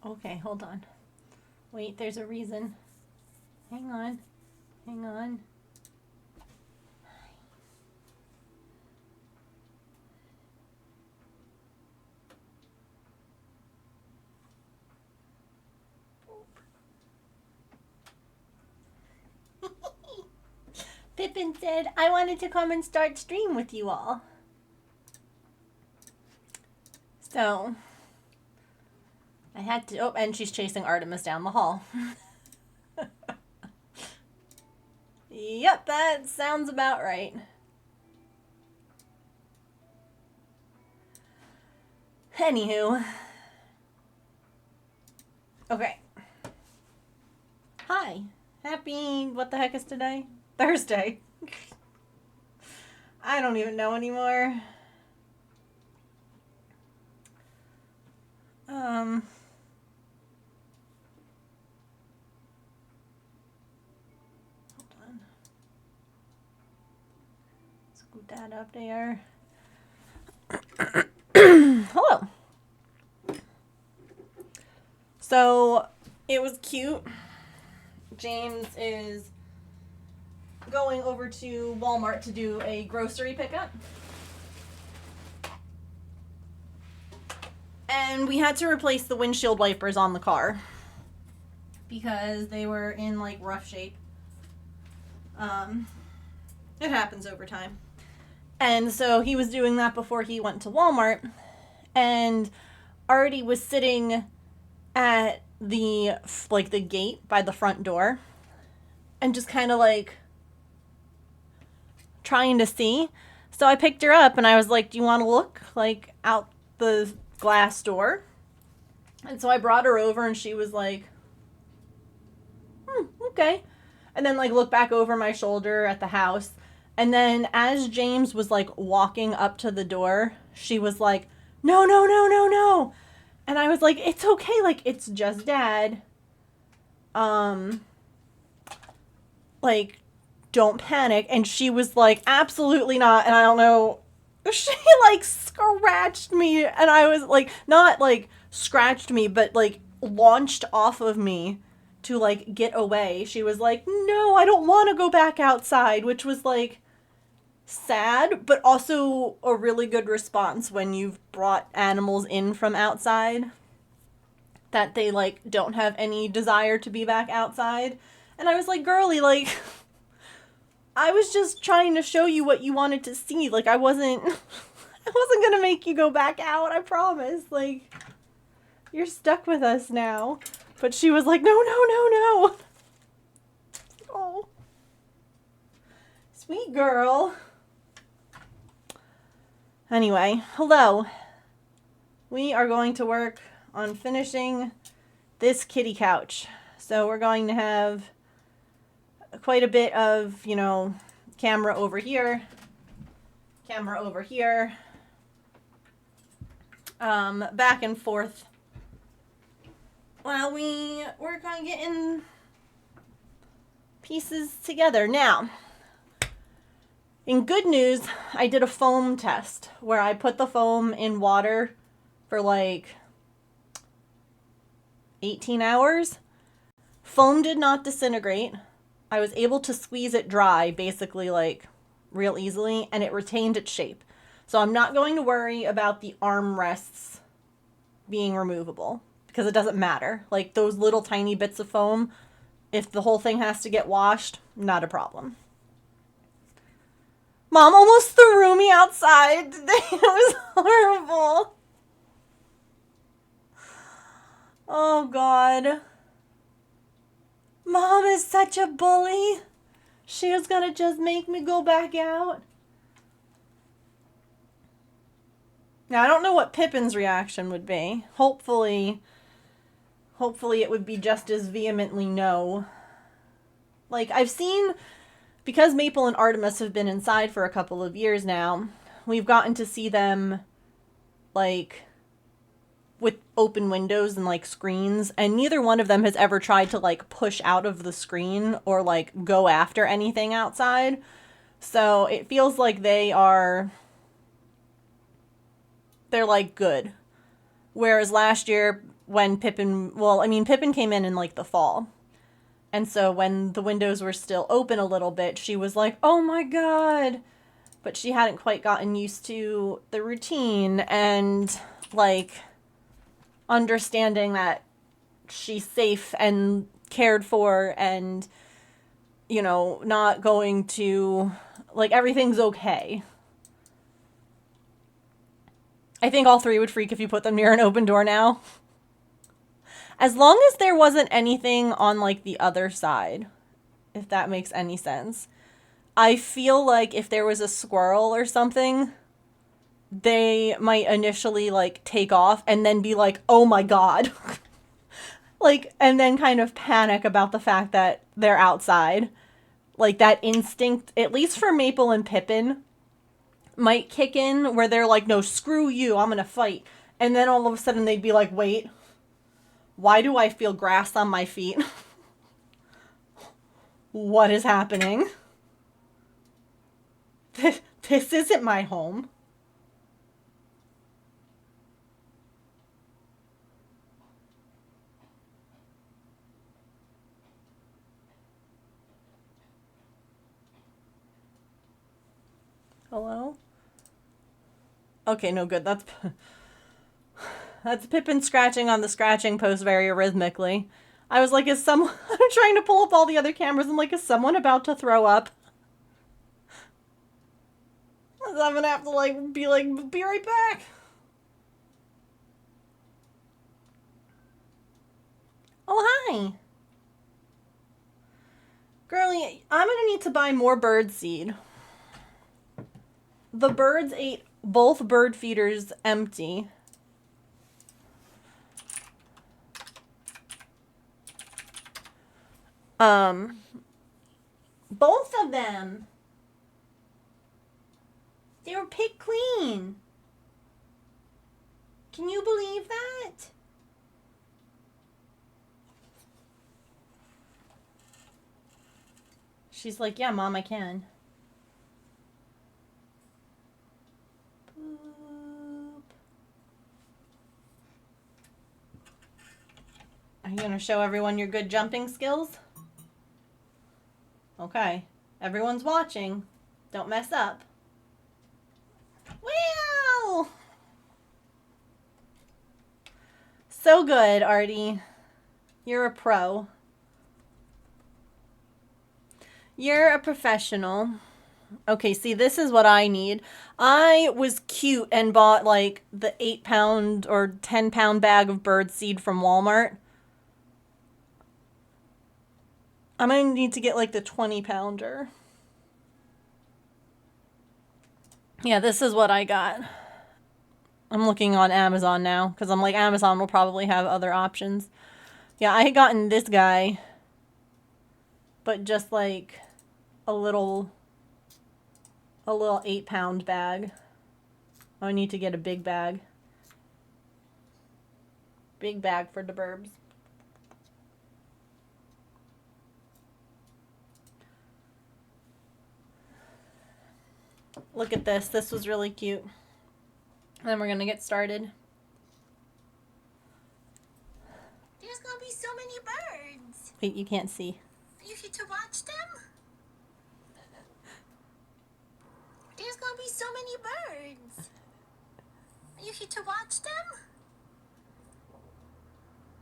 Okay, hold on. Wait, there's a reason. Hang on. Hang on. Pippin said, I wanted to come and start stream with you all. So, I had to. Oh, and she's chasing Artemis down the hall. Yep, that sounds about right. Anywho. Okay. Hi. Happy. What the heck is today? Thursday. I don't even know anymore. Hold on. Scoot that up there. Hello. So, it was cute. James is going over to Walmart to do a grocery pickup. And we had to replace the windshield wipers on the car because they were in like rough shape. It happens over time. And so he was doing that before he went to Walmart, and Artie was sitting at the gate by the front door and just kind of like trying to see. So I picked her up and I was like, do you want to look like out the glass door? And so I brought her over and she was like, okay. And then like looked back over my shoulder at the house. And then as James was like walking up to the door, she was like, no, no, no, no, no. And I was like, it's okay. Like, it's just Dad. Like, don't panic. And she was like, absolutely not. And I don't know. She like scratched me. And I was like, not like scratched me, but like launched off of me to like get away. She was like, no, I don't want to go back outside, which was like sad, but also a really good response when you've brought animals in from outside that they like don't have any desire to be back outside. And I was like, girly, like I was just trying to show you what you wanted to see. Like I wasn't gonna make you go back out, I promise. Like, you're stuck with us now. But she was like, no, no, no, no. Oh. Sweet girl. Anyway, hello. We are going to work on finishing this kitty couch. So we're going to have quite a bit of, you know, camera over here, back and forth while we work on getting pieces together. Now, in good news, I did a foam test where I put the foam in water for like 18 hours. Foam did not disintegrate. I was able to squeeze it dry, basically like real easily, and it retained its shape. So I'm not going to worry about the armrests being removable because it doesn't matter. Like those little tiny bits of foam, if the whole thing has to get washed, not a problem. Mom almost threw me outside today. It was horrible. Oh, God. Mom is such a bully. She was gonna just make me go back out. Now, I don't know what Pippin's reaction would be. Hopefully it would be just as vehemently no. Like, I've seen, because Maple and Artemis have been inside for a couple of years now, we've gotten to see them, like, with open windows and, like, screens, and neither one of them has ever tried to, like, push out of the screen or, like, go after anything outside. So it feels like they're, like, good. Whereas last year, when Pippin, well, I mean, Pippin came in like the fall. And so when the windows were still open a little bit, she was like, oh my God. But she hadn't quite gotten used to the routine and like understanding that she's safe and cared for and, you know, not going to, like, everything's okay. I think all three would freak if you put them near an open door now. As long as there wasn't anything on, like, the other side, if that makes any sense. I feel like if there was a squirrel or something, they might initially, like, take off and then be like, oh my God. Like, and then kind of panic about the fact that they're outside. Like, that instinct, at least for Maple and Pippin, might kick in where they're like, no, screw you, I'm gonna fight. And then all of a sudden they'd be like, wait, why do I feel grass on my feet? What is happening? This isn't my home. Hello? Okay, no good. That's Pippin scratching on the scratching post very rhythmically. I was like, is someone... I'm trying to pull up all the other cameras. I'm like, is someone about to throw up? I'm gonna have to, like, be right back. Oh, hi. Girlie, I'm gonna need to buy more bird seed. The birds ate both bird feeders empty. Both of them. They were picked clean. Can you believe that? She's like, yeah, Mom, I can. Boop. Are you going to show everyone your good jumping skills? Okay. Everyone's watching. Don't mess up. Wow! So good, Artie. You're a pro. You're a professional. Okay, see, this is what I need. I was cute and bought, like, the 8-pound or 10-pound bag of bird seed from Walmart. I'm gonna need to get, like, the 20-pounder. Yeah, this is what I got. I'm looking on Amazon now, because I'm like, Amazon will probably have other options. Yeah, I had gotten this guy, but just, like, a little 8-pound bag. I need to get a big bag. Big bag for the burbs. Look at this. This was really cute. And then we're going to get started. There's going to be so many birds. Wait, you can't see. Are you here to watch them? There's going to be so many birds. Are you here to watch them?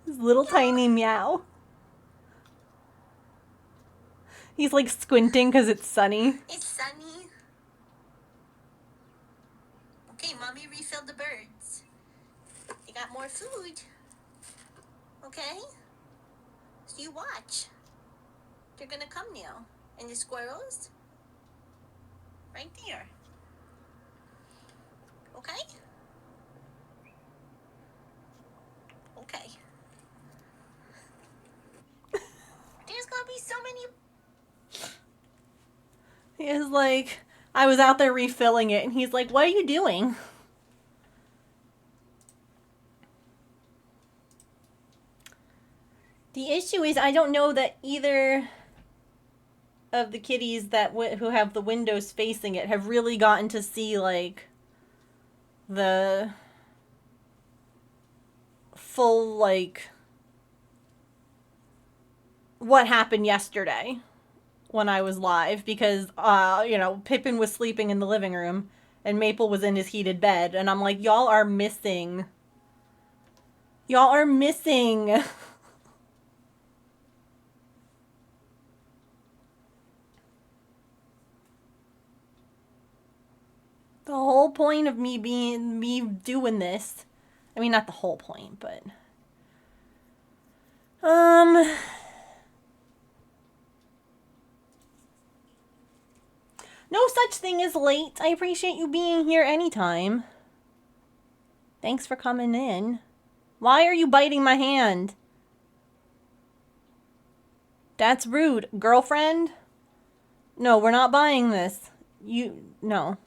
His little tiny meow. He's like squinting because it's sunny. It's sunny. Okay, Mommy refilled the birds. They got more food. Okay? So you watch. They're gonna come now. And the squirrels? Right there. Okay? Okay. There's gonna be so many... He is like, I was out there refilling it, and he's like, what are you doing? The issue is I don't know that either of the kitties that who have the windows facing it have really gotten to see, like, the full, like, what happened yesterday when I was live because, you know, Pippin was sleeping in the living room and Maple was in his heated bed. And I'm like, y'all are missing. Y'all are missing. The whole point of me doing this. I mean, not the whole point, but. No such thing as late. I appreciate you being here anytime. Thanks for coming in. Why are you biting my hand? That's rude. Girlfriend? No, we're not buying this. No.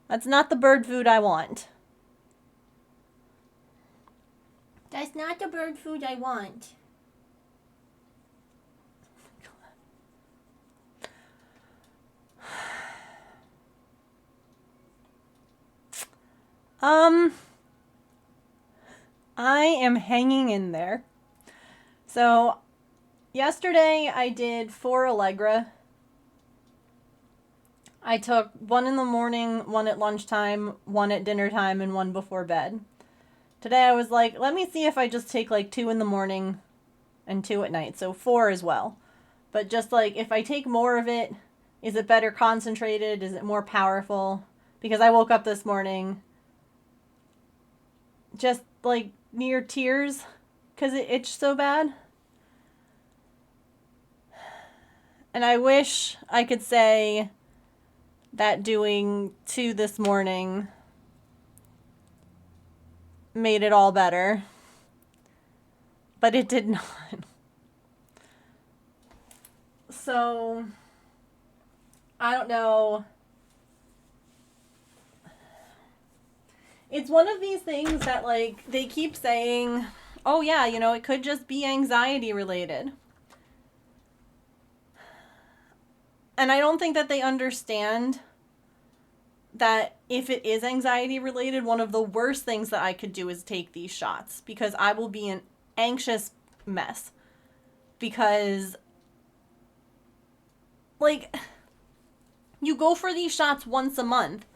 That's not the bird food I want. That's not the bird food I want. I am hanging in there. So, yesterday I did 4 Allegra. I took 1 in the morning, 1 at lunchtime, 1 at dinner time, and 1 before bed. Today I was like, let me see if I just take like 2 in the morning and 2 at night. So 4 as well. But just like, if I take more of it, is it better concentrated? Is it more powerful? Because I woke up this morning just like near tears because it itched so bad. And I wish I could say that doing 2 this morning made it all better. But it did not. So, I don't know. It's one of these things that, like, they keep saying, oh yeah, you know, it could just be anxiety related. And I don't think that they understand that if it is anxiety related, one of the worst things that I could do is take these shots because I will be an anxious mess. Because, like, you go for these shots once a month.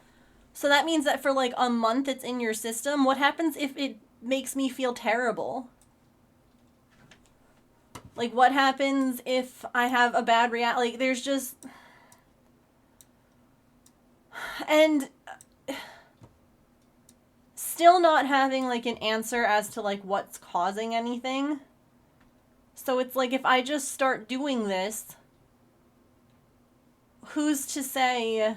So that means that for like a month it's in your system. What happens if it makes me feel terrible? Like, what happens if I have a bad reaction? Like, there's just... And still not having like an answer as to like what's causing anything. So it's like, if I just start doing this, who's to say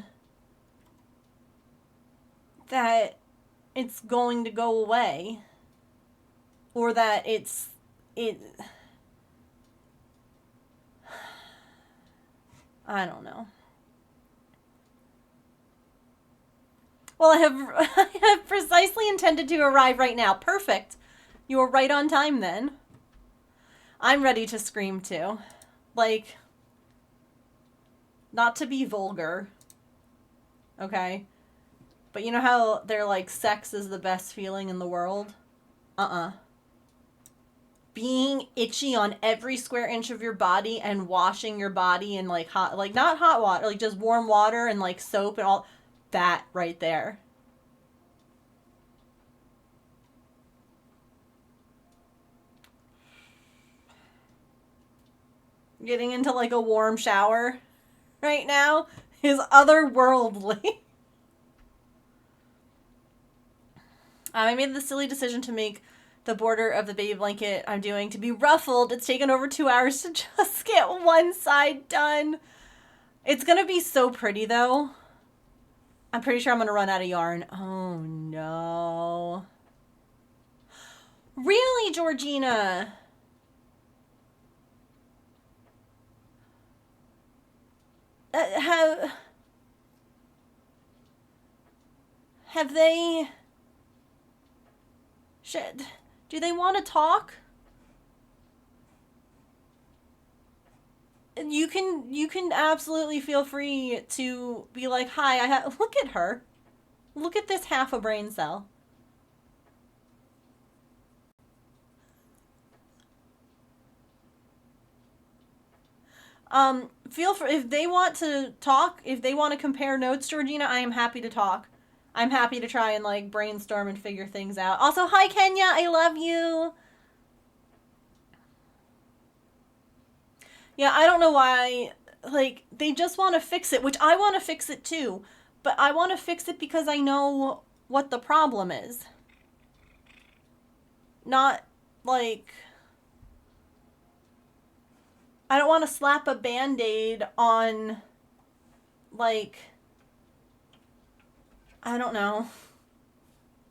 that it's going to go away? Or that I don't know. Well, I have precisely intended to arrive right now. Perfect. You were right on time then. I'm ready to scream too. Like, not to be vulgar, okay? But you know how they're like, sex is the best feeling in the world? Being itchy on every square inch of your body and washing your body in like hot, like not hot water, like just warm water and like soap and all that right there. Getting into like a warm shower right now is otherworldly. I made the silly decision to make the border of the baby blanket I'm doing to be ruffled. It's taken over 2 hours to just get one side done. It's gonna be so pretty though. I'm pretty sure I'm gonna run out of yarn. Oh no. Really, Georgina? Have they... Do they want to talk? You can absolutely feel free to be like, hi, look at her. Look at this half a brain cell. Feel free, if they want to talk, if they want to compare notes, Georgina, I am happy to talk. I'm happy to try and like brainstorm and figure things out. Also, hi Kenya, I love you. Yeah, I don't know why, like, they just want to fix it, which I want to fix it too. But I want to fix it because I know what the problem is. Not, like, I don't want to slap a Band-Aid on, like, I don't know.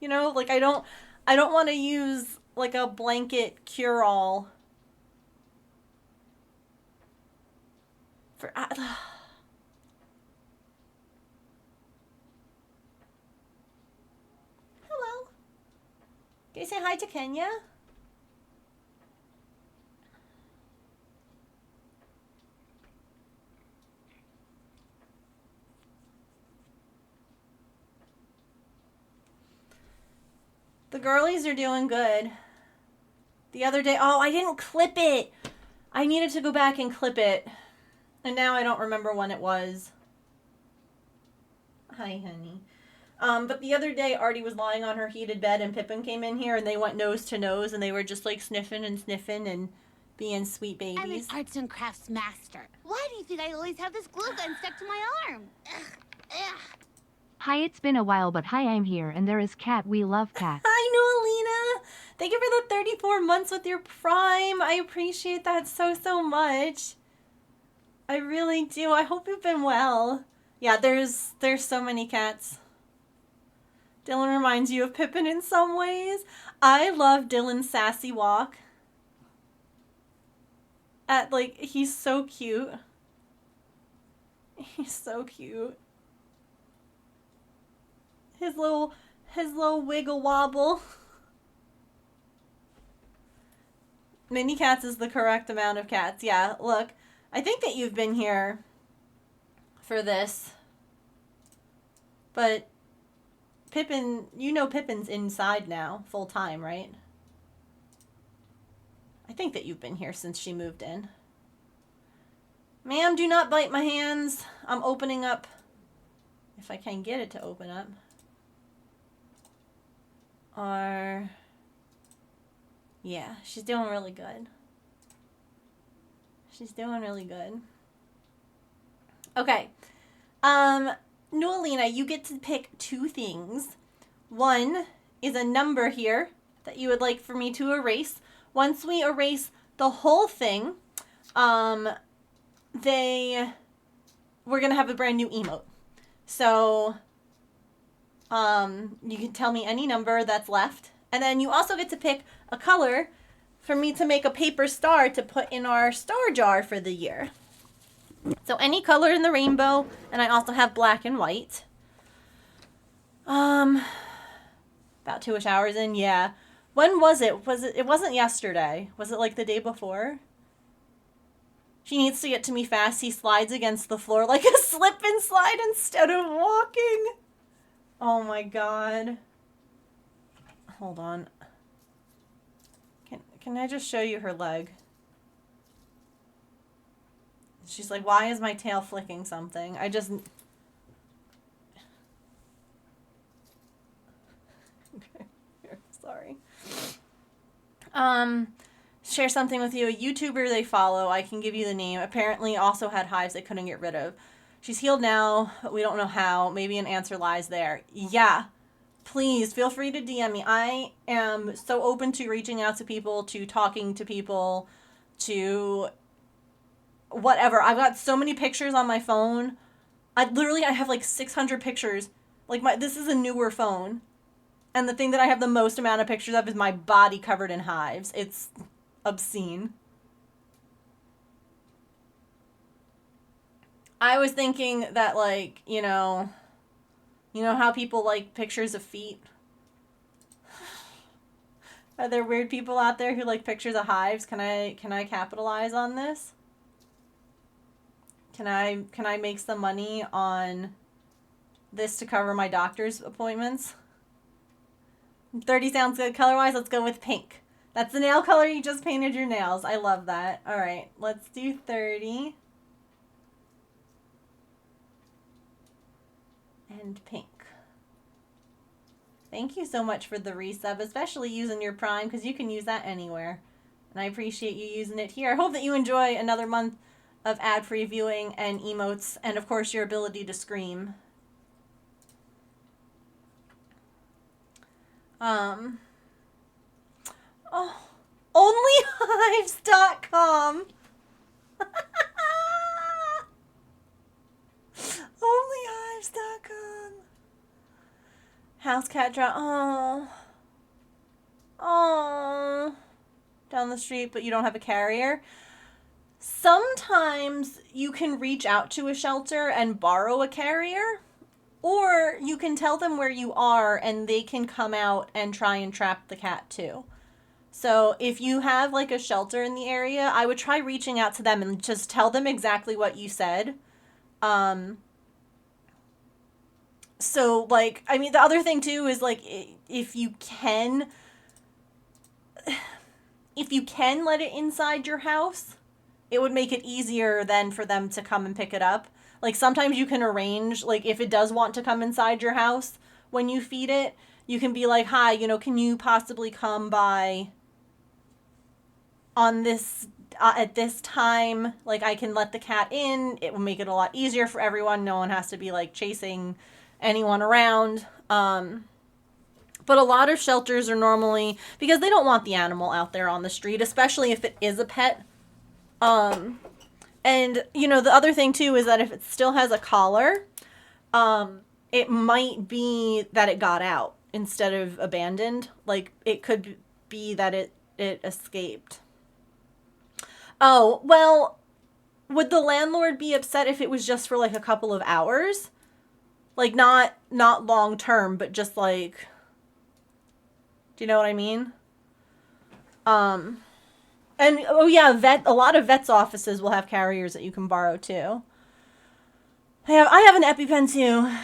You know, like, I don't want to use, like, a blanket cure-all for, hello. Can you say hi to Kenya? The girlies are doing good. The other day, oh, I didn't clip it. I needed to go back and clip it. And now I don't remember when it was. Hi, honey. But the other day, Artie was lying on her heated bed and Pippin came in here and they went nose to nose and they were just like sniffing and being sweet babies. I'm an arts and crafts master. Why do you think I always have this glue gun stuck to my arm? Ugh, ugh. Hi, it's been a while, but hi, I'm here, and there is Cat. We love Cat. Hi, Noelina. Thank you for the 34 months with your Prime. I appreciate that so much. I really do. I hope you've been well. Yeah, there's so many cats. Dylan reminds you of Pippin in some ways. I love Dylan's sassy walk. He's so cute. He's so cute. His little wiggle wobble. Mini cats is the correct amount of cats. Yeah, look. I think that you've been here for this. But Pippin, you know Pippin's inside now, full time, right? I think that you've been here since she moved in. Ma'am, do not bite my hands. I'm opening up, if I can get it to open up. Yeah, she's doing really good. She's doing really good. Okay. Noelina, you get to pick two things. One is a number here that you would like for me to erase. Once we erase the whole thing, we're gonna have a brand new emote. So, you can tell me any number that's left. And then you also get to pick a color for me to make a paper star to put in our star jar for the year. So any color in the rainbow, and I also have black and white. About 2-ish hours in, yeah. When was it? It wasn't yesterday. Was it like the day before? She needs to get to me fast. He slides against the floor like a slip and slide instead of walking. Oh my god. Hold on. Can I just show you her leg? She's like, why is my tail flicking something? Sorry. Share something with you. A YouTuber they follow, I can give you the name, apparently also had hives they couldn't get rid of. She's healed now, but we don't know how. Maybe an answer lies there. Yeah. Please feel free to DM me. I am so open to reaching out to people, to talking to people, to whatever. I've got so many pictures on my phone. I have like 600 pictures. Like this is a newer phone. And the thing that I have the most amount of pictures of is my body covered in hives. It's obscene. I was thinking that like, you know how people like pictures of feet? Are there weird people out there who like pictures of hives? Can I capitalize on this? Can I make some money on this to cover my doctor's appointments? 30 sounds good. Color-wise, let's go with pink. That's the nail color you just painted your nails. I love that. All right, let's do 30. and pink. Thank you so much for the resub, especially using your Prime, because you can use that anywhere. And I appreciate you using it here. I hope that you enjoy another month of ad-free viewing and emotes, and of course your ability to scream. Oh, onlyhives.com. Onlyhives.com. House cat drop. Oh. Down the street, but you don't have a carrier. Sometimes you can reach out to a shelter and borrow a carrier, or you can tell them where you are and they can come out and try and trap the cat too. So if you have like a shelter in the area, I would try reaching out to them and just tell them exactly what you said. So like, I mean, the other thing too is like, if you can let it inside your house, it would make it easier then for them to come and pick it up. Like sometimes you can arrange, like if it does want to come inside your house when you feed it, you can be like, hi, you know, can you possibly come by on this, at this time? Like I can let the cat in. It will make it a lot easier for everyone. No one has to be like chasing anyone around. But a lot of shelters are normally, because they don't want the animal out there on the street, especially if it is a pet. And, you know, the other thing, too, is that if it still has a collar, it might be that it got out instead of abandoned. Like, it could be that it escaped. Oh, well, would the landlord be upset if it was just for, like, a couple of hours? Like, not long term, but just, like... Do you know what I mean? And oh yeah, a lot of vets' offices will have carriers that you can borrow too. I have an EpiPen too.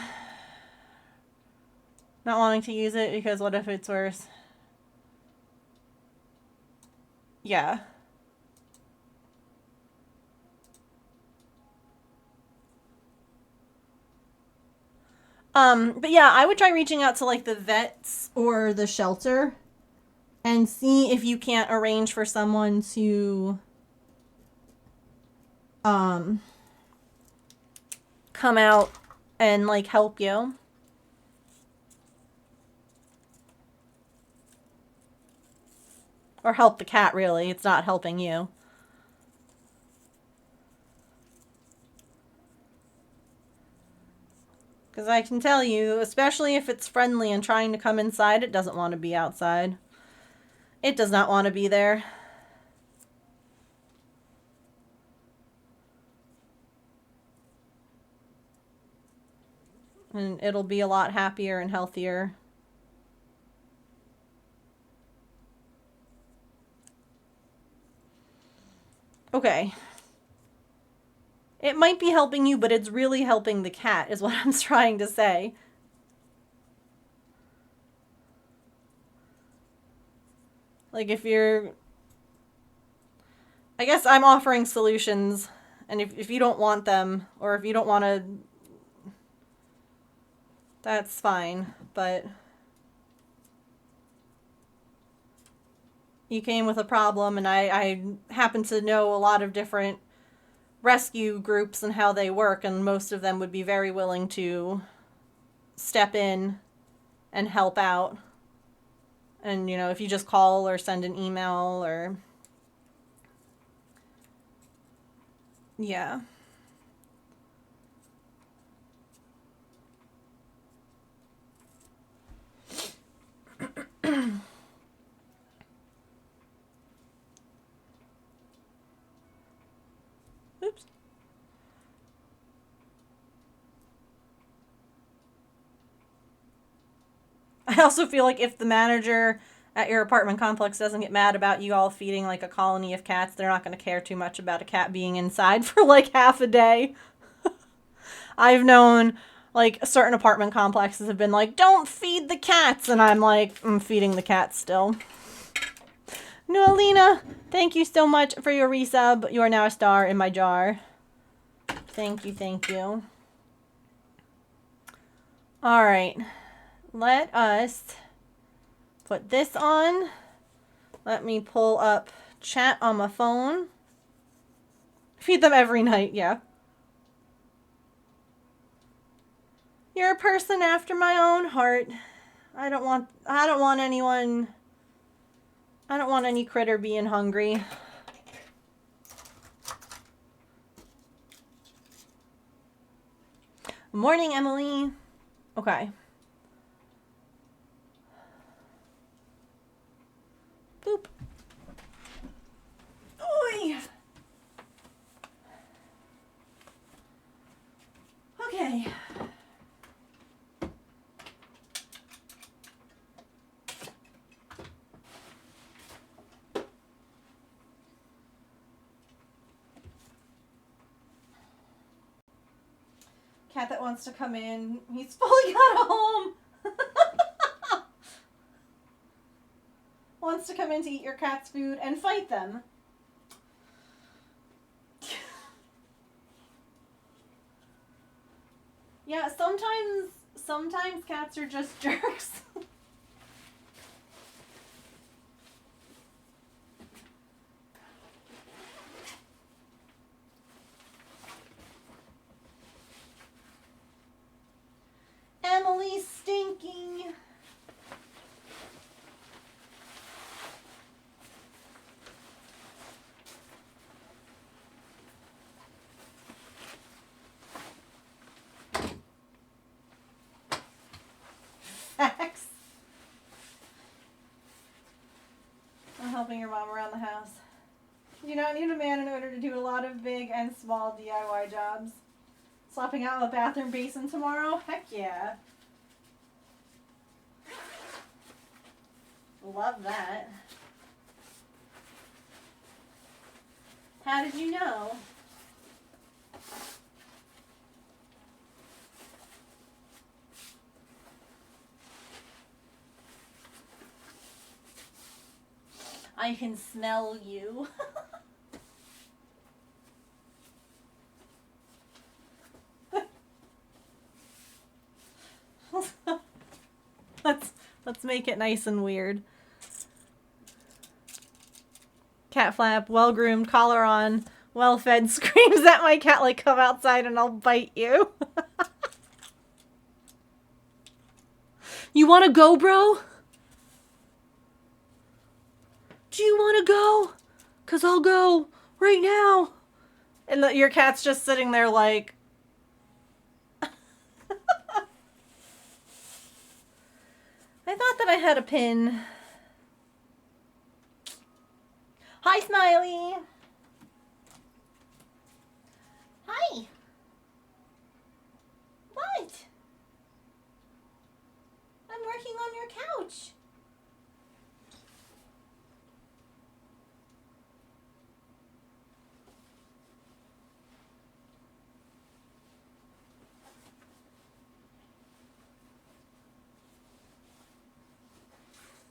Not wanting to use it because what if it's worse? Yeah. But yeah, I would try reaching out to like the vets or the shelter and see if you can't arrange for someone to come out and like help you. Or help the cat, really. It's not helping you. Because I can tell you, especially if it's friendly and trying to come inside, it doesn't want to be outside. It does not want to be there. And it'll be a lot happier and healthier. Okay. It might be helping you, but it's really helping the cat, is what I'm trying to say. Like, if you're... I guess I'm offering solutions, and if you don't want them, or if you don't want to... That's fine, but... You came with a problem, and I happen to know a lot of different rescue groups and how they work, and most of them would be very willing to step in and help out. And, you know, if you just call or send an email or... Yeah. Oops. I also feel like if the manager at your apartment complex doesn't get mad about you all feeding like a colony of cats, they're not going to care too much about a cat being inside for like half a day. I've known like certain apartment complexes have been like, don't feed the cats. And I'm like, I'm feeding the cats still. Noelina, thank you so much for your resub. You are now a star in my jar. Thank you, thank you. All right. Let us put this on. Let me pull up chat on my phone. Feed them every night, yeah. You're a person after my own heart. I don't want any critter being hungry. Morning, Emily. Okay. Boop. Oy. Okay. Cat that wants to come in. He's fully got a home. Wants to come in to eat your cat's food and fight them. Yeah, sometimes cats are just jerks. Emily's stinking. Facts. I'm helping your mom around the house. You do not need a man in order to do a lot of big and small DIY jobs. Swapping out a bathroom basin tomorrow? Heck yeah. Love that. How did you know? I can smell you. Let's make it nice and weird. Cat flap, well groomed, collar on, well fed, screams at my cat like come outside and I'll bite you. You wanna go, bro? Do you wanna go? 'Cause I'll go right now. And your cat's just sitting there like... I thought that I had a pin. Hi, Smiley. Hi. What? I'm working on your couch.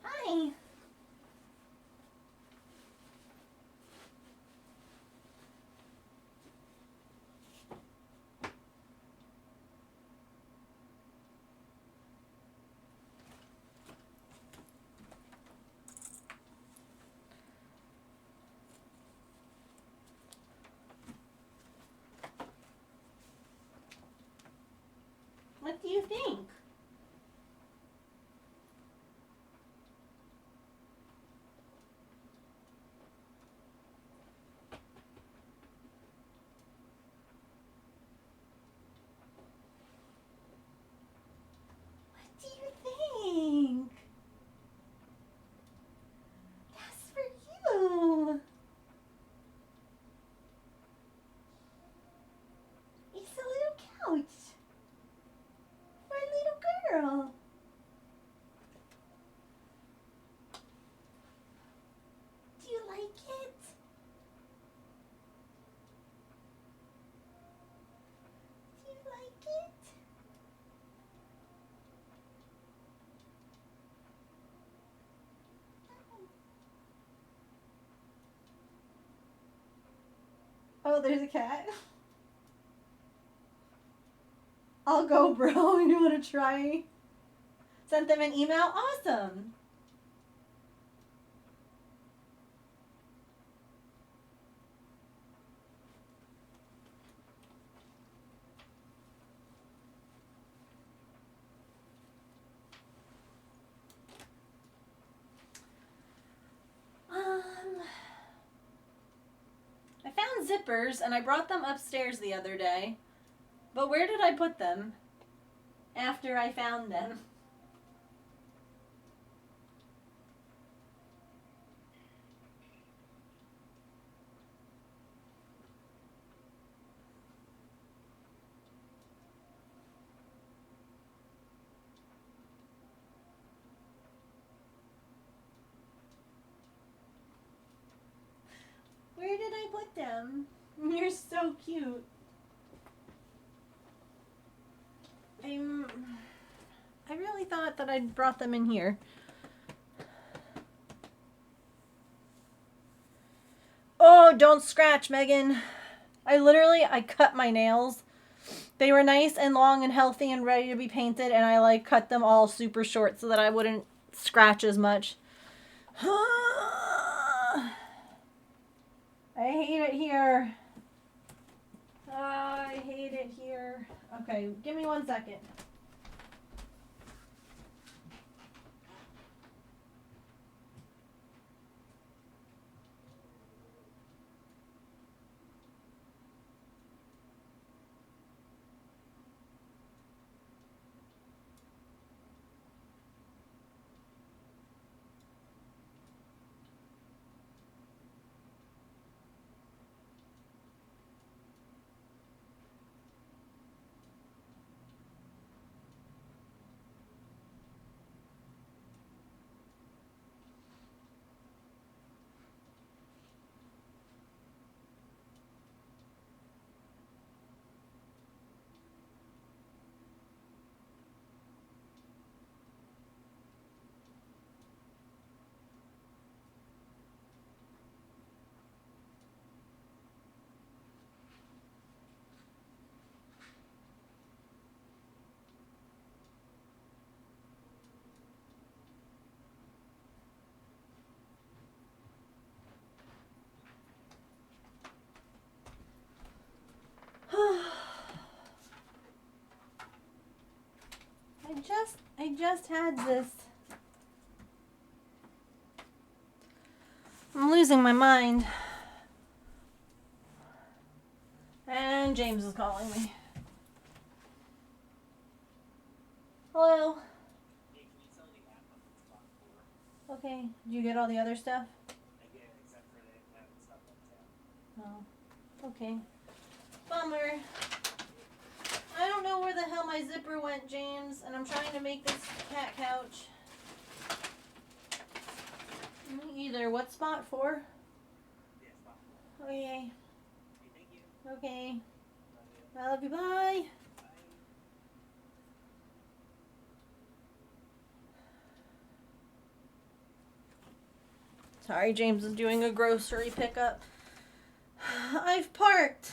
Hi. What do you think? What do you think? That's for you. It's a little couch for a little girl. Do you like it? Do you like it? Oh, there's a cat. I'll go, bro. You want to try? Sent them an email? Awesome. I found zippers and I brought them upstairs the other day. But where did I put them after I found them? Where did I put them? You're so cute. I really thought that I'd brought them in here. Oh, don't scratch, Megan. I cut my nails. They were nice and long and healthy and ready to be painted, and I like cut them all super short so that I wouldn't scratch as much. I hate it here. I hate it here. Okay, give me 1 second. I just had this. I'm losing my mind. And James is calling me. Hello. Okay. Did you get all the other stuff? I did, except for they haven't stuff Oh. on Okay. Bummer. I don't know where the hell my zipper went, James, and I'm trying to make this cat couch. Me either. What spot for? Yeah, spot 4. Oh, yay. Okay, thank you. Okay. Love you. I love you. Bye. Bye. Sorry, James is doing a grocery pickup. I've parked.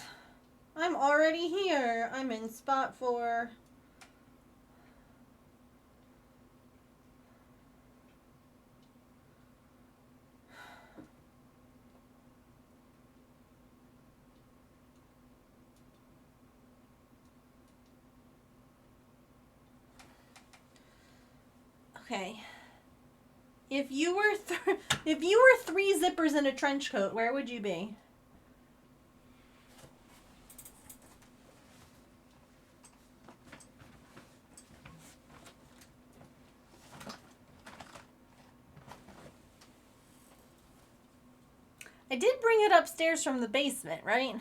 I'm already here. I'm in spot 4. Okay. If you were 3 zippers in a trench coat, where would you be? I did bring it upstairs from the basement, right?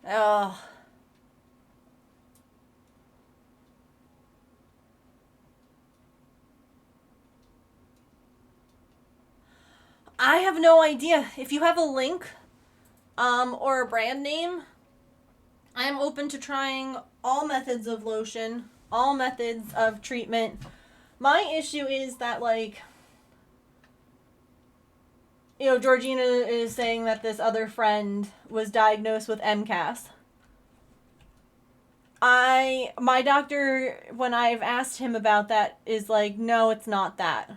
Oh. I have no idea. If you have a link, or a brand name, I'm open to trying all methods of lotion, all methods of treatment. My issue is that, like, you know, Georgina is saying that this other friend was diagnosed with MCAS. My doctor, when I've asked him about that, is like, no, it's not that.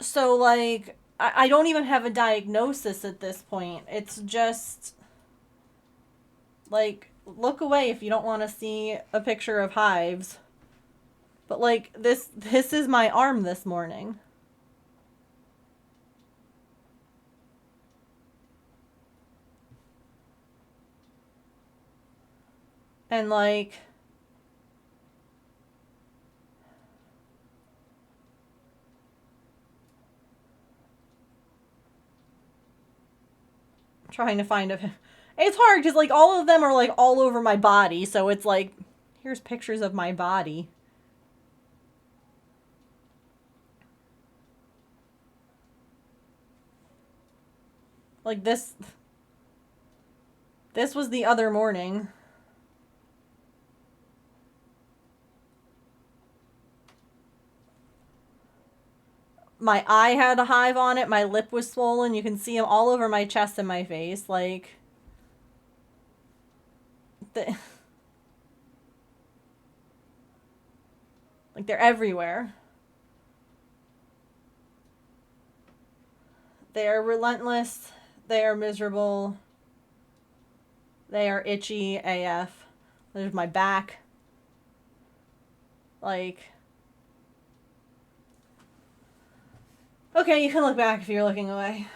So, like, I don't even have a diagnosis at this point. It's just, like, look away if you don't want to see a picture of hives. But, like, this is my arm this morning. And, like, trying to find a... It's hard because, like, all of them are, like, all over my body. So it's like, here's pictures of my body. Like, this was the other morning. My eye had a hive on it. My lip was swollen. You can see them all over my chest and my face. Like, like they're everywhere. They are relentless. They are miserable. They are itchy AF. There's my back. Like, okay, you can look back if you're looking away.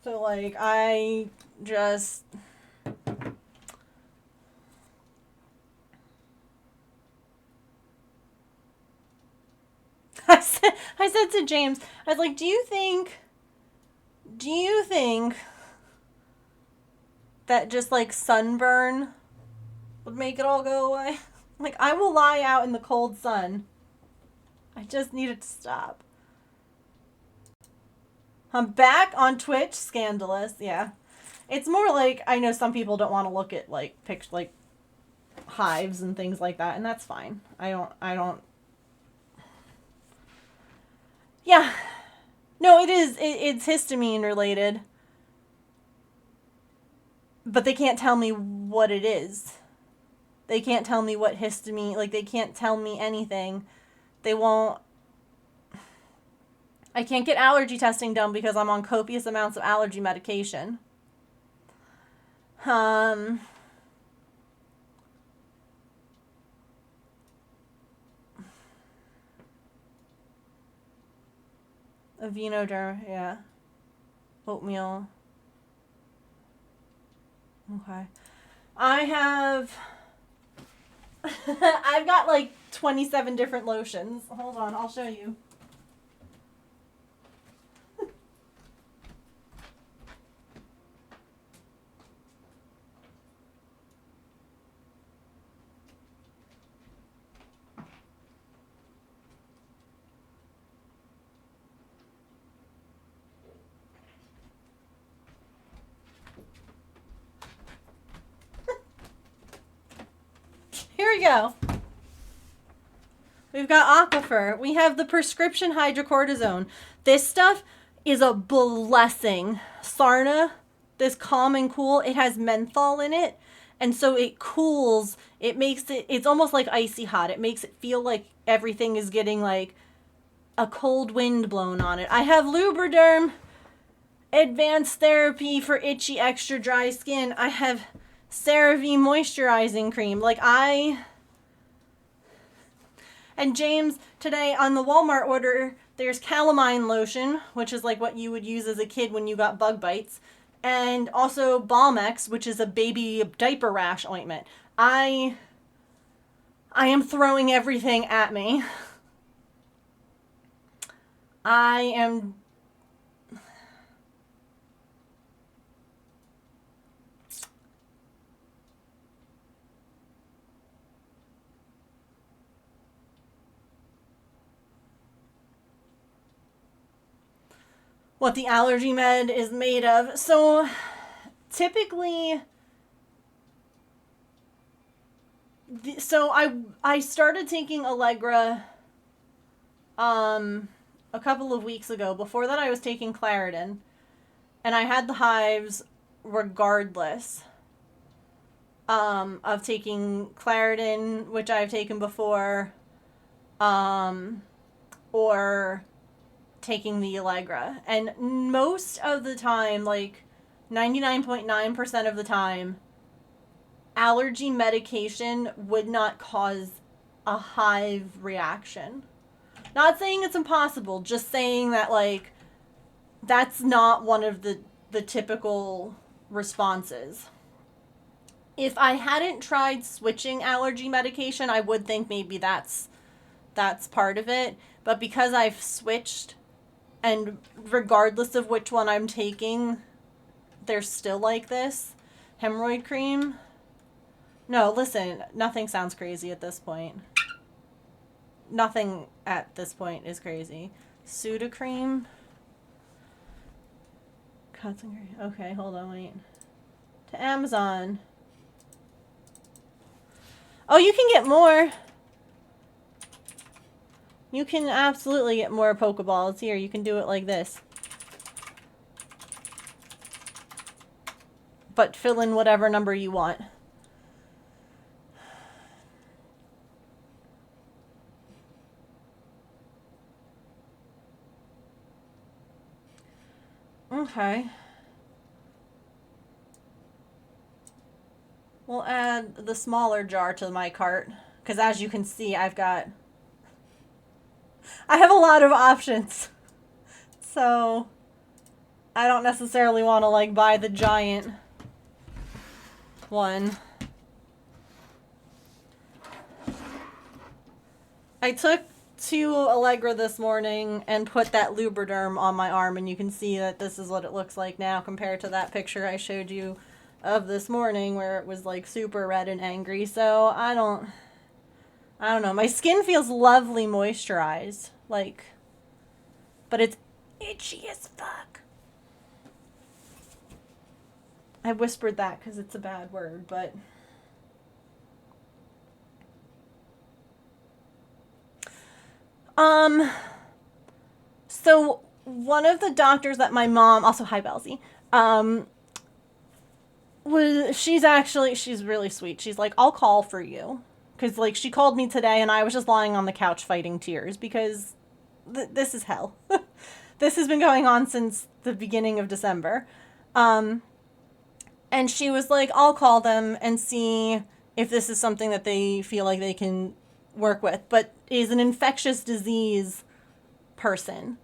So, like, I just... I said to James, I was like, do you think that just, like, sunburn would make it all go away? Like, I will lie out in the cold sun. I just need it to stop. I'm back on Twitch. Scandalous. Yeah. It's more like, I know some people don't want to look at, like, like, hives and things like that, and that's fine. I don't... Yeah. No, it is. It's histamine related. But they can't tell me what it is. They can't tell me what histamine... Like, they can't tell me anything. They won't... I can't get allergy testing done because I'm on copious amounts of allergy medication. Avenoderm, yeah. Oatmeal. Okay. I have... I've got like 27 different lotions. Hold on, I'll show you. Here we go. We've got Aquifer. We have the prescription hydrocortisone. This stuff is a blessing. Sarna, this calm and cool, it has menthol in it. And so it cools. It makes it, it's almost like icy hot. It makes it feel like everything is getting like a cold wind blown on it. I have Lubriderm Advanced Therapy for itchy extra dry skin. I have CeraVe moisturizing cream. Like, and James, today on the Walmart order, there's calamine lotion, which is like what you would use as a kid when you got bug bites, and also Balmex, which is a baby diaper rash ointment. I am throwing everything at me. I am... what the allergy med is made of. So typically So I started taking Allegra a couple of weeks ago. Before that I was taking Claritin, and I had the hives regardless of taking Claritin, which I've taken before, or taking the Allegra. And most of the time, like 99.9% of the time, allergy medication would not cause a hive reaction. Not saying it's impossible, just saying that, like, that's not one of the typical responses. If I hadn't tried switching allergy medication, I would think maybe that's part of it. But because I've switched, and regardless of which one I'm taking, they're still like this. Hemorrhoid cream. No, listen, nothing sounds crazy at this point. Nothing at this point is crazy. Sudocreme. Okay, hold on, wait. To Amazon. Oh, you can get more. You can absolutely get more Pokeballs. Here, you can do it like this. But fill in whatever number you want. Okay. We'll add the smaller jar to my cart. Because as you can see, I have a lot of options. So, I don't necessarily want to, like, buy the giant one. I took 2 Allegra this morning and put that Lubriderm on my arm, and you can see that this is what it looks like now compared to that picture I showed you of this morning where it was like super red and angry. So I don't know. My skin feels lovely moisturized, like, but it's itchy as fuck. I whispered that because it's a bad word, but so one of the doctors that my mom, also hi Belzy, she's really sweet. She's like, I'll call for you. Because, like, she called me today and I was just lying on the couch fighting tears because this is hell. This has been going on since the beginning of December. And she was like, I'll call them and see if this is something that they feel like they can work with, but is an infectious disease person.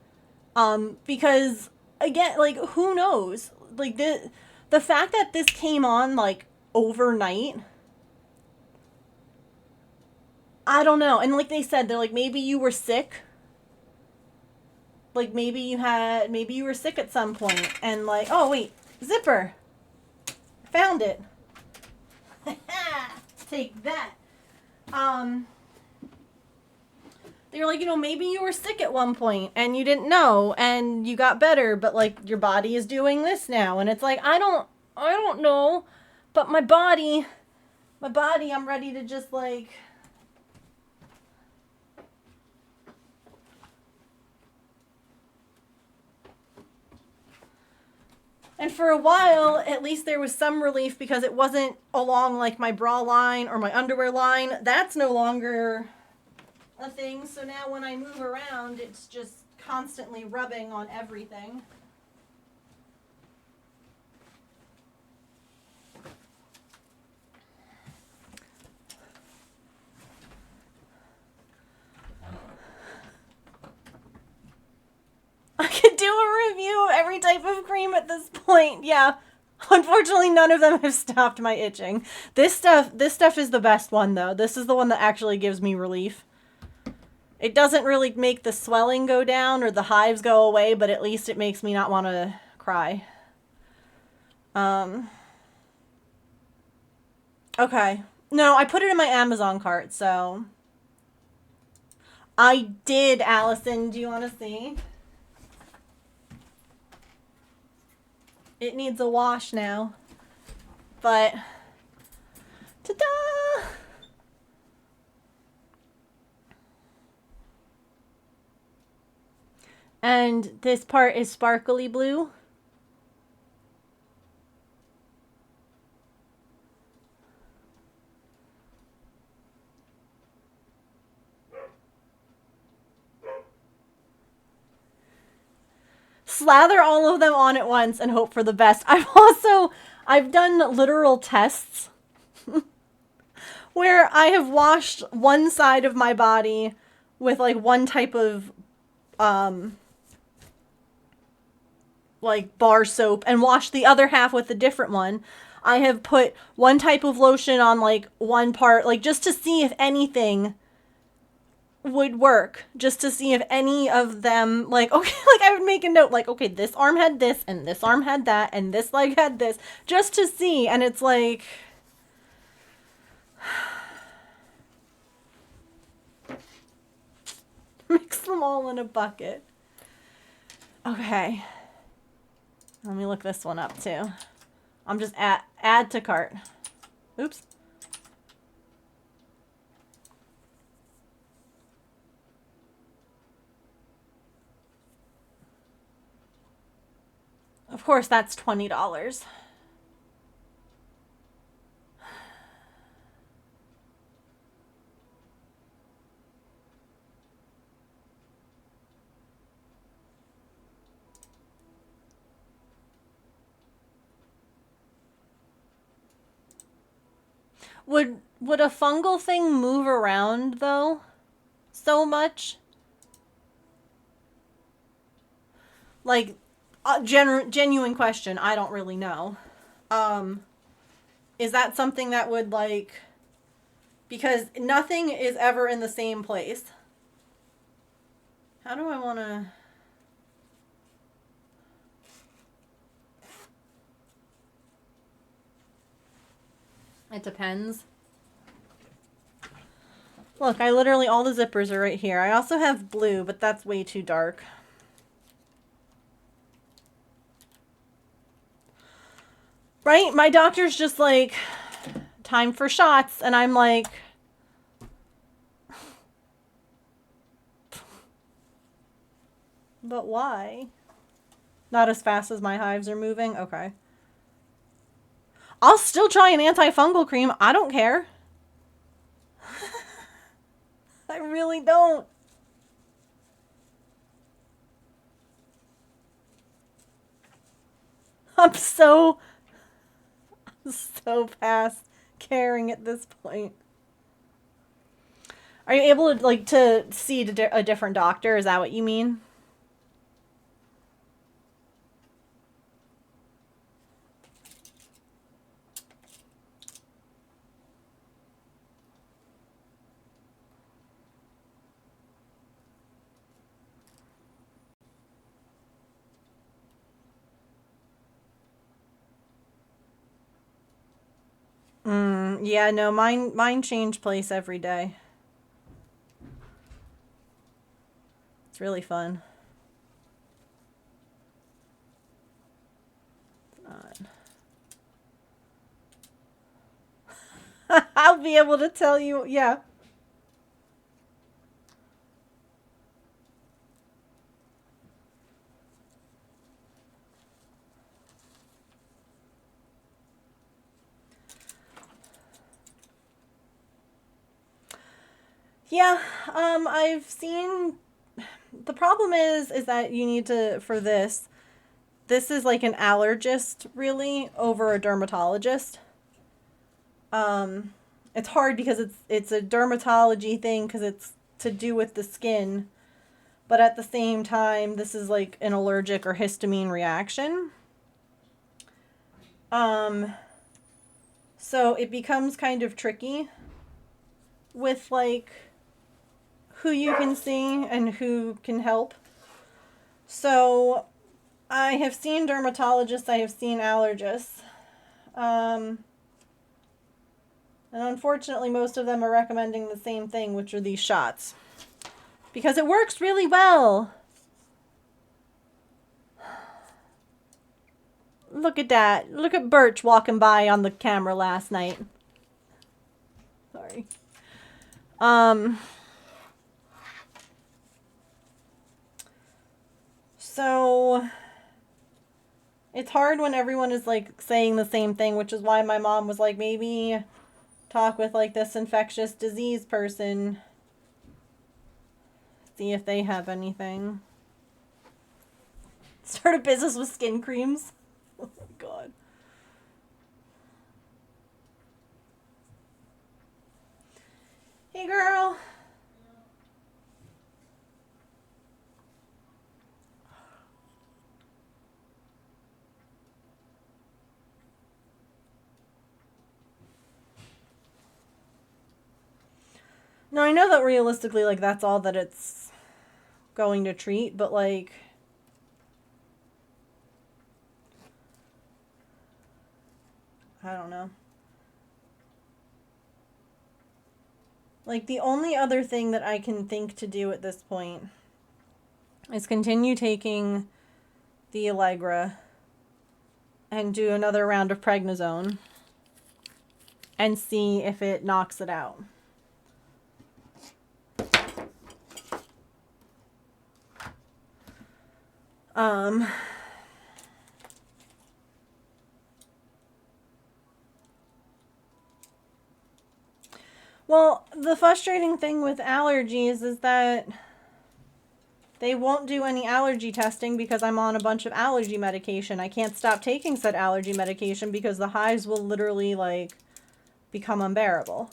Because, again, like, who knows? Like, the fact that this came on, like, overnight, I don't know. And like they said, they're like, maybe you were sick. Like, maybe you were sick at some point. And like, oh, wait, zipper. Found it. Take that. They're like, maybe you were sick at one point and you didn't know and you got better, but like your body is doing this now. And it's like, I don't know, but my body, I'm ready to just like, and for a while, at least there was some relief because it wasn't along like my bra line or my underwear line. That's no longer a thing. So now when I move around, it's just constantly rubbing on everything. I could do a review of every type of cream at this point. Yeah. Unfortunately, none of them have stopped my itching. This stuff is the best one, though. This is the one that actually gives me relief. It doesn't really make the swelling go down or the hives go away, but at least it makes me not want to cry. Okay. No, I put it in my Amazon cart, so. I did, Allison. Do you want to see? It needs a wash now. But, ta-da! And this part is sparkly blue. Slather all of them on at once and hope for the best. I've done literal tests where I have washed one side of my body with like one type of like bar soap and washed the other half with a different one. I have put one type of lotion on like one part, like just to see if anything would work, just to see if any of them, like, okay, like I would make a note, like, okay, this arm had this, and this arm had that, and this leg had this, just to see, and it's like, mix them all in a bucket. Okay. Let me look this one up, too. I'm just add to cart. Oops. Of course, that's $20. Would a fungal thing move around, though, so much? Like, genuine question. I don't really know. Is that something that would, like... Because nothing is ever in the same place. How do I want to... It depends. Look, I literally, all the zippers are right here. I also have blue, but that's way too dark. Right? My doctor's just like, time for shots. And I'm like, but why? Not as fast as my hives are moving? Okay. I'll still try an antifungal cream. I don't care. I really don't. I'm so past caring at this point. Are you able to, like, to see a different doctor? Is that what you mean? Yeah, no, mine change place every day. It's really fun. It's not. I'll be able to tell you, yeah. Yeah, I've seen, the problem is that you need to, for this is like an allergist, really, over a dermatologist. It's hard because it's a dermatology thing because it's to do with the skin, but at the same time, this is like an allergic or histamine reaction. So it becomes kind of tricky with, like, who you can see and who can help. So I have seen dermatologists, I have seen allergists. And unfortunately, most of them are recommending the same thing, which are these shots. Because it works really well. Look at that. Look at Birch walking by on the camera last night. Sorry. So it's hard when everyone is like saying the same thing, which is why my mom was like, maybe talk with like this infectious disease person, see if they have anything. Start a business with skin creams. Oh my god. Hey girl. No, I know that realistically, like, that's all that it's going to treat, but, like, I don't know. Like, the only other thing that I can think to do at this point is continue taking the Allegra and do another round of prednisone and see if it knocks it out. Well, the frustrating thing with allergies is that they won't do any allergy testing because I'm on a bunch of allergy medication. I can't stop taking said allergy medication because the hives will literally, like, become unbearable.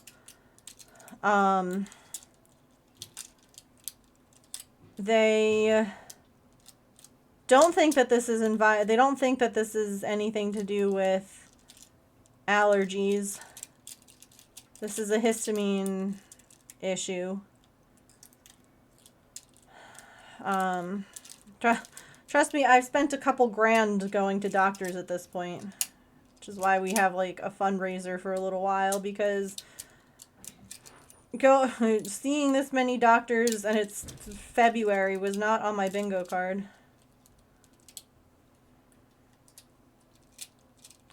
They don't think that this is they don't think that this is anything to do with allergies. This is a histamine issue. Trust me, I've spent a couple grand going to doctors at this point, which is why we have like a fundraiser for a little while, because seeing this many doctors and it's February was not on my bingo card.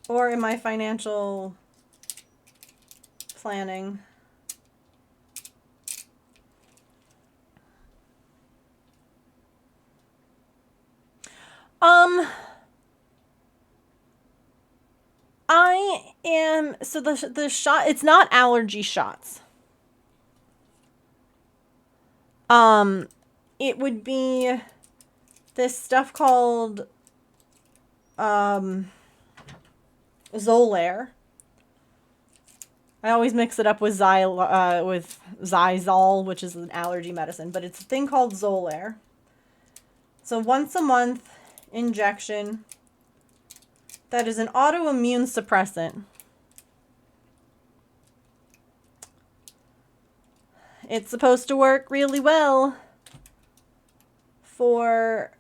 Or in my financial planning. I am, so the shot, it's not allergy shots. It would be this stuff called, Xolair. I always mix it up with Xyzal, which is an allergy medicine, but it's a thing called Xolair. So once a month injection that is an autoimmune suppressant. It's supposed to work really well for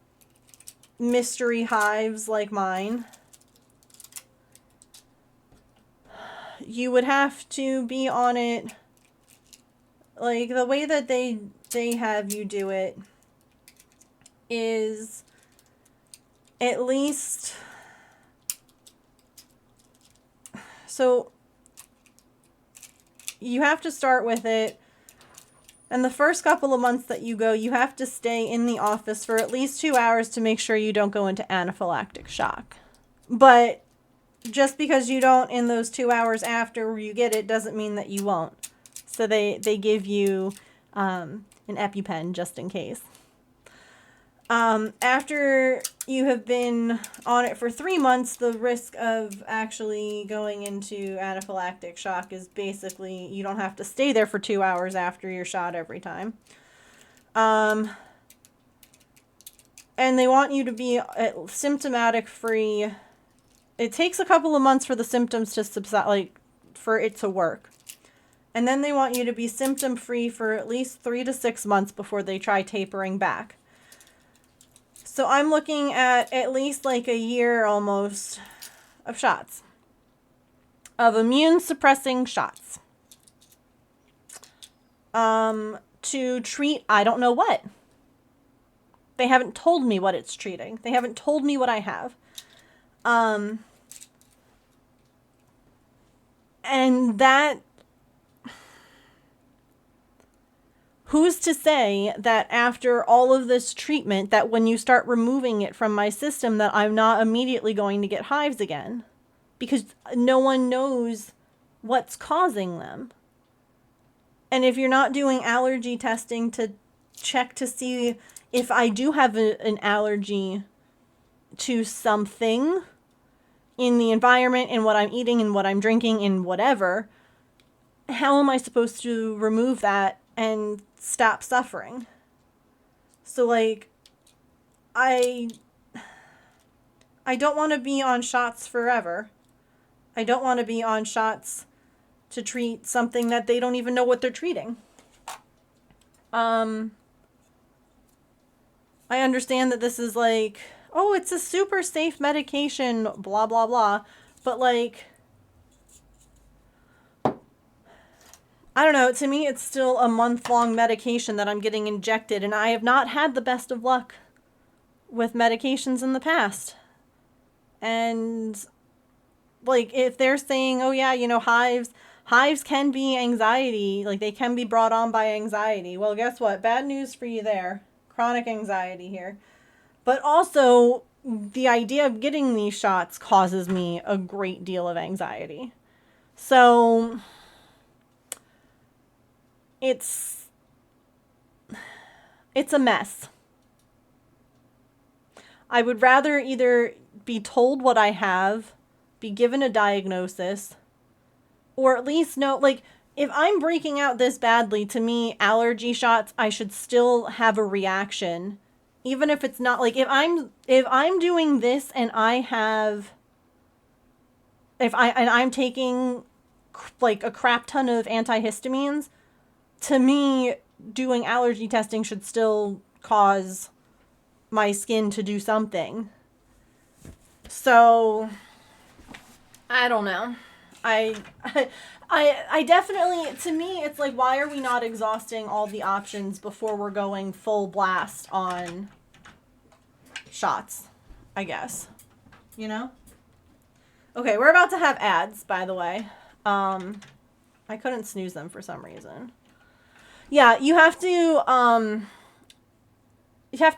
mystery hives like mine. You would have to be on it, like, the way that they have you do it is at least, so you have to start with it, and the first couple of months that you go, you have to stay in the office for at least 2 hours to make sure you don't go into anaphylactic shock. But just because you don't in those 2 hours after you get it doesn't mean that you won't. So they give you an EpiPen just in case. After you have been on it for 3 months, the risk of actually going into anaphylactic shock is basically you don't have to stay there for 2 hours after your shot every time. And they want you to be symptomatic free. It takes a couple of months for the symptoms to subside, like, for it to work. And then they want you to be symptom free for at least 3 to 6 months before they try tapering back. So I'm looking at least like a year almost of shots. Of immune suppressing shots. To treat, I don't know what. They haven't told me what it's treating. They haven't told me what I have. And that, who's to say that after all of this treatment, that when you start removing it from my system, that I'm not immediately going to get hives again? Because no one knows what's causing them. And if you're not doing allergy testing to check to see if I do have an allergy to something in the environment, in what I'm eating, in what I'm drinking, in whatever, how am I supposed to remove that and stop suffering? So, like, I don't want to be on shots forever. I don't want to be on shots to treat something that they don't even know what they're treating. I understand that this is like, oh, it's a super safe medication, blah, blah, blah. But, like, I don't know. To me, it's still a month-long medication that I'm getting injected, and I have not had the best of luck with medications in the past. And, like, if they're saying, oh, yeah, you know, hives can be anxiety, like, they can be brought on by anxiety. Well, guess what? Bad news for you there. Chronic anxiety here. But also, the idea of getting these shots causes me a great deal of anxiety. So it's a mess. I would rather either be told what I have, be given a diagnosis, or at least know, like, if I'm breaking out this badly, to me, allergy shots, I should still have a reaction. Even if it's not, like, if I'm doing this and I'm taking, like, a crap ton of antihistamines, to me, doing allergy testing should still cause my skin to do something. So, I don't know. I definitely, to me, it's like, why are we not exhausting all the options before we're going full blast on shots, I guess. You know? Okay, we're about to have ads, by the way. I couldn't snooze them for some reason. Yeah, you have to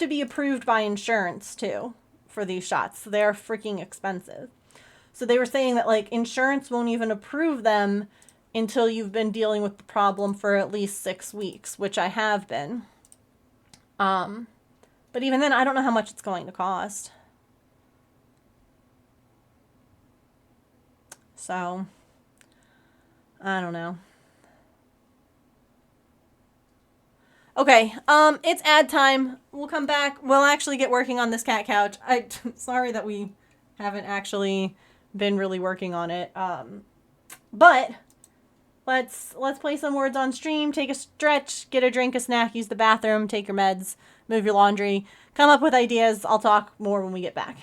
be approved by insurance, too, for these shots. They're freaking expensive. So they were saying that, like, insurance won't even approve them until you've been dealing with the problem for at least 6 weeks, which I have been. But even then, I don't know how much it's going to cost. So, I don't know. Okay, it's ad time. We'll come back. We'll actually get working on this cat couch. Sorry that we haven't actually been really working on it. But let's play some words on stream, take a stretch, get a drink, a snack, use the bathroom, take your meds, move your laundry, come up with ideas. I'll talk more when we get back.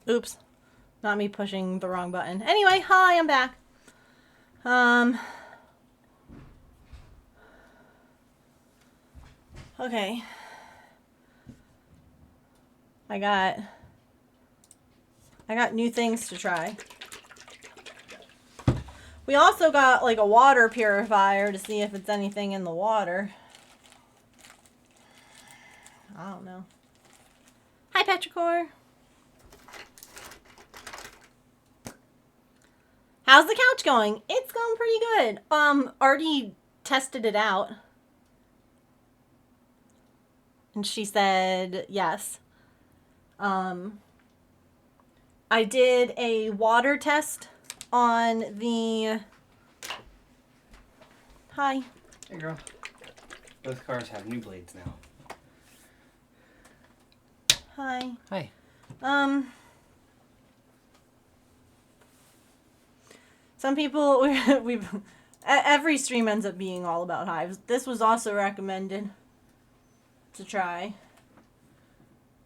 Oops. Not me pushing the wrong button. Anyway, hi, I'm back. Okay. I got new things to try. We also got like a water purifier to see if it's anything in the water. I don't know. Hi, Petrichor. How's the couch going? It's going pretty good. Already tested it out. And she said yes. I did a water test on the... Hi. Hey, girl. Both cars have new blades now. Hi. Hi. Some people, every stream ends up being all about hives. This was also recommended to try.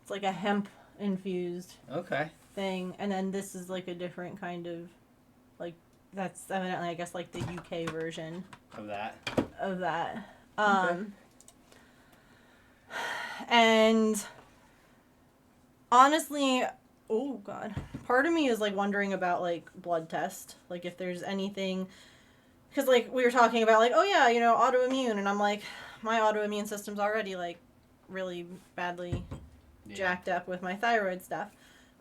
It's like a hemp infused Okay. thing, and then this is like a different kind of like That's evidently, I guess, like the UK version Of that. of that. Okay. And honestly, oh god, part of me is like wondering about like blood test, like if there's anything, because like we were talking about like, oh yeah, you know, autoimmune, and I'm like, my autoimmune system's already like really badly jacked up with my thyroid stuff.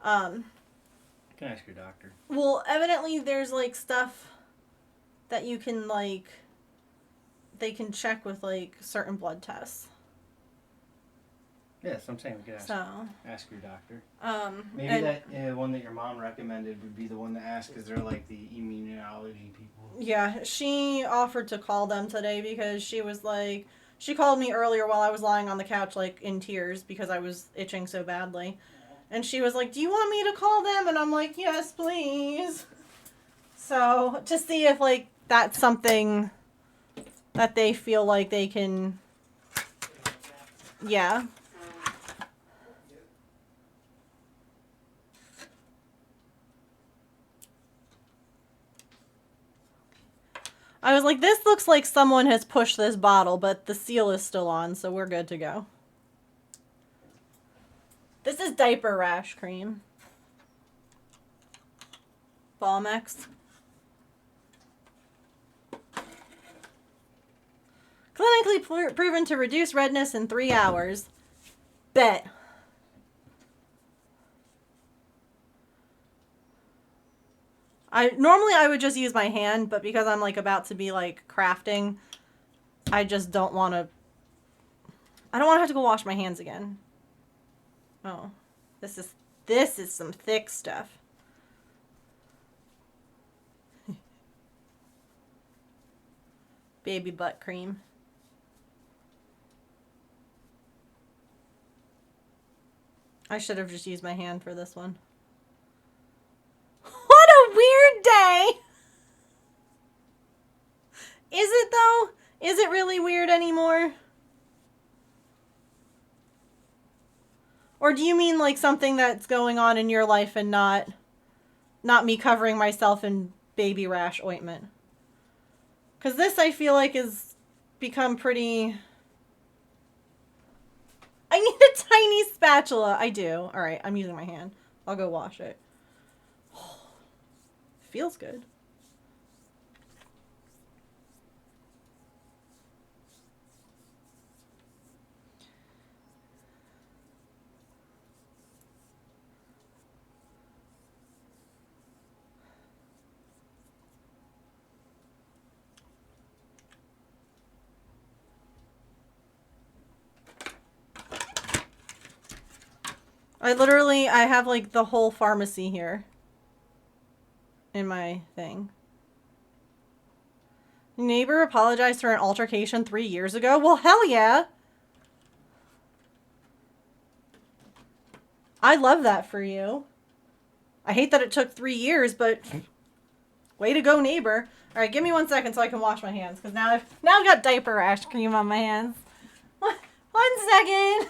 You can ask your doctor. Well, evidently there's like stuff that you can like, they can check with like certain blood tests. Yes, I'm saying we could So, ask your doctor. and, Maybe that one that your mom recommended would be the one to ask, because they're like the immunology people. yeah, she offered to call them today because she was like, she called me earlier while I was lying on the couch like in tears because I was itching so badly. And she was like, do you want me to call them? And I'm like, yes, please. So, to see if like that's something that they feel like they can, yeah. I was like, this looks like someone has pushed this bottle, but the seal is still on, so we're good to go. This is diaper rash cream. Balmex. Clinically proven to reduce redness in 3 hours. Bet. Normally I would just use my hand, but because I'm like about to be like crafting, I just don't want to. I don't want to have to go wash my hands again. Oh, this is some thick stuff. Baby butt cream. I should have just used my hand for this one. What a weird day! Is it though? Is it really weird anymore? Or do you mean like something that's going on in your life and not me covering myself in baby rash ointment? Because this I feel like has become pretty... I need a tiny spatula. I do. Alright, I'm using my hand. I'll go wash it. Feels good. I have like the whole pharmacy here in my thing. Neighbor apologized for an altercation 3 years ago? Well, hell yeah. I love that for you. I hate that it took 3 years, but way to go, neighbor. All right, give me 1 second so I can wash my hands, because now I've got diaper rash cream on my hands. 1 second.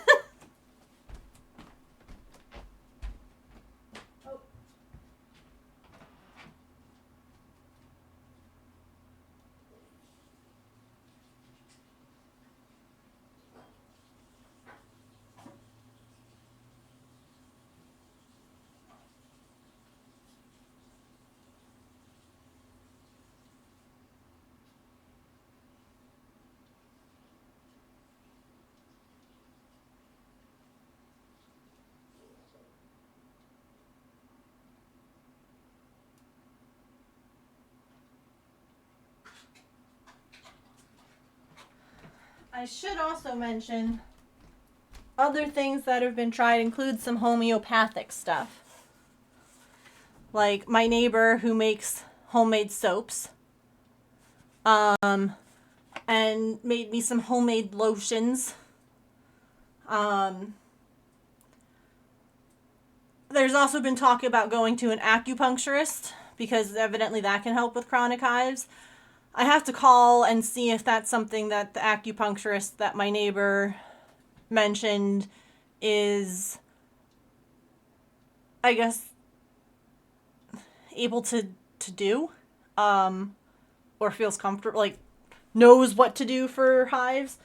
I should also mention other things that have been tried include some homeopathic stuff. Like my neighbor who makes homemade soaps. And made me some homemade lotions. There's also been talk about going to an acupuncturist because evidently that can help with chronic hives. I have to call and see if that's something that the acupuncturist that my neighbor mentioned is, I guess, able to do. or feels comfortable, like knows what to do for hives.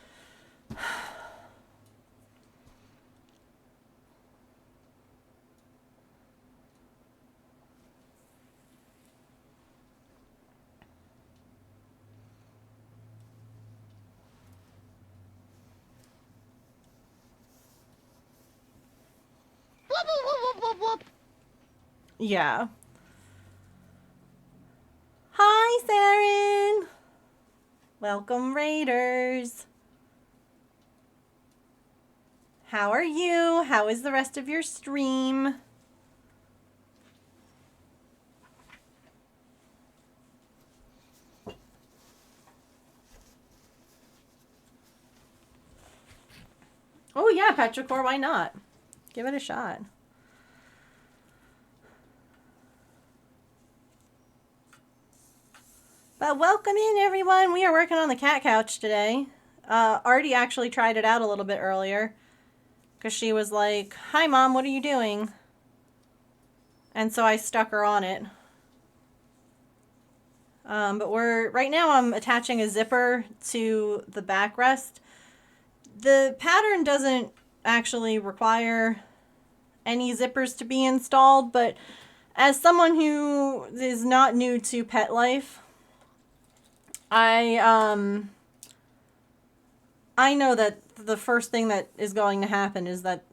Whoop, whoop, whoop, whoop, whoop. Yeah. Hi, Saren. Welcome, Raiders. How are you? How is the rest of your stream? Oh yeah, Petrichor, why not? Give it a shot. But welcome in, everyone. We are working on the cat couch today. Artie actually tried it out a little bit earlier because she was like, "Hi, Mom, what are you doing?" And so I stuck her on it. But right now I'm attaching a zipper to the backrest. The pattern doesn't actually require any zippers to be installed, but as someone who is not new to pet life, I know that the first thing that is going to happen is that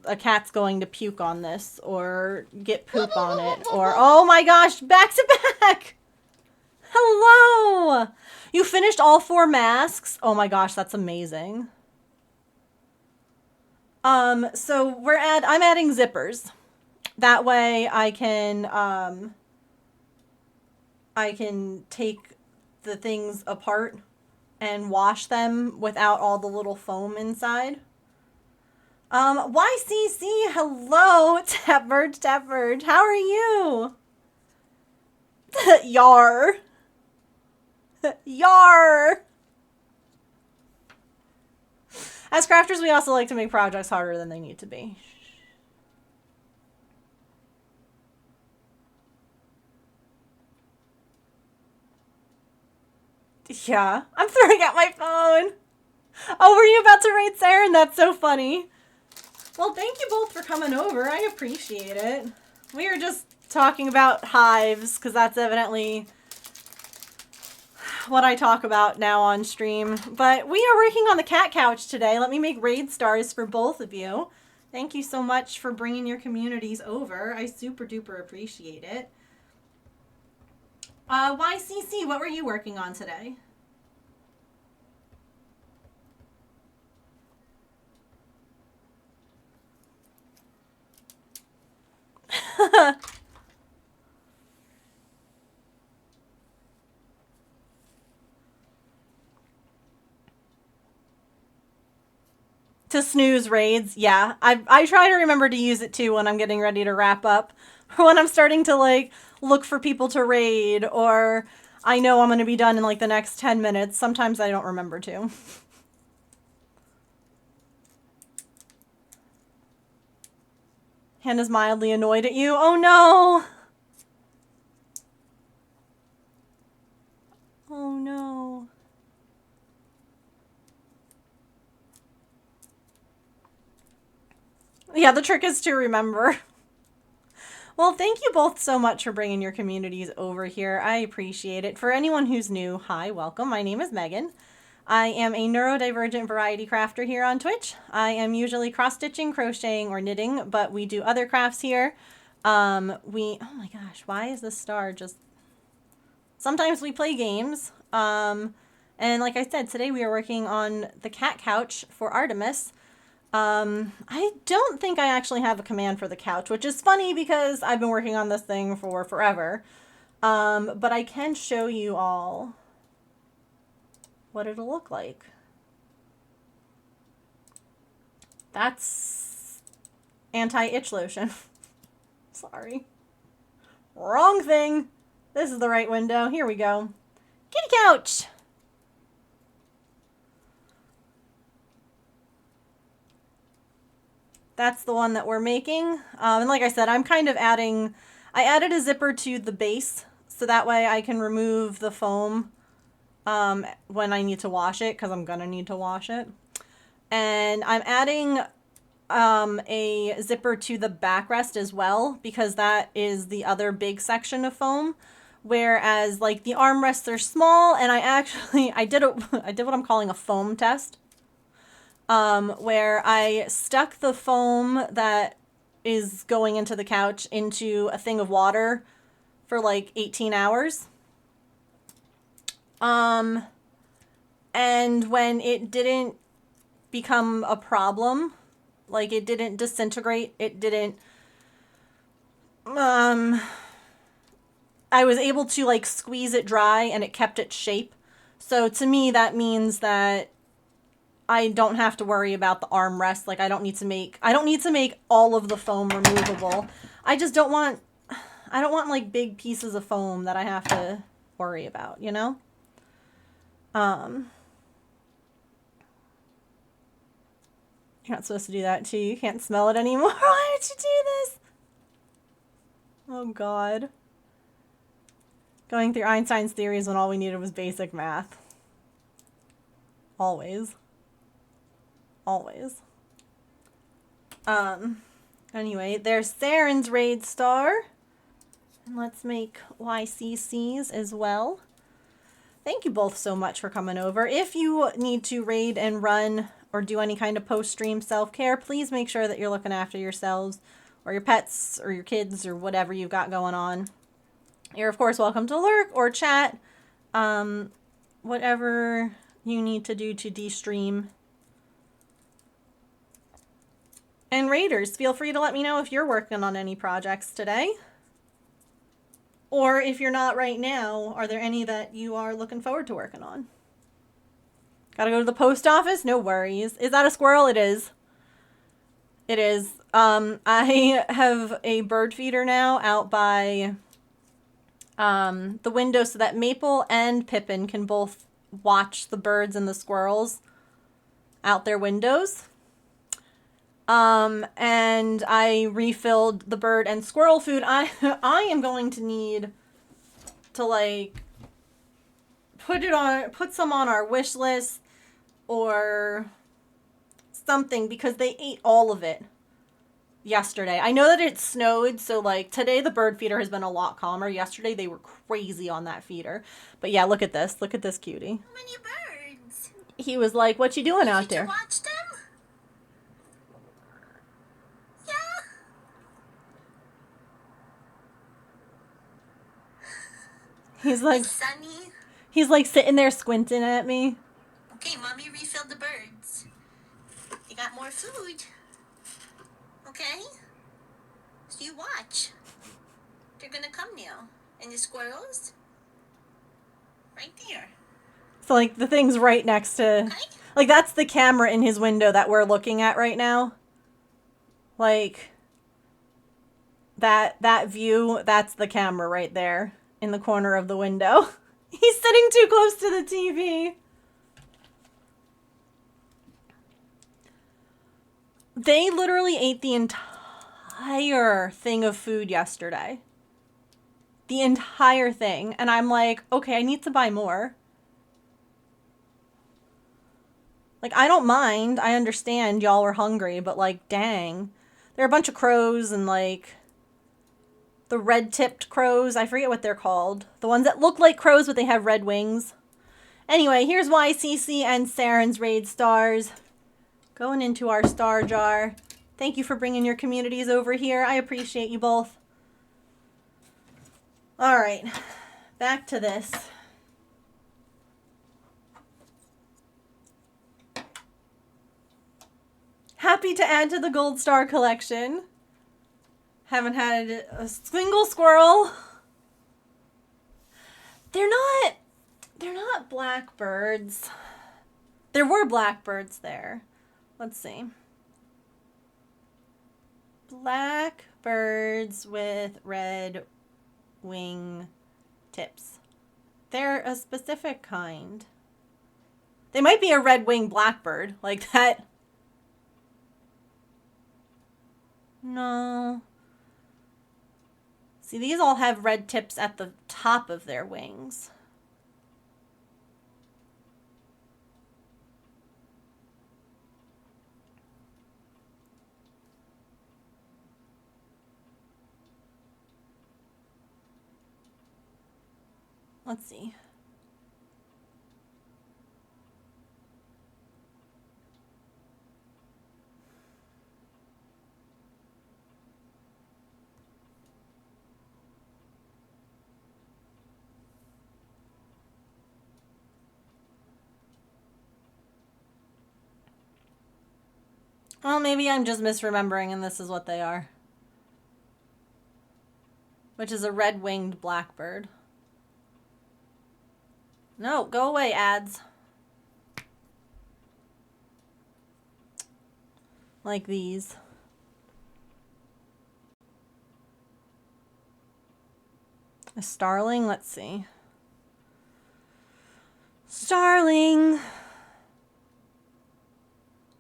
a cat's going to puke on this or get poop on it, or oh my gosh, back to back. Hello. You finished all 4 masks? Oh my gosh, that's amazing. So I'm adding zippers. That way I can take the things apart and wash them without all the little foam inside. YCC, hello, Tapbird, how are you? Yar. Yar. As crafters, we also like to make projects harder than they need to be. Yeah, I'm throwing out my phone. Oh, were you about to raid Saren? That's so funny. Well, thank you both for coming over. I appreciate it. We were just talking about hives, because that's evidently what I talk about now on stream. But we are working on the cat couch today. Let me make raid stars for both of you. Thank you so much for bringing your communities over. I super duper appreciate it. YCC, what were you working on today? To snooze raids, yeah. I try to remember to use it too when I'm getting ready to wrap up. Or when I'm starting to like look for people to raid, or I know I'm going to be done in like the next 10 minutes. Sometimes I don't remember to. Hannah's mildly annoyed at you. Oh no! Oh no. Yeah, the trick is to remember. Well, thank you both so much for bringing your communities over here. I appreciate it. For anyone who's new, hi, welcome. My name is Megan. I am a neurodivergent variety crafter here on Twitch. I am usually cross-stitching, crocheting, or knitting, but we do other crafts here. Oh my gosh, why is this star just... Sometimes we play games. And like I said, today we are working on the cat couch for Artemis. I don't think I actually have a command for the couch, which is funny because I've been working on this thing for forever. But I can show you all what it'll look like. That's anti-itch lotion. Sorry. Wrong thing. This is the right window. Here we go. Kitty couch! That's the one that we're making. And like I said, I'm kind of I added a zipper to the base so that way I can remove the foam when I need to wash it, because I'm gonna need to wash it. And I'm adding a zipper to the backrest as well, because that is the other big section of foam. Whereas like the armrests are small, and I did what I'm calling a foam test, where I stuck the foam that is going into the couch into a thing of water for like 18 hours. And when it didn't become a problem, like it didn't disintegrate, it didn't, I was able to like squeeze it dry and it kept its shape. So to me, that means that I don't have to worry about the armrest. Like I don't need to make all of the foam removable. I don't want like big pieces of foam that I have to worry about, you know? You're not supposed to do that too. You can't smell it anymore. Why did you do this? Oh God. Going through Einstein's theories when all we needed was basic math. Always. Always. Anyway, there's Saren's raid star. And let's make YCC's as well. Thank you both so much for coming over. If you need to raid and run or do any kind of post-stream self-care, please make sure that you're looking after yourselves or your pets or your kids or whatever you've got going on. You're, of course, welcome to lurk or chat. Whatever you need to do to de-stream. And raiders, feel free to let me know if you're working on any projects today. Or if you're not right now, are there any that you are looking forward to working on? Gotta go to the post office? No worries. Is that a squirrel? It is. It is. I have a bird feeder now out by the window so that Maple and Pippin can both watch the birds and the squirrels out their windows. And I refilled the bird and squirrel food. I am going to need to like put some on our wish list or something, because they ate all of it yesterday. I know that it snowed, so like today the bird feeder has been a lot calmer. Yesterday they were crazy on that feeder. But yeah, look at this. Look at this cutie. How many birds? He was like, "What you doing out Did you there?" watch them? Yeah. He's like Sunny. Sitting there squinting at me. Okay, Mommy refilled the birds. You got more food. Okay? So you watch. They're gonna come now. And the squirrels? Right there. So like the thing's right next to, Okay? like that's the camera in his window that we're looking at right now. Like that view, that's the camera right there in the corner of the window. He's sitting too close to the TV. They literally ate the entire thing of food yesterday. The entire thing. And I'm like, okay, I need to buy more. Like, I don't mind. I understand y'all were hungry, but like, dang. There are a bunch of crows and like the red-tipped crows. I forget what they're called. The ones that look like crows, but they have red wings. Anyway, here's YCC and Saren's raid stars. Going into our star jar. Thank you for bringing your communities over here. I appreciate you both. All right, back to this. Happy to add to the gold star collection. Haven't had a single squirrel. They're not blackbirds. There were blackbirds there. Let's see. Blackbirds with red wing tips. They're a specific kind. They might be a red-winged blackbird, like that. No. See, these all have red tips at the top of their wings. Let's see. Well, maybe I'm just misremembering and this is what they are. Which is a red-winged blackbird. No, go away, ads. Like these. A starling, let's see. Starling.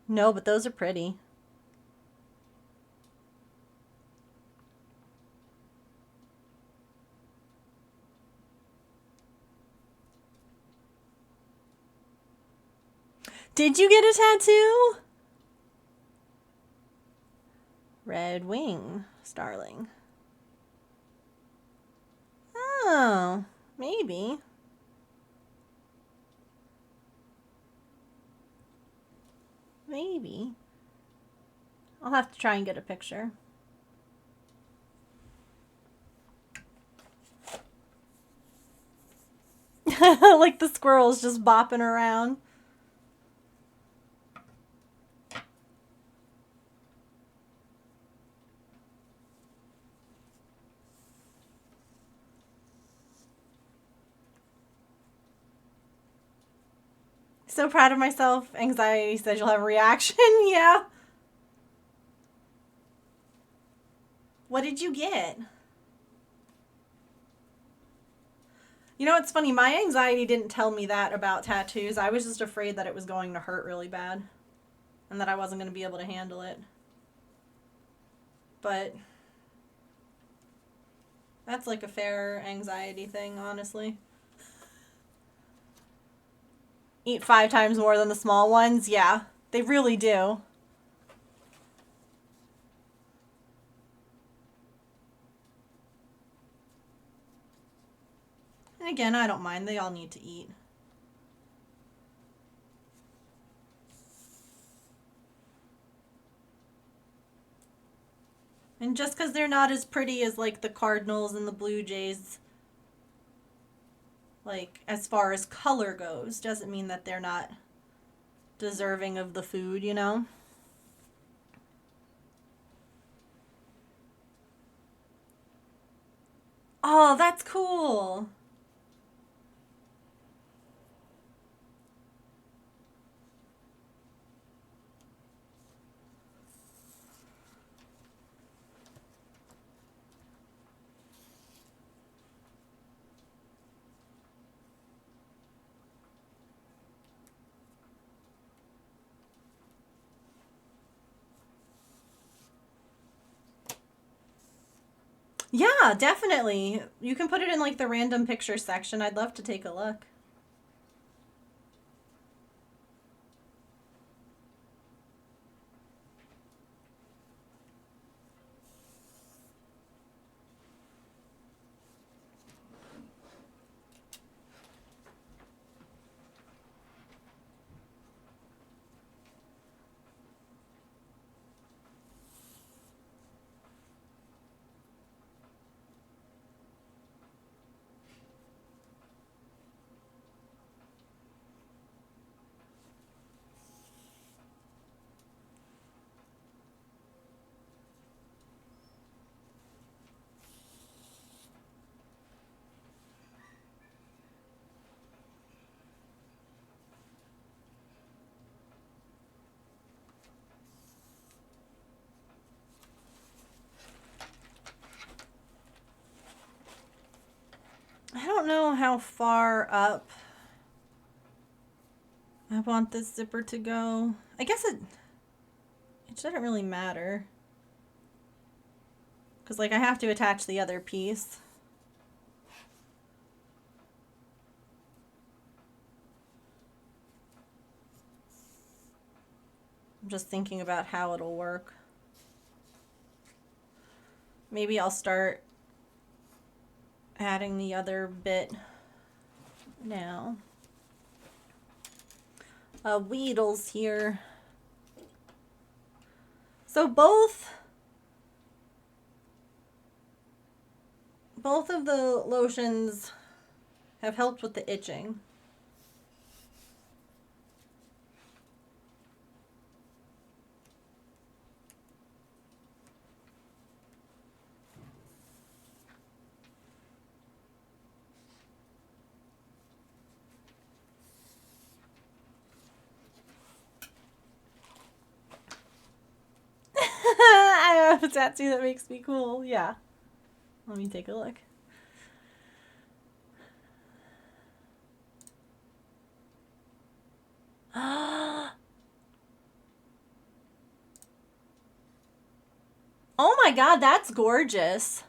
No, but those are pretty. Did you get a tattoo? Red wing starling. Oh, maybe. Maybe. I'll have to try and get a picture. Like the squirrels just bopping around. So proud of myself. Anxiety says you'll have a reaction. Yeah. What did you get? You know, it's funny. My anxiety didn't tell me that about tattoos. I was just afraid that it was going to hurt really bad. And that I wasn't going to be able to handle it. But that's like a fair anxiety thing, honestly. Eat 5 times more than the small ones? Yeah, they really do. And again, I don't mind. They all need to eat. And just because they're not as pretty as, like, the Cardinals and the Blue Jays, like, as far as color goes, doesn't mean that they're not deserving of the food, you know? Oh, that's cool. Yeah, definitely. You can put it in like the random picture section. I'd love to take a look. I don't know how far up I want this zipper to go. I guess it shouldn't really matter. Because, like, I have to attach the other piece. I'm just thinking about how it'll work. Maybe I'll start adding the other bit now. Weedle's here. So both of the lotions have helped with the itching. I have a tattoo that makes me cool. Yeah. Let me take a look. Oh my god, that's gorgeous.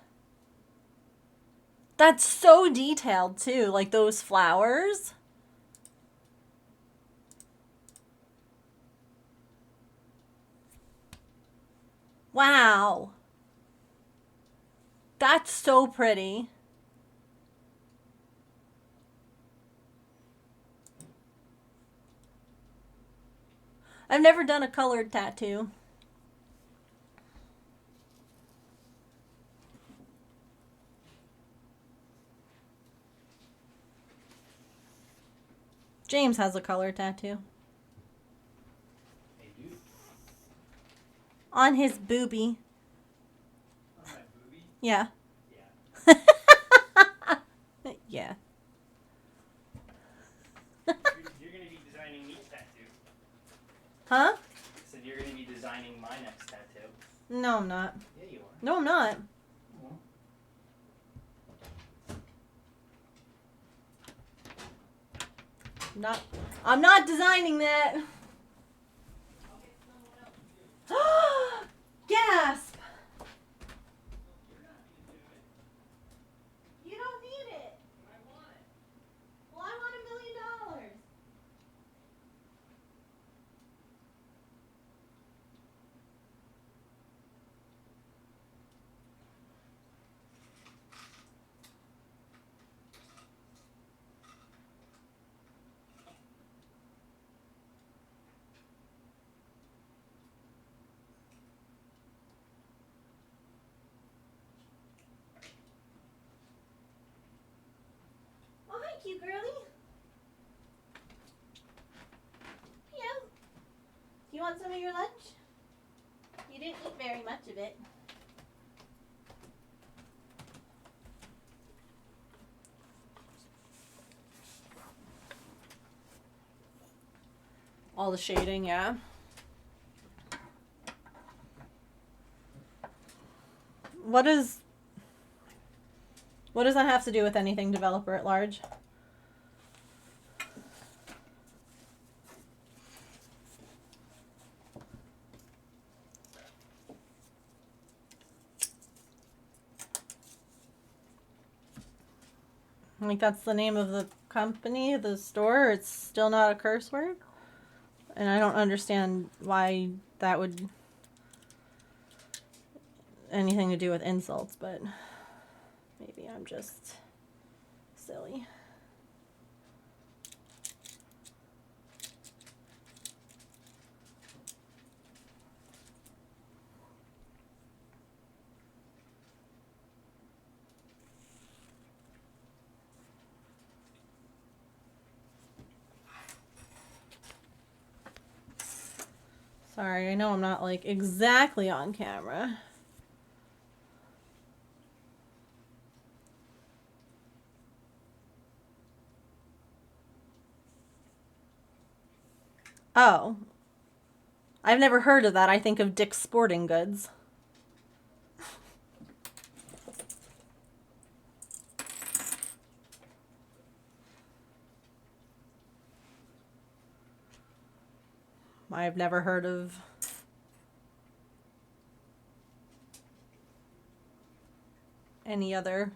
That's so detailed too, like those flowers. Wow. That's so pretty. I've never done a colored tattoo. James has a colored tattoo. Hey, dude. On his boobie. On my boobie? Yeah. Yeah. Yeah. You're gonna be designing me a tattoo. Huh? I said you're gonna be designing my next tattoo. No, I'm not. Yeah, you are. No, I'm not. Well, I'm not designing that. I'll get someone else to do it. Gasp! You're not gonna do it. You don't need it. I want it. Well, I want $1 million. Oh, hi, cute girly. Yeah. Do you want some of your lunch? You didn't eat very much of it. All the shading, yeah. What does that have to do with anything developer at large? Like, that's the name of the company, the store. It's still not a curse word. And I don't understand why that would anything to do with insults, but maybe I'm just silly. Sorry, I know I'm not like exactly on camera. Oh. I've never heard of that. I think of Dick's Sporting Goods. I've never heard of any other.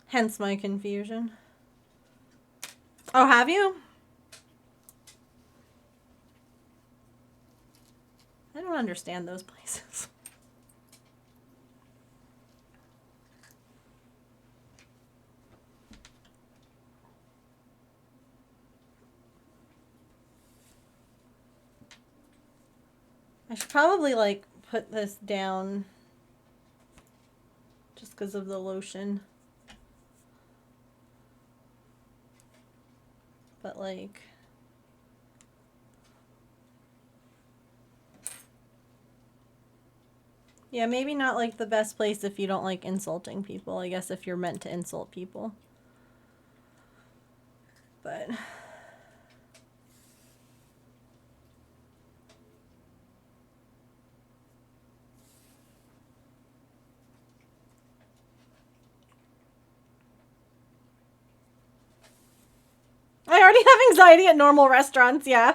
Hence my confusion. Oh, have you? I don't understand those places. I should probably like put this down just because of the lotion. But like, yeah, maybe not like the best place if you don't like insulting people. I guess if you're meant to insult people. But I already have anxiety at normal restaurants, yeah.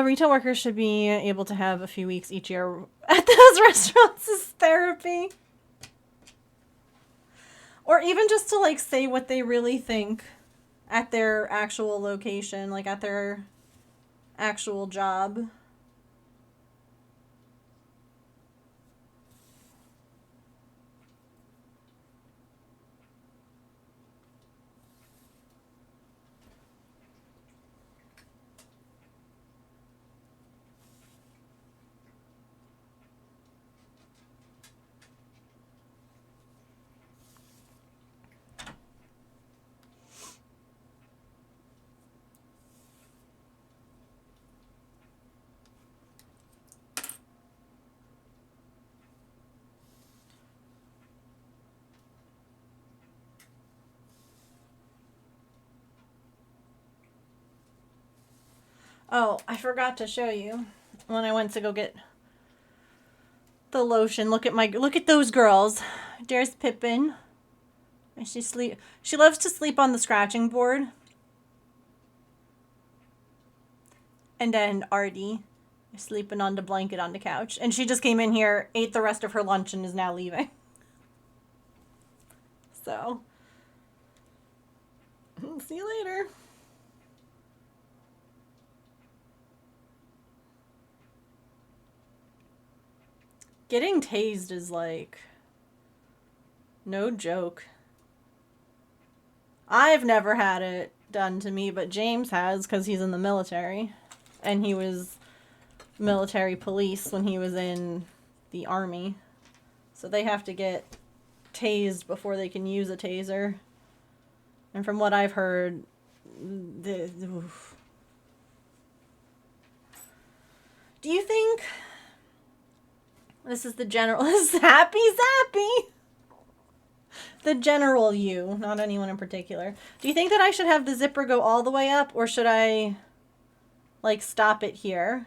Retail workers should be able to have a few weeks each year at those restaurants as therapy. Or even just to like say what they really think at their actual location, like at their actual job. Oh, I forgot to show you when I went to go get the lotion. Look at those girls. There's Pippin. And she loves to sleep on the scratching board. And then Artie is sleeping on the blanket on the couch. And she just came in here, ate the rest of her lunch, and is now leaving. So, see you later. Getting tased is like no joke. I've never had it done to me, but James has because he's in the military. And he was military police when he was in the army. So they have to get tased before they can use a taser. And from what I've heard, oof. Do you think this is the general? This is Happy Zappy. The general you, not anyone in particular. Do you think that I should have the zipper go all the way up, or should I, like, stop it here?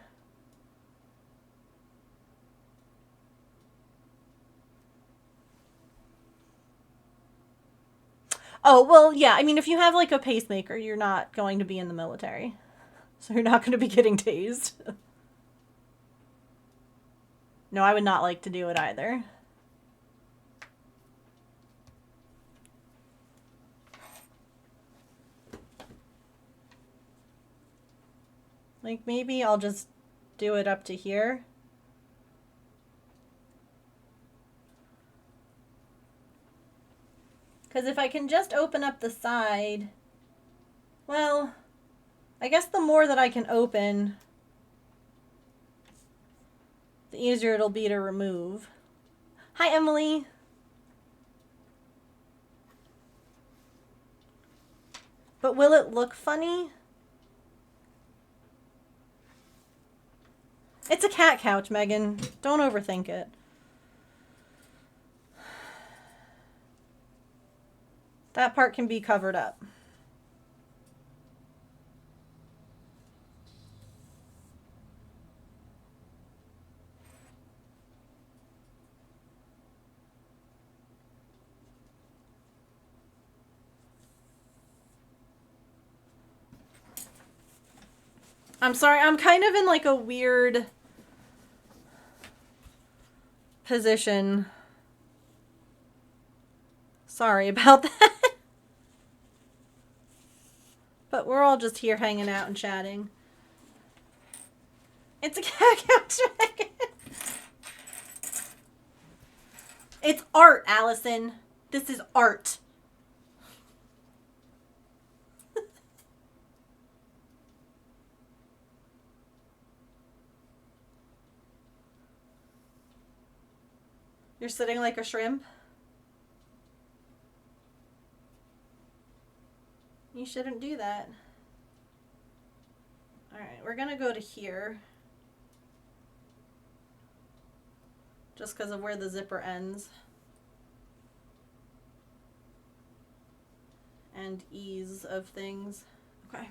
Oh, well, yeah. I mean, if you have, like, a pacemaker, you're not going to be in the military. So you're not going to be getting tased. No, I would not like to do it either. Like, maybe I'll just do it up to here. Because if I can just open up the side, well, I guess the more that I can open, the easier it'll be to remove. Hi, Emily. But will it look funny? It's a cat couch, Megan. Don't overthink it. That part can be covered up. I'm sorry, I'm kind of in like a weird position. Sorry about that. But we're all just here hanging out and chatting. It's a cat couch. It's art, Allison. This is art. You're sitting like a shrimp? You shouldn't do that. Alright, we're gonna go to here. Just because of where the zipper ends. And ease of things. Okay.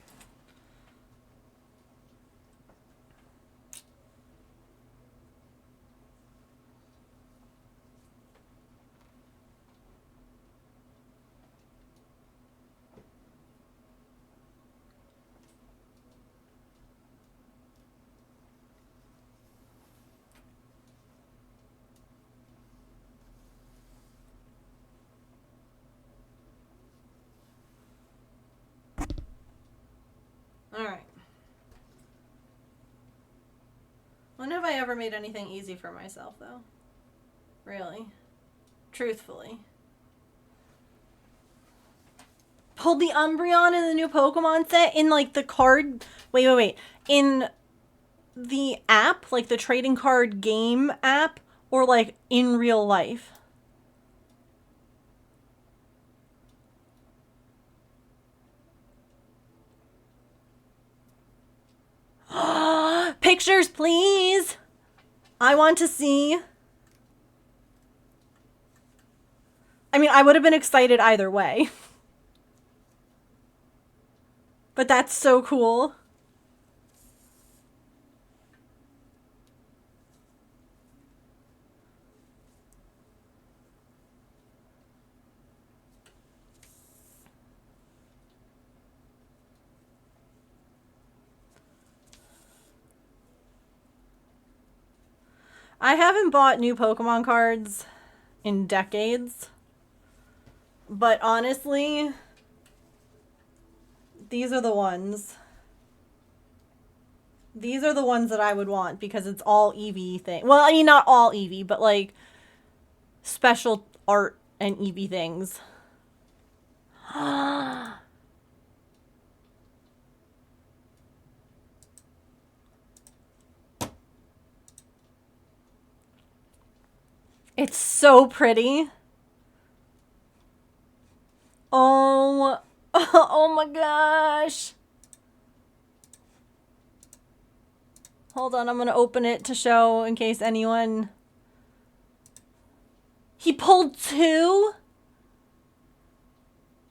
Alright. When have I ever made anything easy for myself, though? Really? Truthfully. Pulled the Umbreon in the new Pokemon set in, like, the card... Wait. In the app, like, the trading card game app, or, like, in real life? Pictures, please. I want to see. I mean, I would have been excited either way. But that's so cool. I haven't bought new Pokemon cards in decades, but honestly, these are the ones. These are the ones that I would want because it's all Eevee thing. Well, I mean, not all Eevee, but like special art and Eevee things. It's so pretty. Oh, oh my gosh. Hold on, I'm gonna open it to show in case anyone... He pulled 2?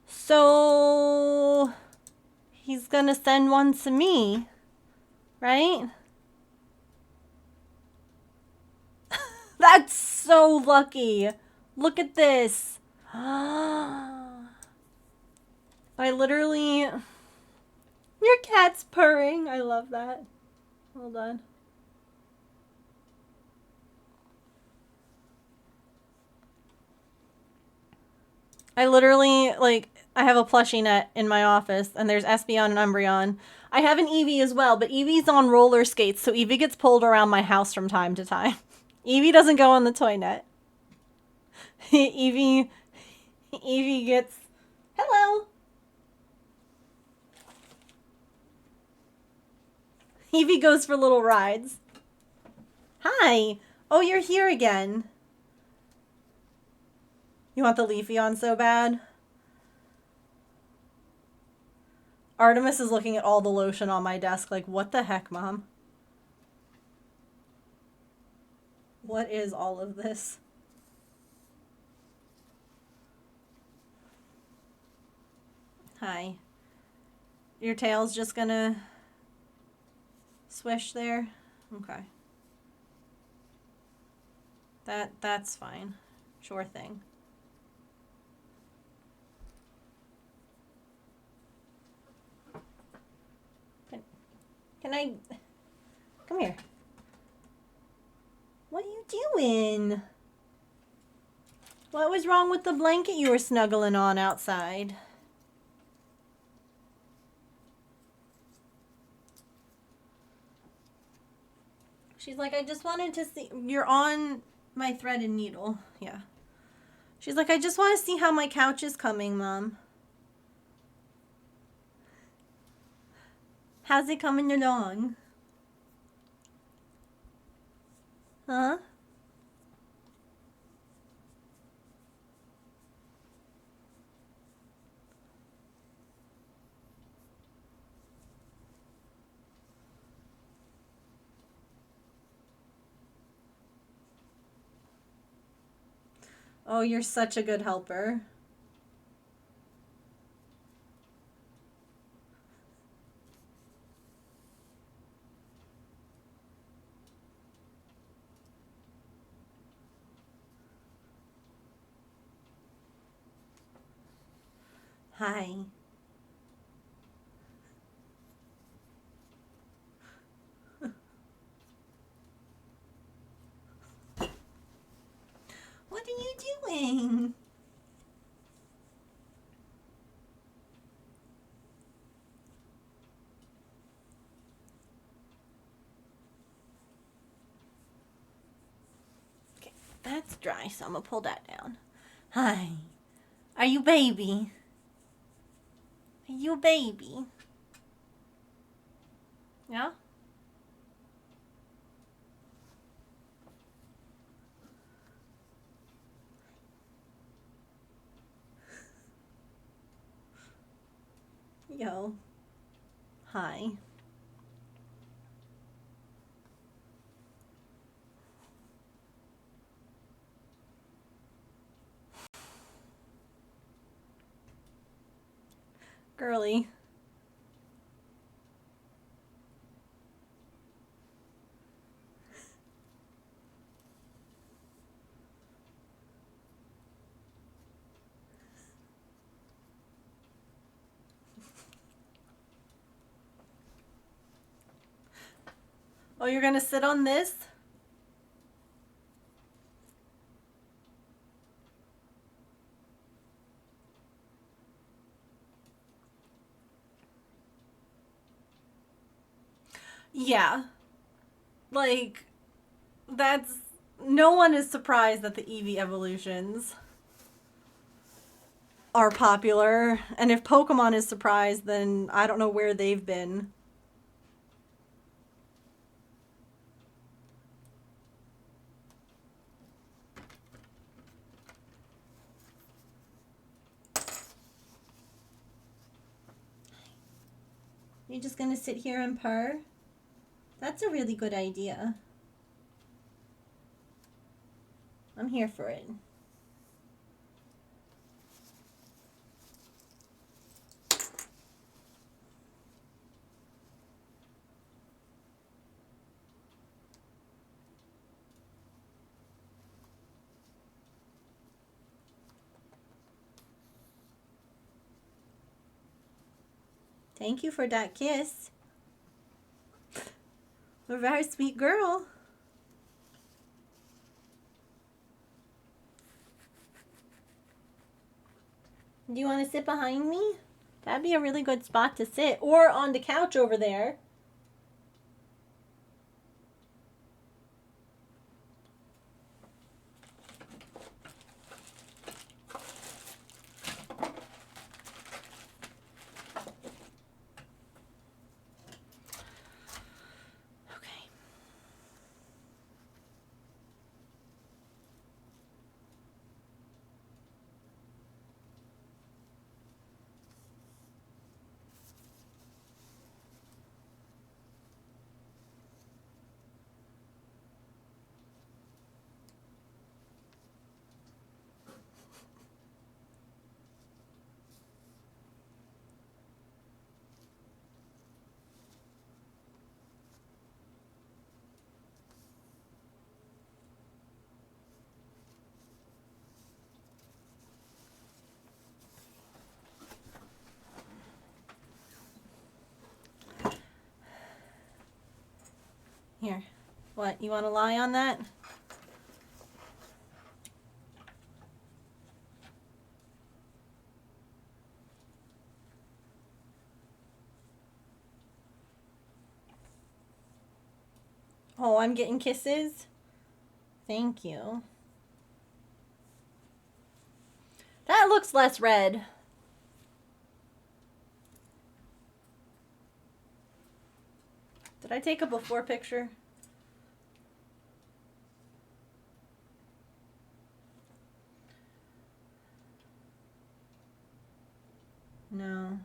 So... he's gonna send one to me, right? That's so lucky. Look at this. I literally... Your cat's purring. I love that. Hold on. I literally, like, I have a plushie net in my office, and there's Espeon and Umbreon. I have an Eevee as well, but Eevee's on roller skates, so Eevee gets pulled around my house from time to time. Eevee doesn't go on the toy net. Eevee gets... Hello! Eevee goes for little rides. Hi! Oh, you're here again. You want the Leafeon so bad? Artemis is looking at all the lotion on my desk like, what the heck, Mom? What is all of this? Hi. Your tail's just gonna swish there? Okay. That's fine. Sure thing. Can I... Come here. What are you doing? What was wrong with the blanket you were snuggling on outside? She's like, I just wanted to see... You're on my thread and needle. Yeah. She's like, I just want to see how my couch is coming, Mom. How's it coming along? Huh? Oh, you're such a good helper. Hi. What are you doing? Okay, that's dry, so I'm gonna pull that down. Hi. Are you baby? Are you a baby? Yeah? Yo. Hi. Girly. Oh, you're gonna sit on this? Yeah. Like, that's... No one is surprised that the Eevee evolutions are popular. And if Pokemon is surprised, then I don't know where they've been. You're just gonna sit here and purr? That's a really good idea. I'm here for it. Thank you for that kiss. You're a very sweet girl. Do you want to sit behind me? That'd be a really good spot to sit. Or on the couch over there. Okay. Here. What, you want to lie on that? Oh, I'm getting kisses? Thank you. That looks less red. Did I take a before picture? No.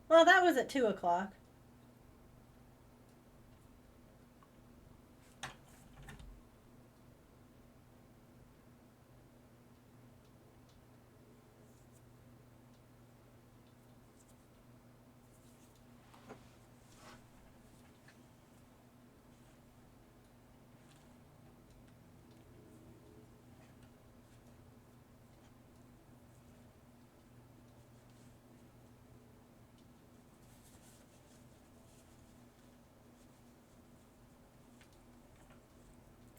Well, that was at 2 o'clock.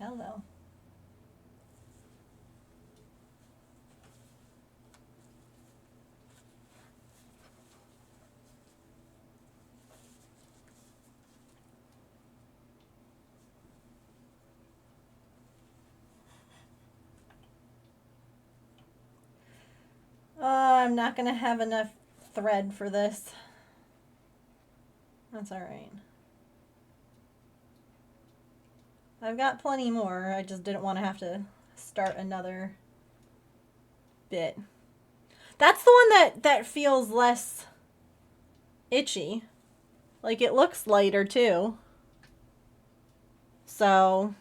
Hello. I'm not gonna have enough thread for this. That's alright. I've got plenty more. I just didn't want to have to start another bit. That's the one that feels less itchy. Like, it looks lighter too. So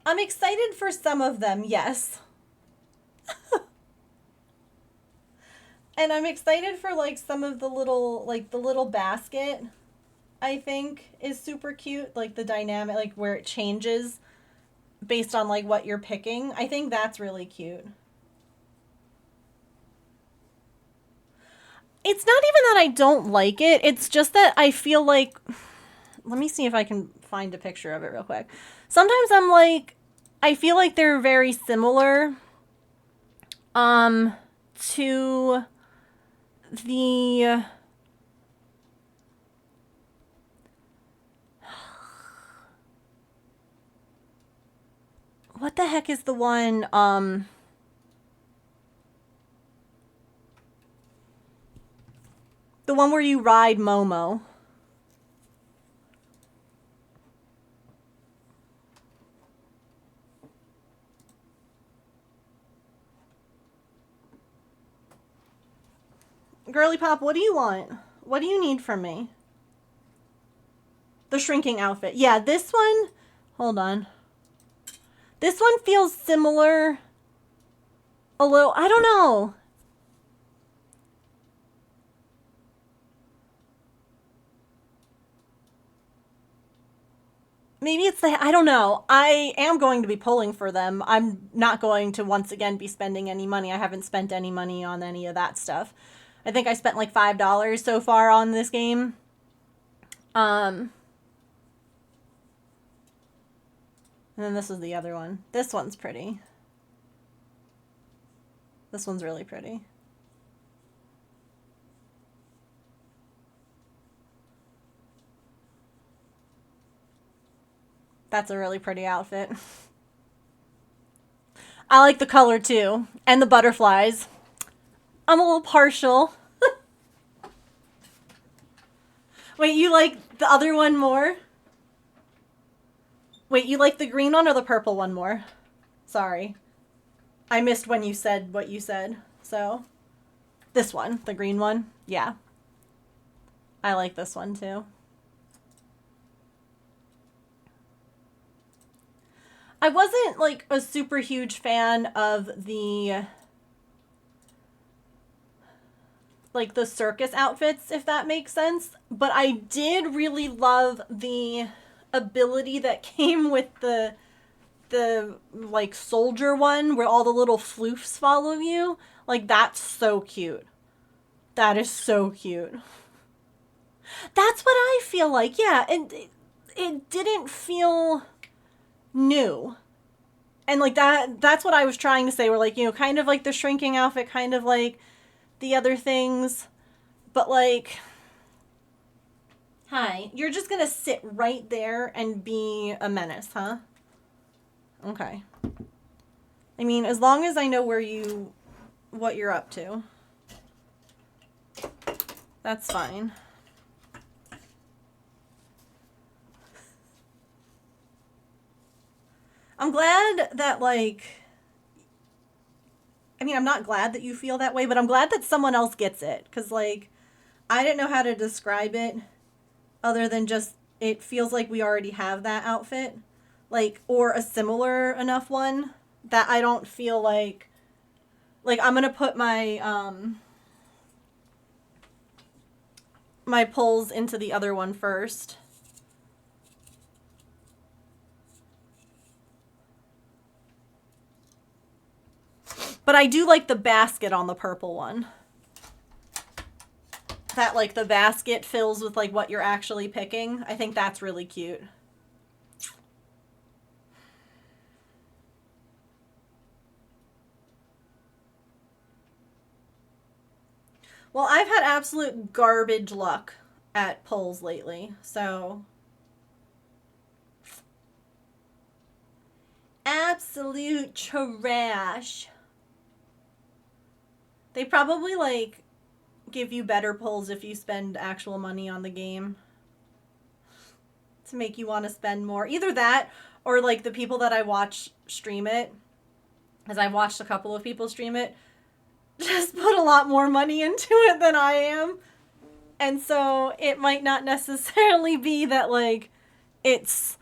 I'm excited for some of them, yes. And I'm excited for like some of the little, like the little basket, I think is super cute. Like the dynamic, like where it changes based on like what you're picking. I think that's really cute. It's not even that I don't like it. It's just that I feel like, let me see if I can find a picture of it real quick. Sometimes I'm like, I feel like they're very similar to the what the heck is the one the one where you ride Momo? Girly Pop, what do you want? What do you need from me? The shrinking outfit. Yeah, this one, hold on. This one feels similar a little, I don't know. maybe it's the, I don't know. I am going to be pulling for them. I'm not going to once again be spending any money. I haven't spent any money on any of that stuff. I think I spent like $5 so far on this game. And then this is the other one. This one's pretty. This one's really pretty. That's a really pretty outfit. I like the color too. And the butterflies. I'm a little partial. Wait, you like the other one more? Wait, you like the green one or the purple one more? Sorry. I missed when you said what you said. So, this one, the green one. Yeah. I like this one too. I wasn't like a super huge fan of the like the circus outfits, if that makes sense, but I did really love the ability that came with the like soldier one where all the little floofs follow you. Like, that's so cute. That is so cute. That's what I feel like. Yeah, and it didn't feel new. And like that's what I was trying to say. We're like, you know, kind of like the shrinking outfit, kind of like the other things, but like, hi, you're just gonna sit right there and be a menace, huh? Okay. I mean, as long as I know what you're up to, that's fine. I'm glad that, like, I mean, I'm not glad that you feel that way, but I'm glad that someone else gets it. Because, like, I didn't know how to describe it other than just, it feels like we already have that outfit. Like, or a similar enough one that I don't feel like I'm going to put my, my pulls into the other one first. But I do like the basket on the purple one. That, like, the basket fills with, like, what you're actually picking. I think that's really cute. Well, I've had absolute garbage luck at pulls lately, so... Absolute trash. They probably, like, give you better pulls if you spend actual money on the game to make you want to spend more. Either that, or, like, the people that I watch stream it, as I've watched a couple of people stream it, just put a lot more money into it than I am. And so it might not necessarily be that, like, it's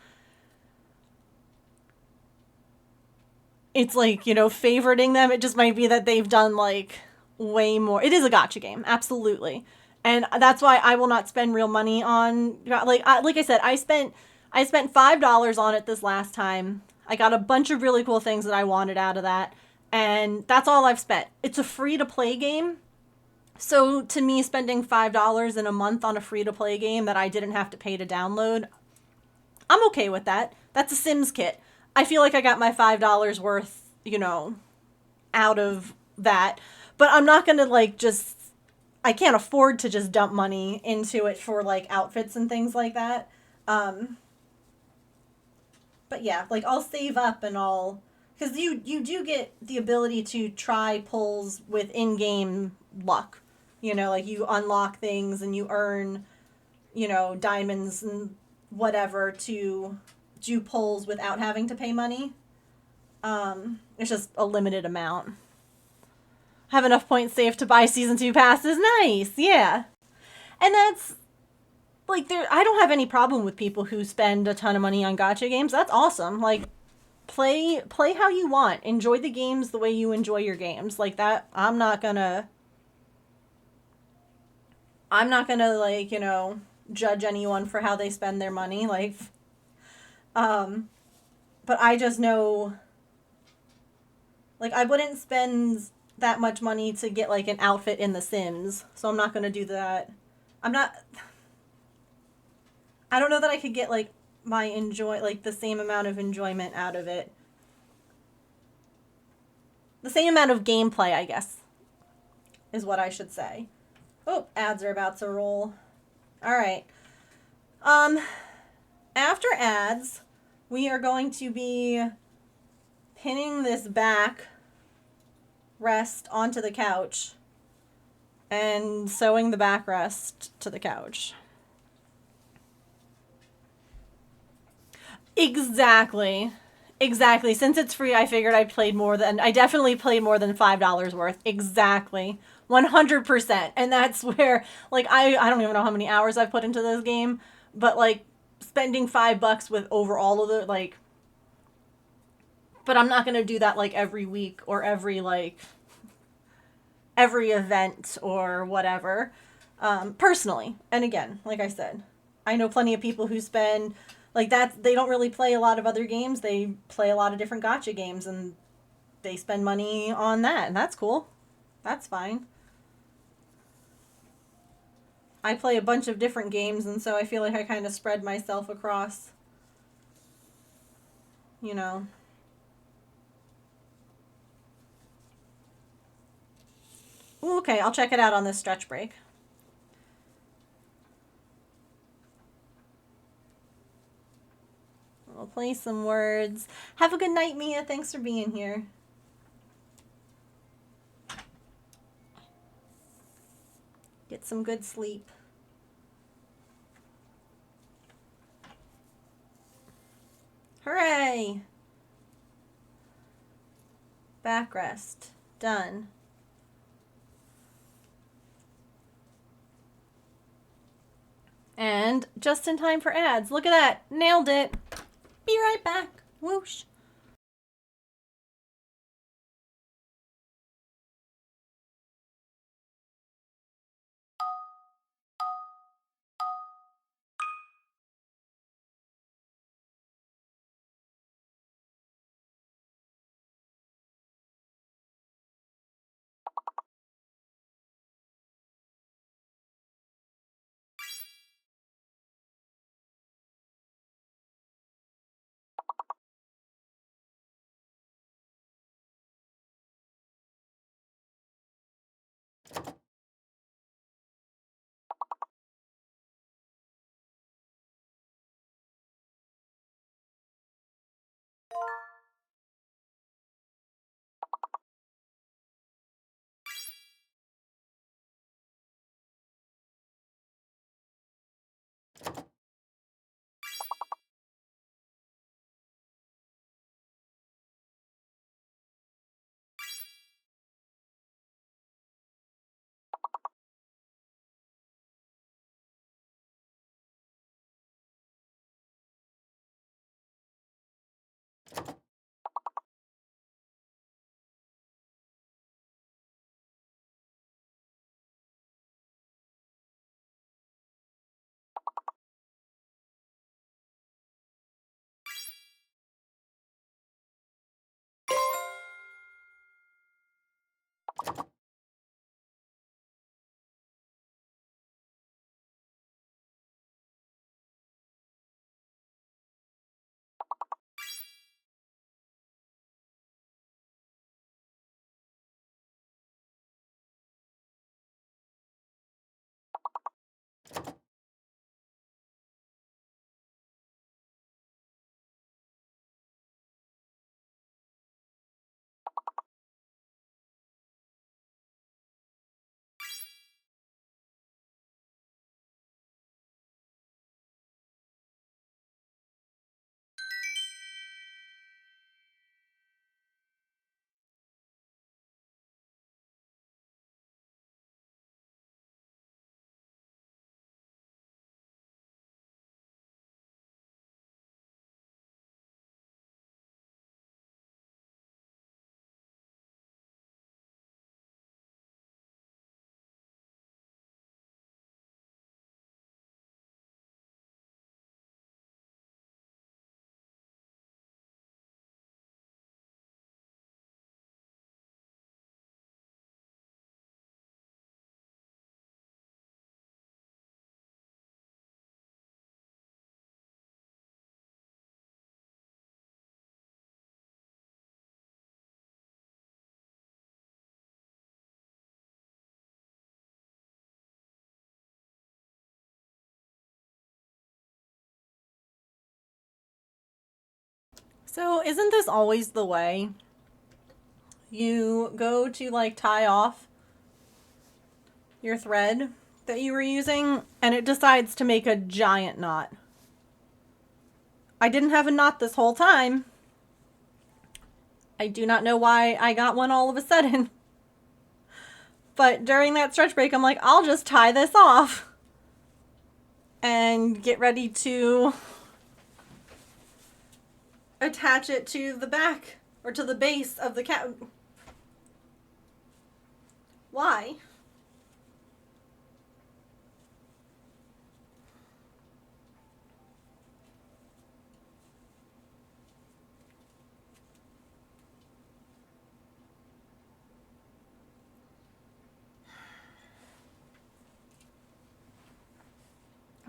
like, you know, favoriting them. It just might be that they've done, like, way more. It is a gacha game, absolutely, and that's why I will not spend real money on, like I said, I spent $5 on it this last time. I got a bunch of really cool things that I wanted out of that, and that's all I've spent. It's a free-to-play game, so to me, spending $5 in a month on a free-to-play game that I didn't have to pay to download, I'm okay with that. That's a Sims kit. I feel like I got my $5 worth, you know, out of that. But I'm not going to, like, just... I can't afford to just dump money into it for, like, outfits and things like that. But yeah, like, I'll save up and I'll... Because you do get the ability to try pulls with in-game luck. You know, like, you unlock things and you earn, you know, diamonds and whatever to do pulls without having to pay money. It's just a limited amount. Have enough points saved to buy Season 2 passes. Nice, yeah. And that's, like, I don't have any problem with people who spend a ton of money on gacha games. That's awesome. Like, play how you want. Enjoy the games the way you enjoy your games. Like, that, I'm not gonna, like, you know, judge anyone for how they spend their money. Like, But I just know, like, I wouldn't spend that much money to get, like, an outfit in The Sims, so I'm not gonna do that. I don't know that I could get, like, the same amount of enjoyment out of it. The same amount of gameplay, I guess, is what I should say. Oh, ads are about to roll. Alright. After ads, we are going to be pinning this back rest onto the couch and sewing the backrest to the couch. Exactly. Exactly. Since it's free, I figured I definitely played more than $5 worth. Exactly. 100%. And that's where, like, I don't even know how many hours I've put into this game, but, like, spending $5 with over all of the, like, but I'm not going to do that, like, every week or every event or whatever, personally. And again, like I said, I know plenty of people who spend, like, that, they don't really play a lot of other games. They play a lot of different gacha games, and they spend money on that, and that's cool. That's fine. I play a bunch of different games, and so I feel like I kind of spread myself across, you know. Ooh, okay, I'll check it out on this stretch break. We'll play some words. Have a good night, Mia. Thanks for being here. Get some good sleep. Hooray! Backrest. Done. And just in time for ads. Look at that. Nailed it. Be right back. Whoosh. So isn't this always the way? You go to like tie off your thread that you were using and it decides to make a giant knot. I didn't have a knot this whole time. I do not know why I got one all of a sudden. But during that stretch break, I'm like, I'll just tie this off and get ready to attach it to the back or to the base of the cat. Why?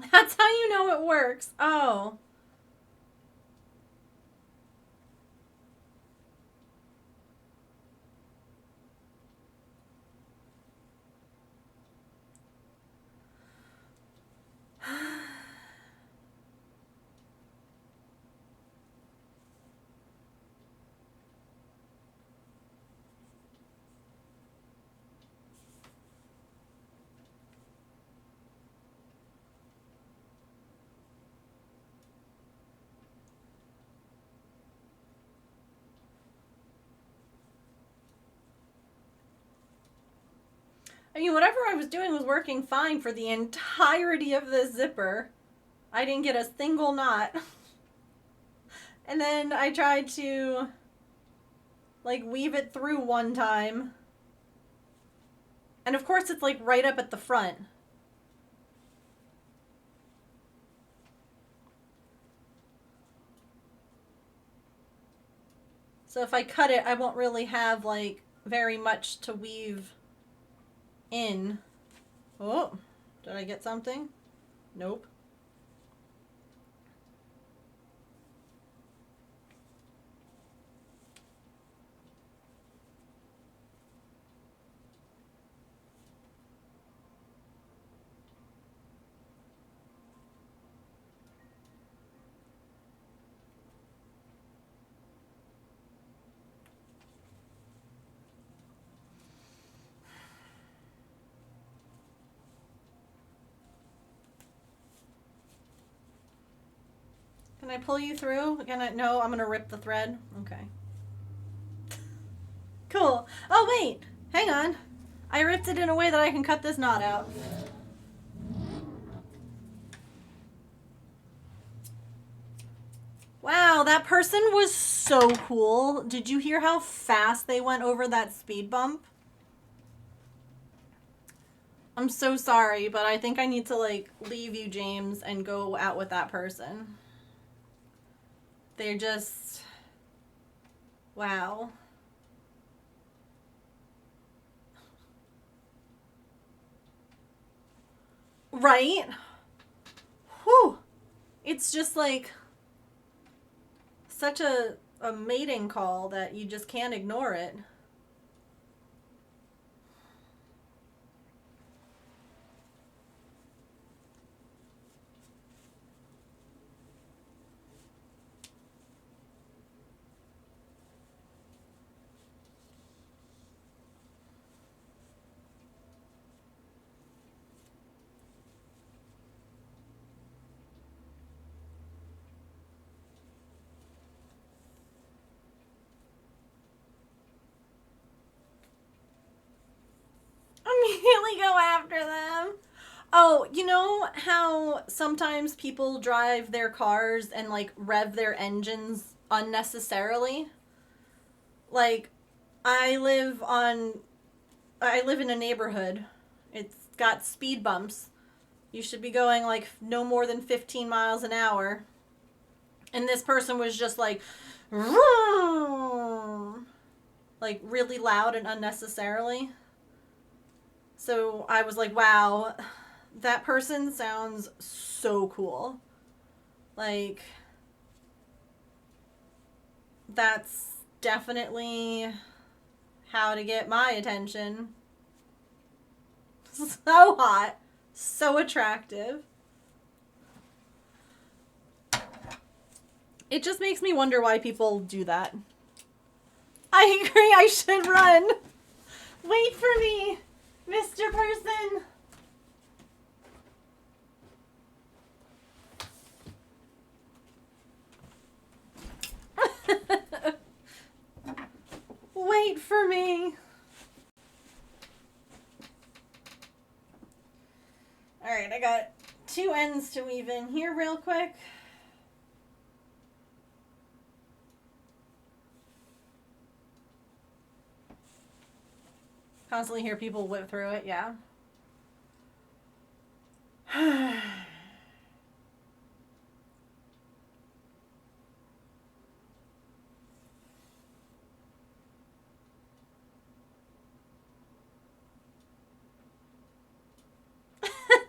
That's how you know it works. Oh. I mean, whatever I was doing was working fine for the entirety of this zipper. I didn't get a single knot. And then I tried to, like, weave it through one time. And of course it's, like, right up at the front. So if I cut it, I won't really have, like, very much to weave in. Oh, did I get something? Nope. Can I pull you through? No, I'm gonna rip the thread. Okay. Cool. Oh, wait. Hang on. I ripped it in a way that I can cut this knot out. Wow, that person was so cool. Did you hear how fast they went over that speed bump? I'm so sorry, but I think I need to, like, leave you, James, and go out with that person. They're just... wow. Right? Whew. It's just like such a mating call that you just can't ignore it. Immediately go after them. Oh, you know how sometimes people drive their cars and, like, rev their engines unnecessarily? Like, I live in a neighborhood. It's got speed bumps. You should be going, like, no more than 15 miles an hour. And this person was just like, vroom, like, really loud and unnecessarily. So I was like, wow, that person sounds so cool. Like, that's definitely how to get my attention. So hot, so attractive. It just makes me wonder why people do that. I agree, I should run. Wait for me, Mr. Person. Wait for me. Alright, I got 2 ends to weave in here real quick. Constantly hear people whip through it, yeah.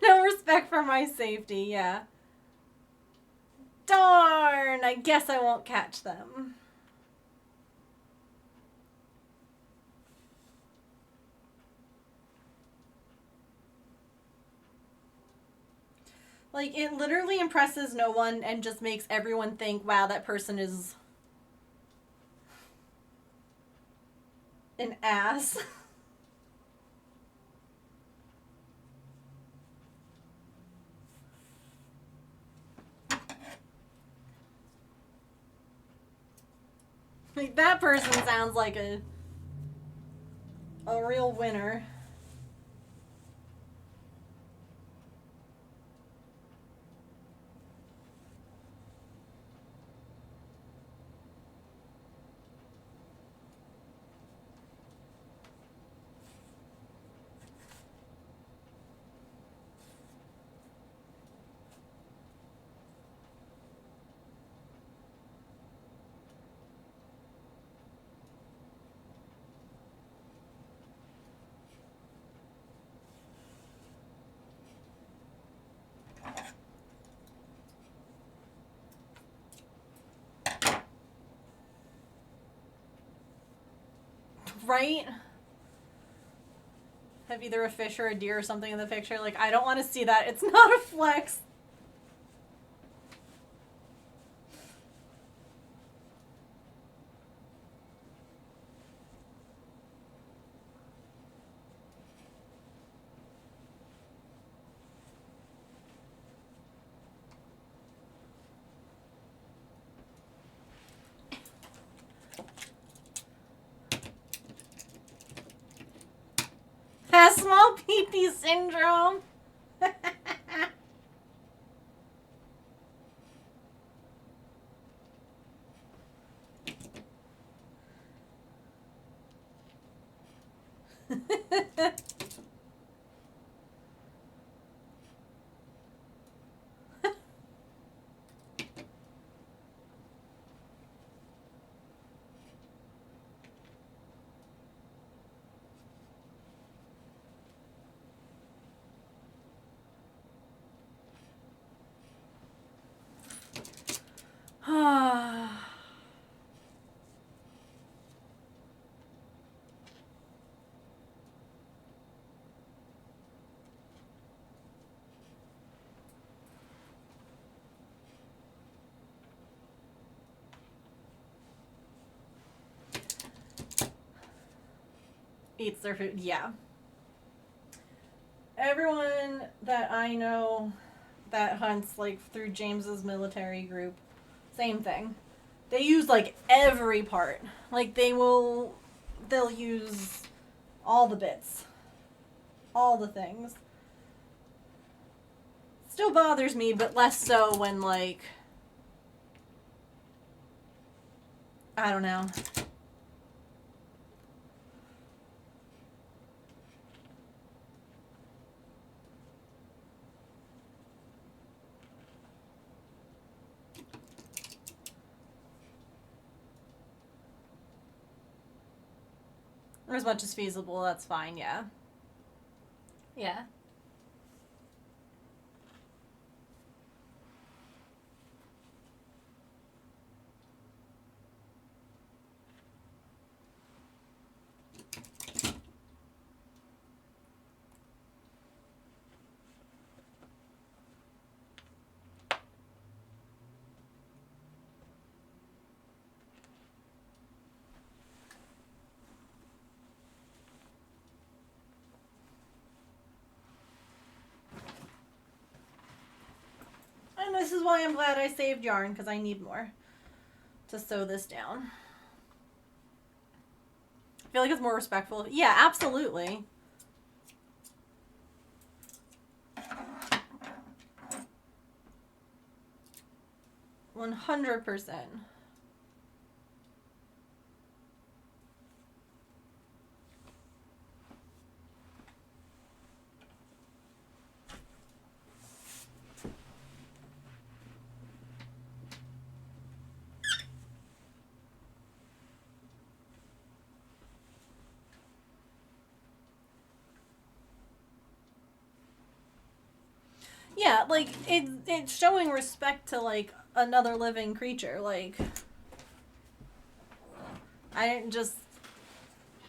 No respect for my safety, yeah. Darn, I guess I won't catch them. Like, it literally impresses no one and just makes everyone think, wow, that person is an ass. Like, that person sounds like a real winner. Right? Have either a fish or a deer or something in the picture. Like, I don't want to see that. It's not a flex. Has small pee-pee syndrome. Eats their food, yeah. Everyone that I know that hunts, like, through James's military group, same thing. They use, like, every part. Like, they'll use all the bits. All the things. Still bothers me, but less so when, like, I don't know. As much as feasible, that's fine, yeah. Yeah. this is why I'm glad I saved yarn, because I need more to sew this down. I feel like it's more respectful. Yeah, absolutely. $100%. Yeah, like it's showing respect to like another living creature. Like I didn't just,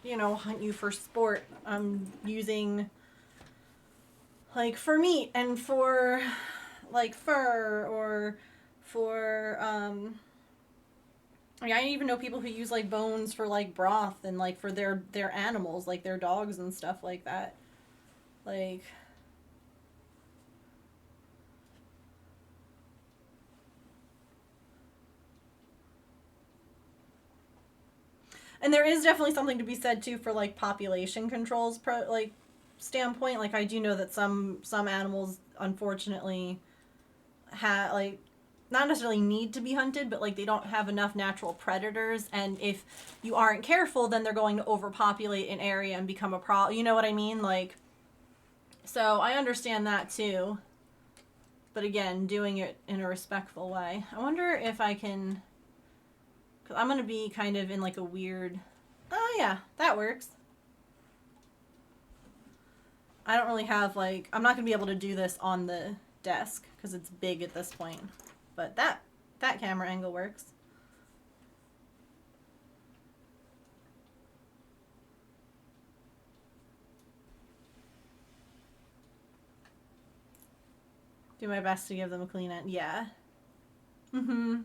you know, hunt you for sport. I'm using like for meat and for like fur or for I even know people who use like bones for like broth and like for their animals, like their dogs and stuff like that. Like and there is definitely something to be said too for like population controls like standpoint. Like I do know that some animals unfortunately have like not necessarily need to be hunted, but like they don't have enough natural predators, and if you aren't careful, then they're going to overpopulate an area and become a problem. You know what I mean? Like, so I understand that too. But again, doing it in a respectful way. I wonder if I can, cause I'm gonna be kind of in like a weird. Oh yeah, that works. I don't really have like, I'm not gonna be able to do this on the desk because it's big at this point. But that camera angle works. Do my best to give them a clean end. Yeah. Mm-hmm.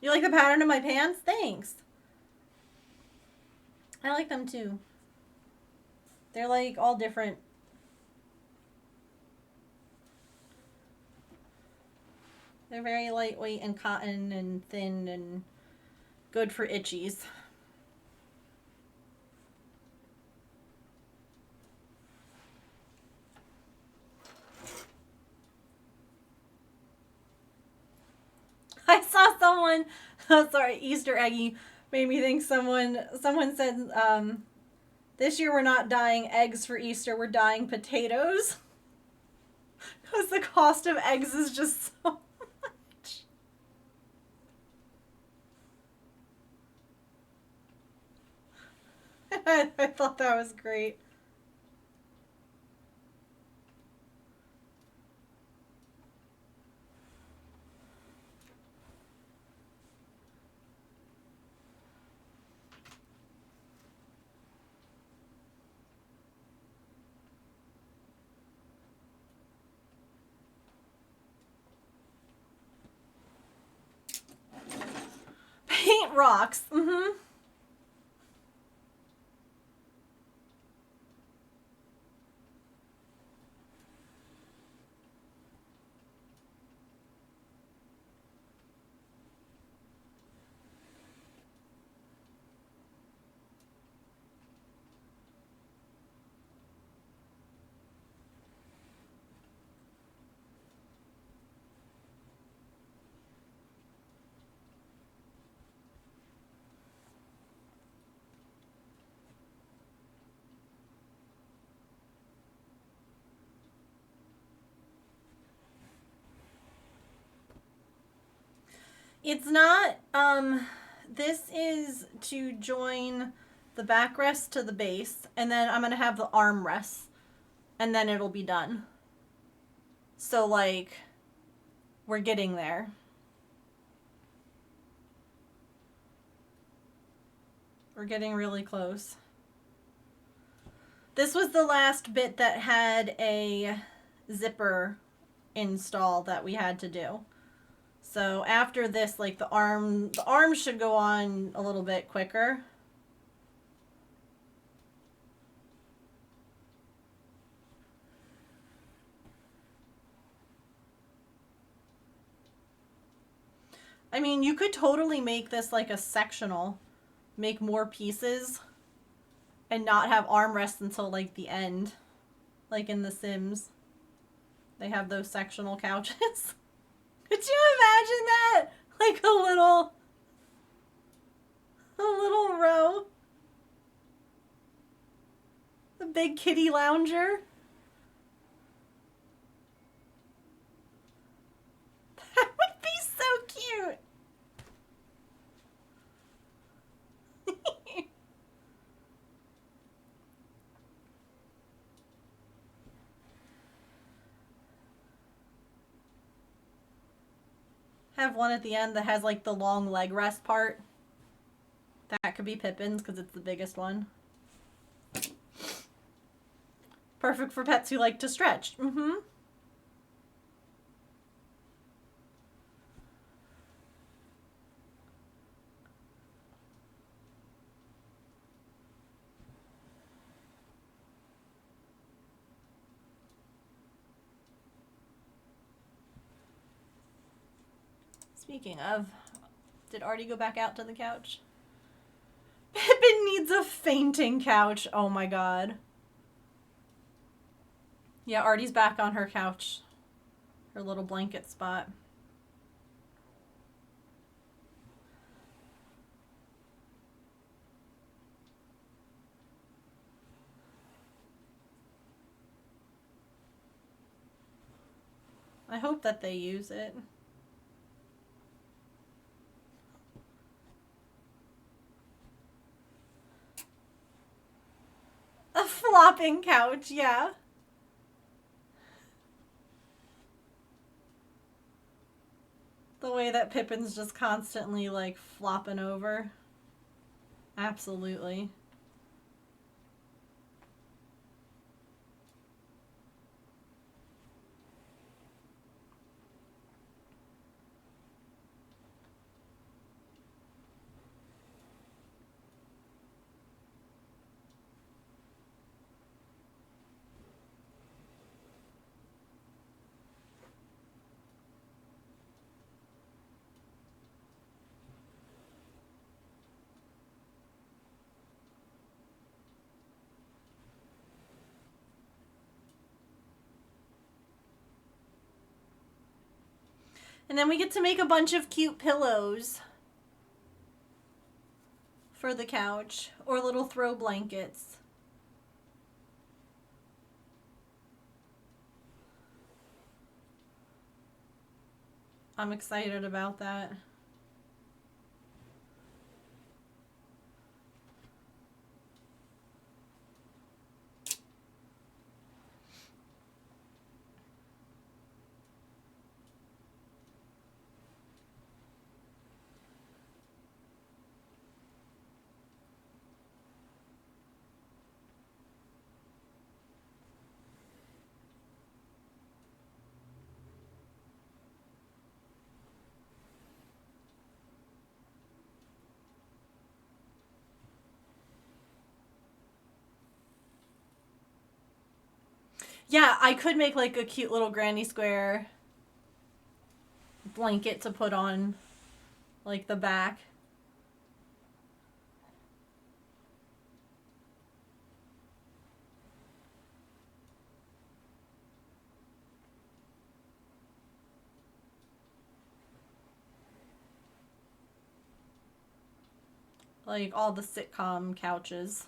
You like the pattern of my pants? Thanks. I like them too. They're like all different. They're very lightweight and cotton and thin and good for itchies. I saw someone, oh, sorry, Easter eggy made me think someone said, this year we're not dyeing eggs for Easter, we're dyeing potatoes. Because the cost of eggs is just so much. I thought that was great. Paint rocks. Mm-hmm. It's not, this is to join the backrest to the base, and then I'm gonna have the arm rests, and then it'll be done. So, like, we're getting there. We're getting really close. This was the last bit that had a zipper install that we had to do. So after this, like the arms should go on a little bit quicker. I mean, you could totally make this like a sectional, make more pieces, and not have armrests until like the end, like in The Sims. They have those sectional couches. Could you imagine that? Like a little row. The big kitty lounger. That would be so cute. Have one at the end that has like the long leg rest part. That could be Pippin's because it's the biggest one. Perfect for pets who like to stretch. Mm-hmm. Speaking of, did Artie go back out to the couch? Pippin needs a fainting couch. Oh my god. Yeah, Artie's back on her couch. Her little blanket spot. I hope that they use it. A flopping couch, yeah. The way that Pippin's just constantly, like, flopping over. Absolutely. And then we get to make a bunch of cute pillows for the couch, or little throw blankets. I'm excited about that. Yeah, I could make like a cute little granny square blanket to put on like the back. Like all the sitcom couches.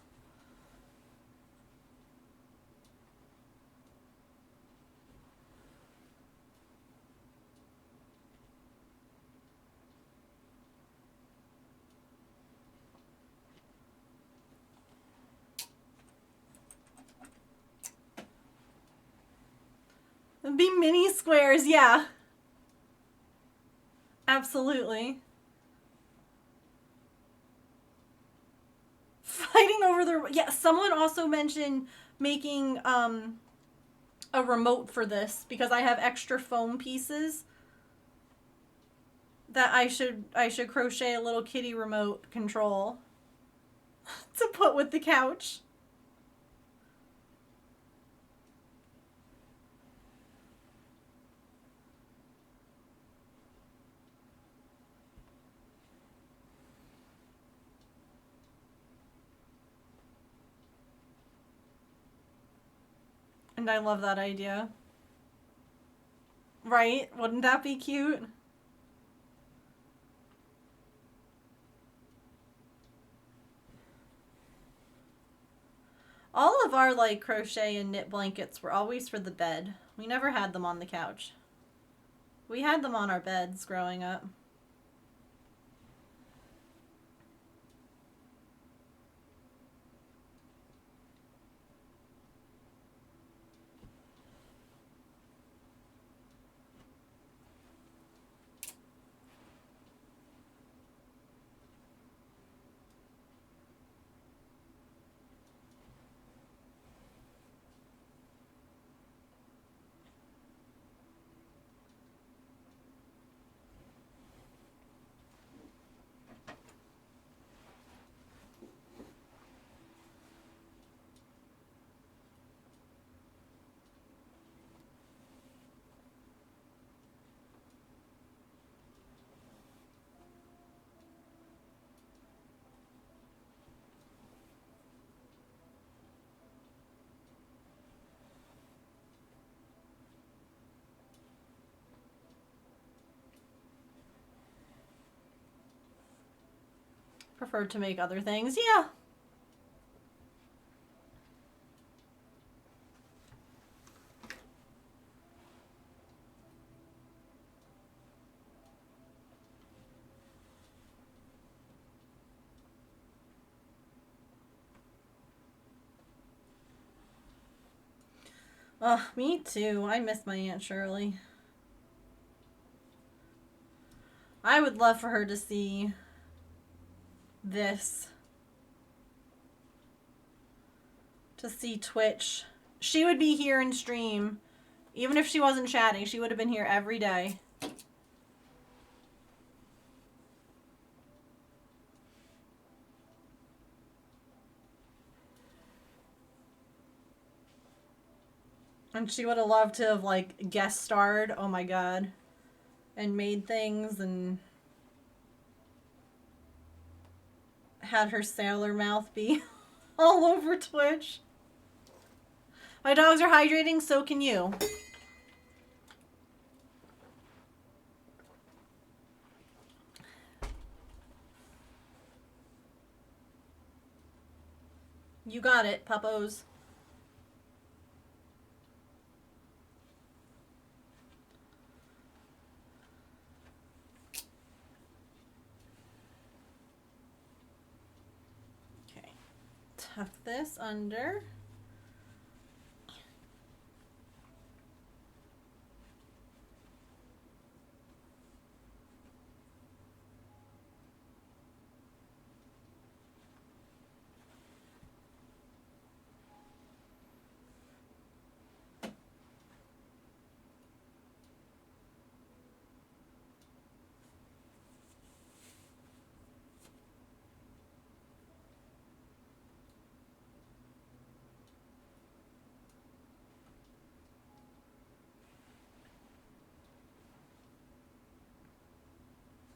It'd be mini squares, yeah. Absolutely. Fighting over the... Yeah, someone also mentioned making a a remote for this because I have extra foam pieces that I should crochet a little kitty remote control to put with the couch. And I love that idea. Right? Wouldn't that be cute? All of our like crochet and knit blankets were always for the bed. We never had them on the couch. We had them on our beds growing up. Preferred to make other things. Yeah. Me too. I miss my Aunt Shirley. I would love for her to see this. To see Twitch. She would be here in stream. Even if she wasn't chatting, she would have been here every day. And she would have loved to have, like, guest starred. Oh my god. And made things and had her sailor mouth be all over Twitch. My dogs are hydrating, so can you. You got it, puppos. Okay. Tuck this under.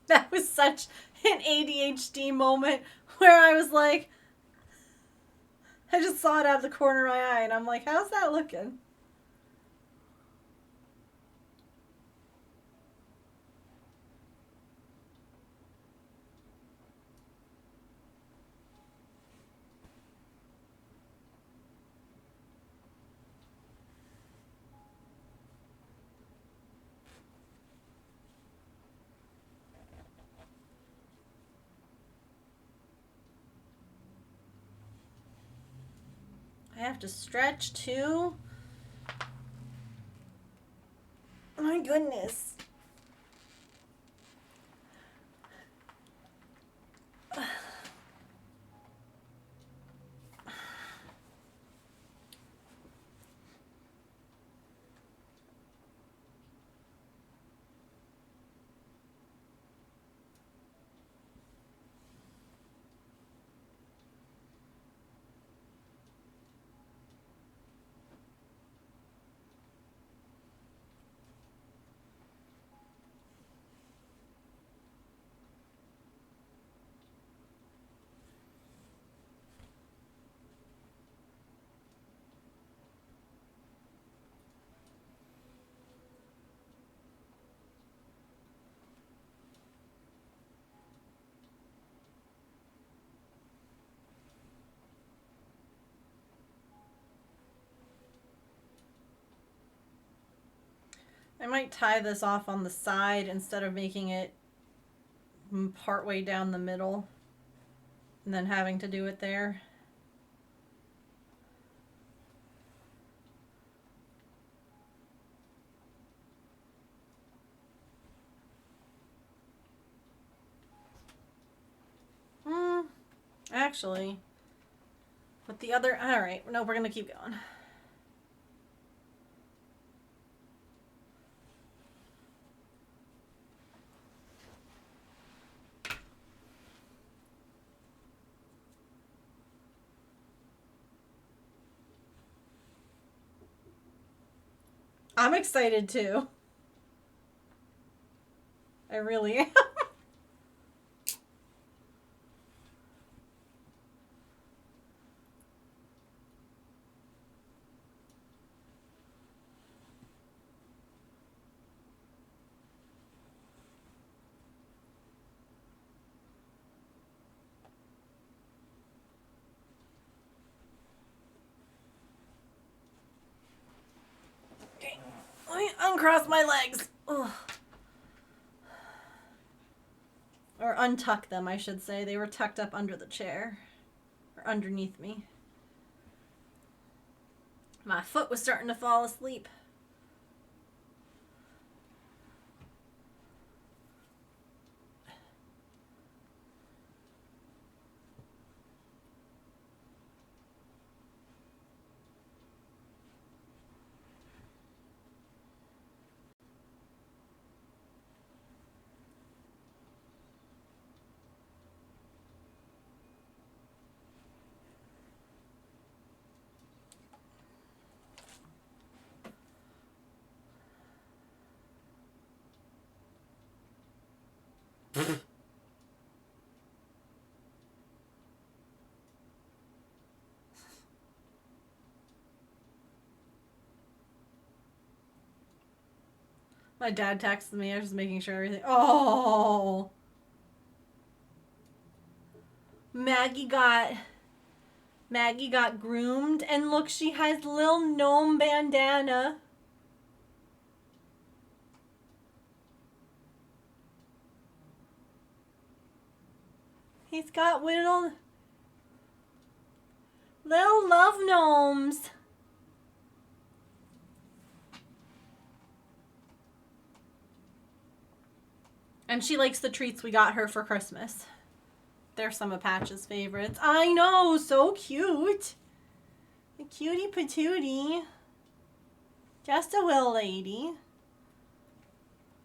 That was such an ADHD moment where I was like, I just saw it out of the corner of my eye and I'm like, how's that looking? I have to stretch too. My goodness. I might tie this off on the side instead of making it partway down the middle and then having to do it there. Actually, with the other, all right, no, we're gonna keep going. I'm excited too. I really am. Okay, let me uncross my legs. Ugh. Or untuck them, I should say. They were tucked up under the chair. Or underneath me. My foot was starting to fall asleep. My dad texted me. I was just making sure everything. Oh, Maggie got groomed, and look, she has little gnome bandana. He's got little love gnomes. And she likes the treats we got her for Christmas. They're some of Patch's favorites. I know, so cute. A cutie patootie. Just a little lady.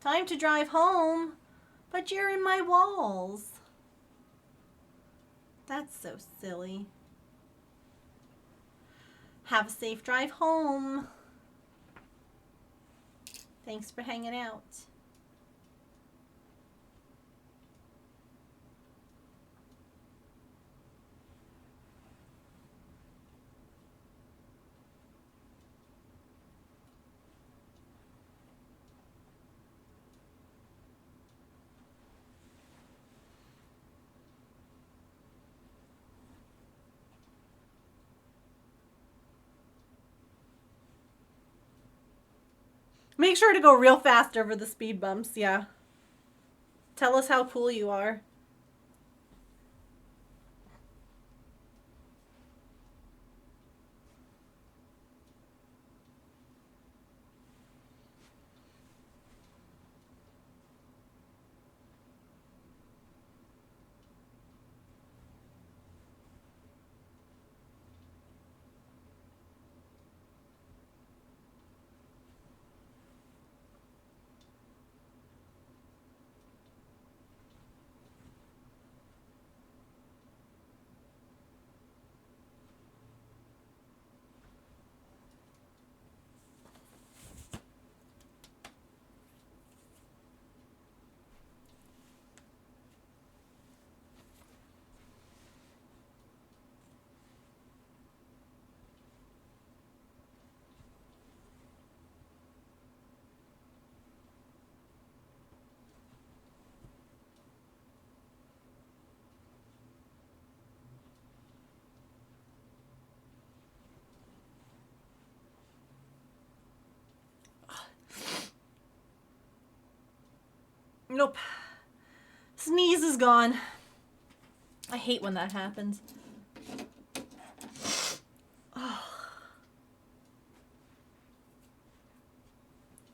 Time to drive home, but you're in my walls. That's so silly. Have a safe drive home. Thanks for hanging out. Make sure to go real fast over the speed bumps, yeah. Tell us how cool you are. Nope. Sneeze is gone. I hate when that happens. Oh.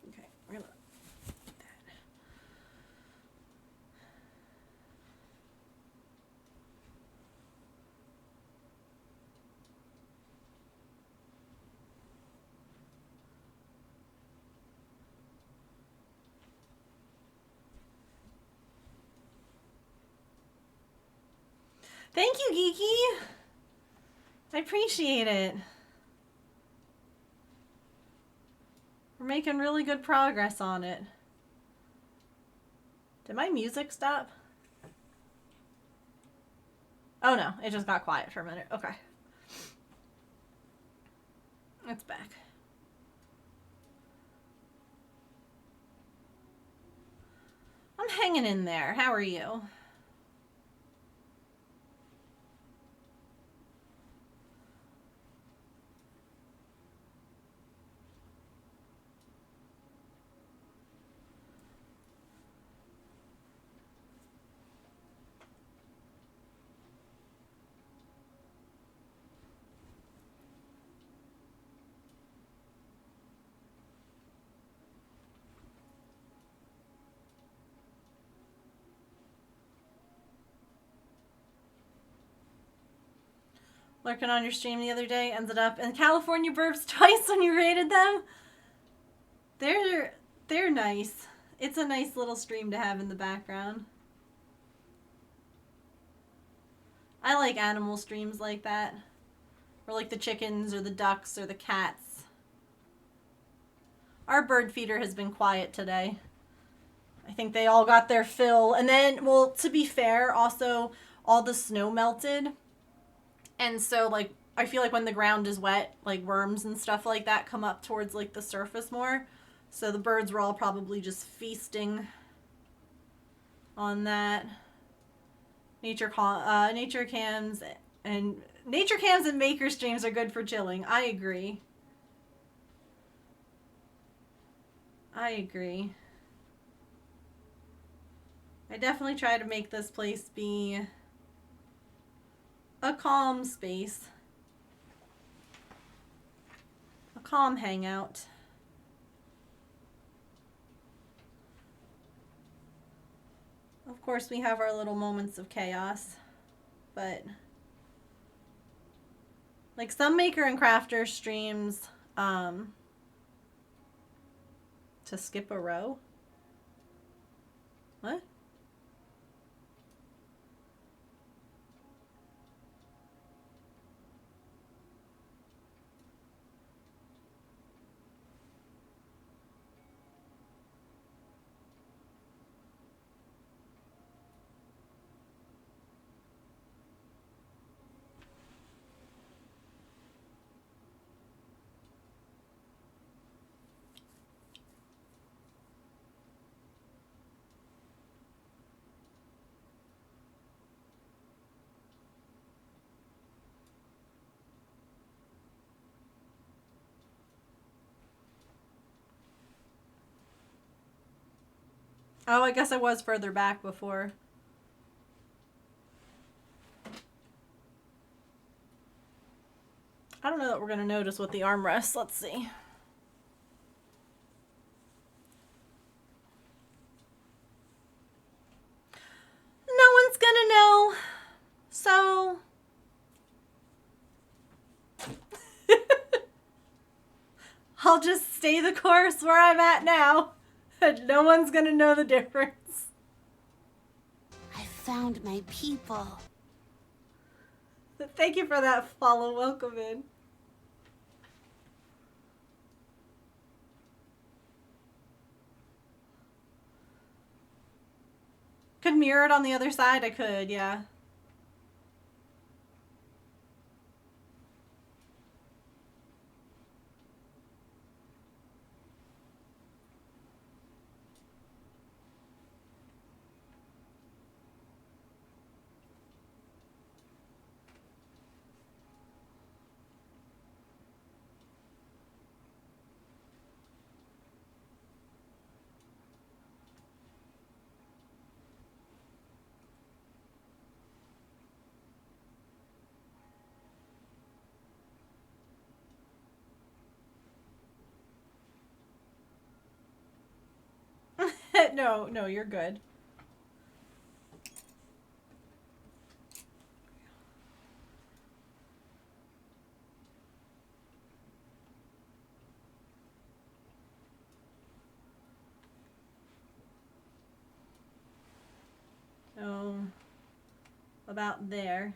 Okay, we're gonna do that. Thank you, Geeky. I appreciate it. We're making really good progress on it. Did my music stop? Oh no, it just got quiet for a minute. Okay. It's back. I'm hanging in there. How are you? Lurking on your stream the other day, ended up in California burps twice when you rated them. They're nice. It's a nice little stream to have in the background. I like animal streams like that. Or like the chickens or the ducks or the cats. Our bird feeder has been quiet today. I think they all got their fill. And then, well, to be fair, also all the snow melted. And so, like, I feel like when the ground is wet, like worms and stuff like that come up towards like the surface more. So the birds were all probably just feasting on that. Nature cams and maker streams are good for chilling. I agree. I agree. I definitely try to make this place be a calm space. A calm hangout. Of course, we have our little moments of chaos, but like some maker and crafter streams, to skip a row? What? Oh, I guess I was further back before. I don't know that we're going to notice with the armrest. Let's see. No one's going to know. So... I'll just stay the course where I'm at now. And no one's going to know the difference. I found my people. Thank you for that follow. Welcome in. Could mirror it on the other side? I could, yeah. No, no, you're good. So, about there.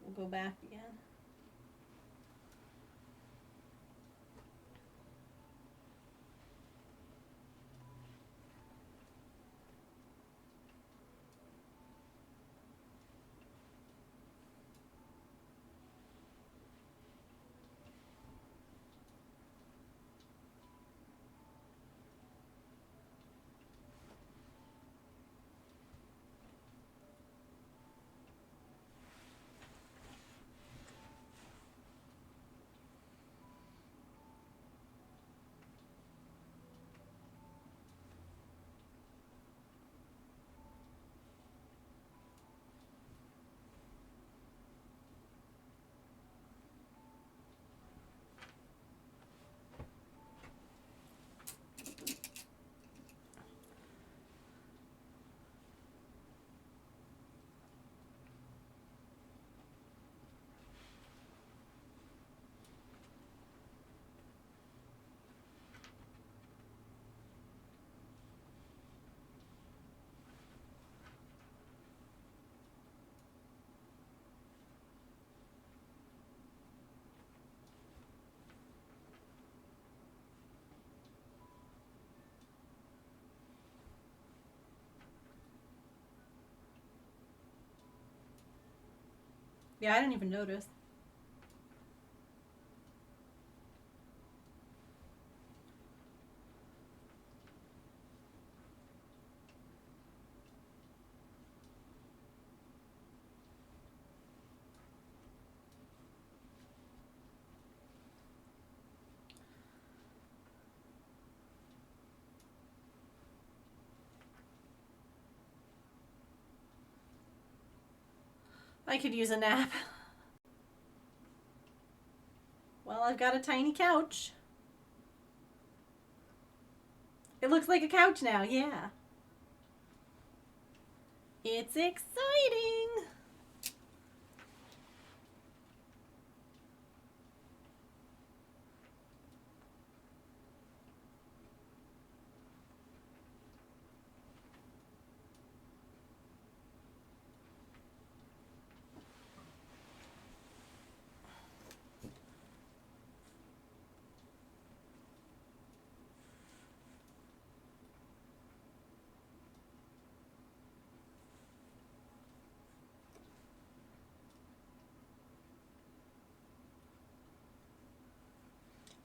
We'll go back again. Yeah, I didn't even notice. I could use a nap. Well, I've got a tiny couch. It looks like a couch now, yeah. It's exciting.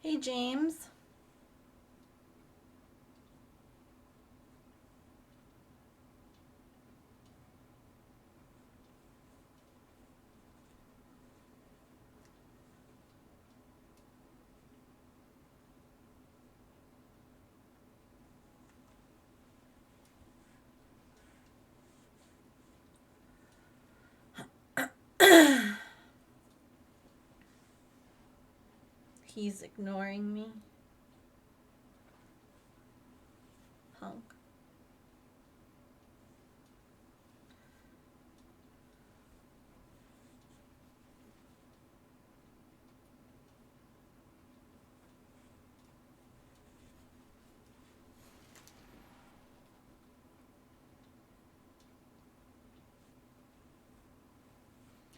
Hey, James. He's ignoring me. Punk.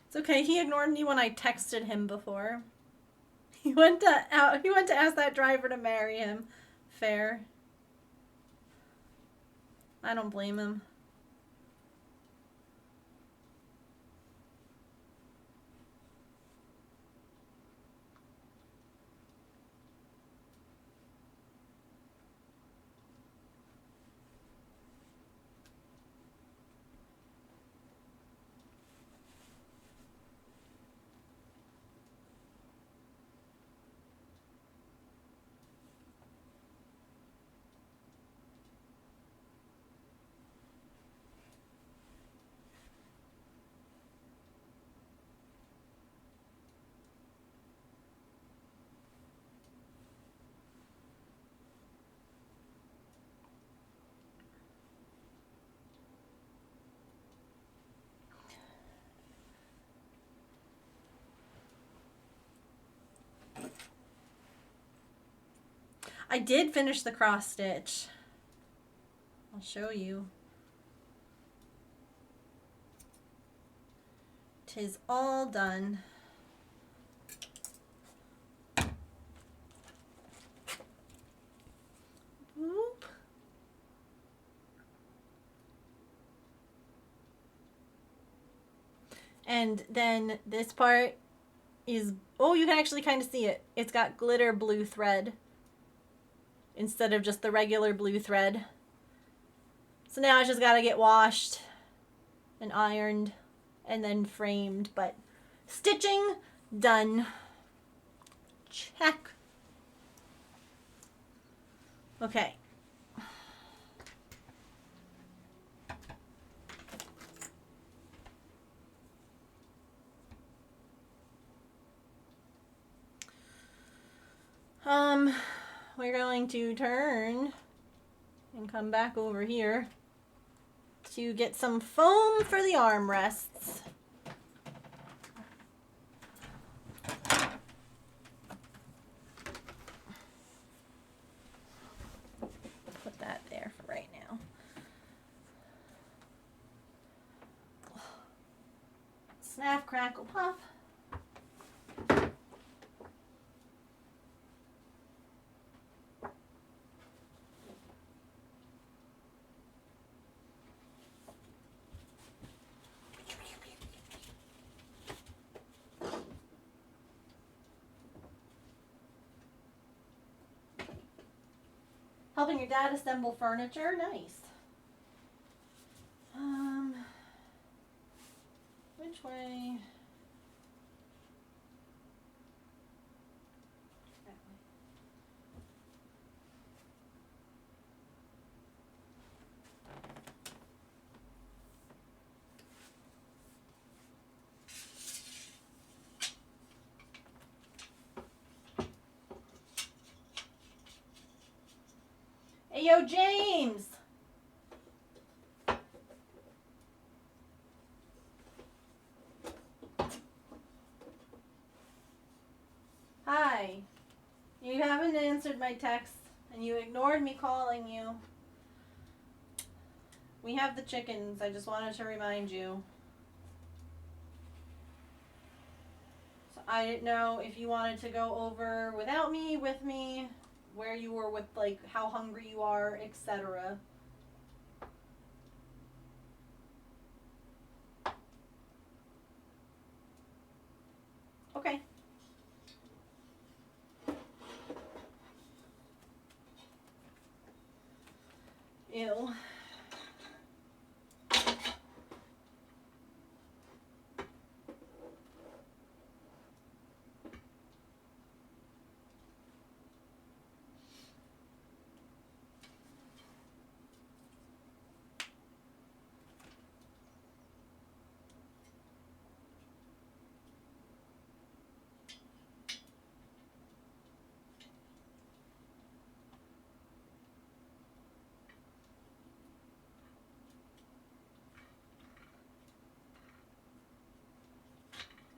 It's okay. He ignored me when I texted him before. He went to ask that driver to marry him. Fair. I don't blame him. I did finish the cross stitch. I'll show you. 'Tis all done. Whoop. And then this part is, oh, you can actually kind of see it. It's got glitter blue thread instead of just the regular blue thread. So now it's just got to get washed and ironed and then framed. But stitching done. Check. Okay. We're going to turn and come back over here to get some foam for the armrests. Put that there for right now. Snap, crackle, pop. Helping your dad assemble furniture, nice. Which way? That way. Hey, yo, James! Hi. You haven't answered my text, and you ignored me calling you. We have the chickens. I just wanted to remind you. So I didn't know if you wanted to go over without me, with me, where you were with, like, how hungry you are, etc. Okay. Ew.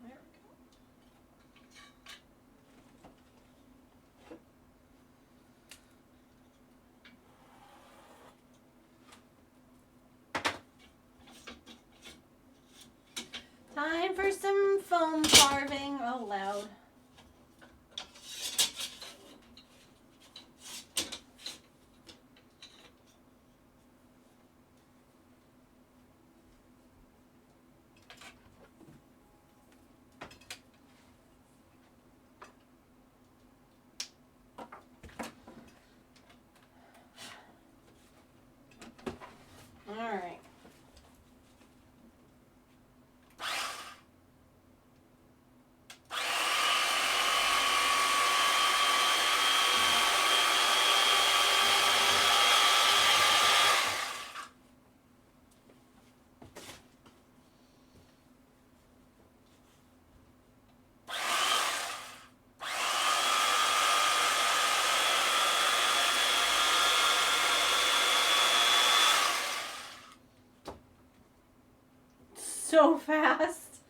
There we go. Time for some foam carving. Oh, loud. All right. So fast.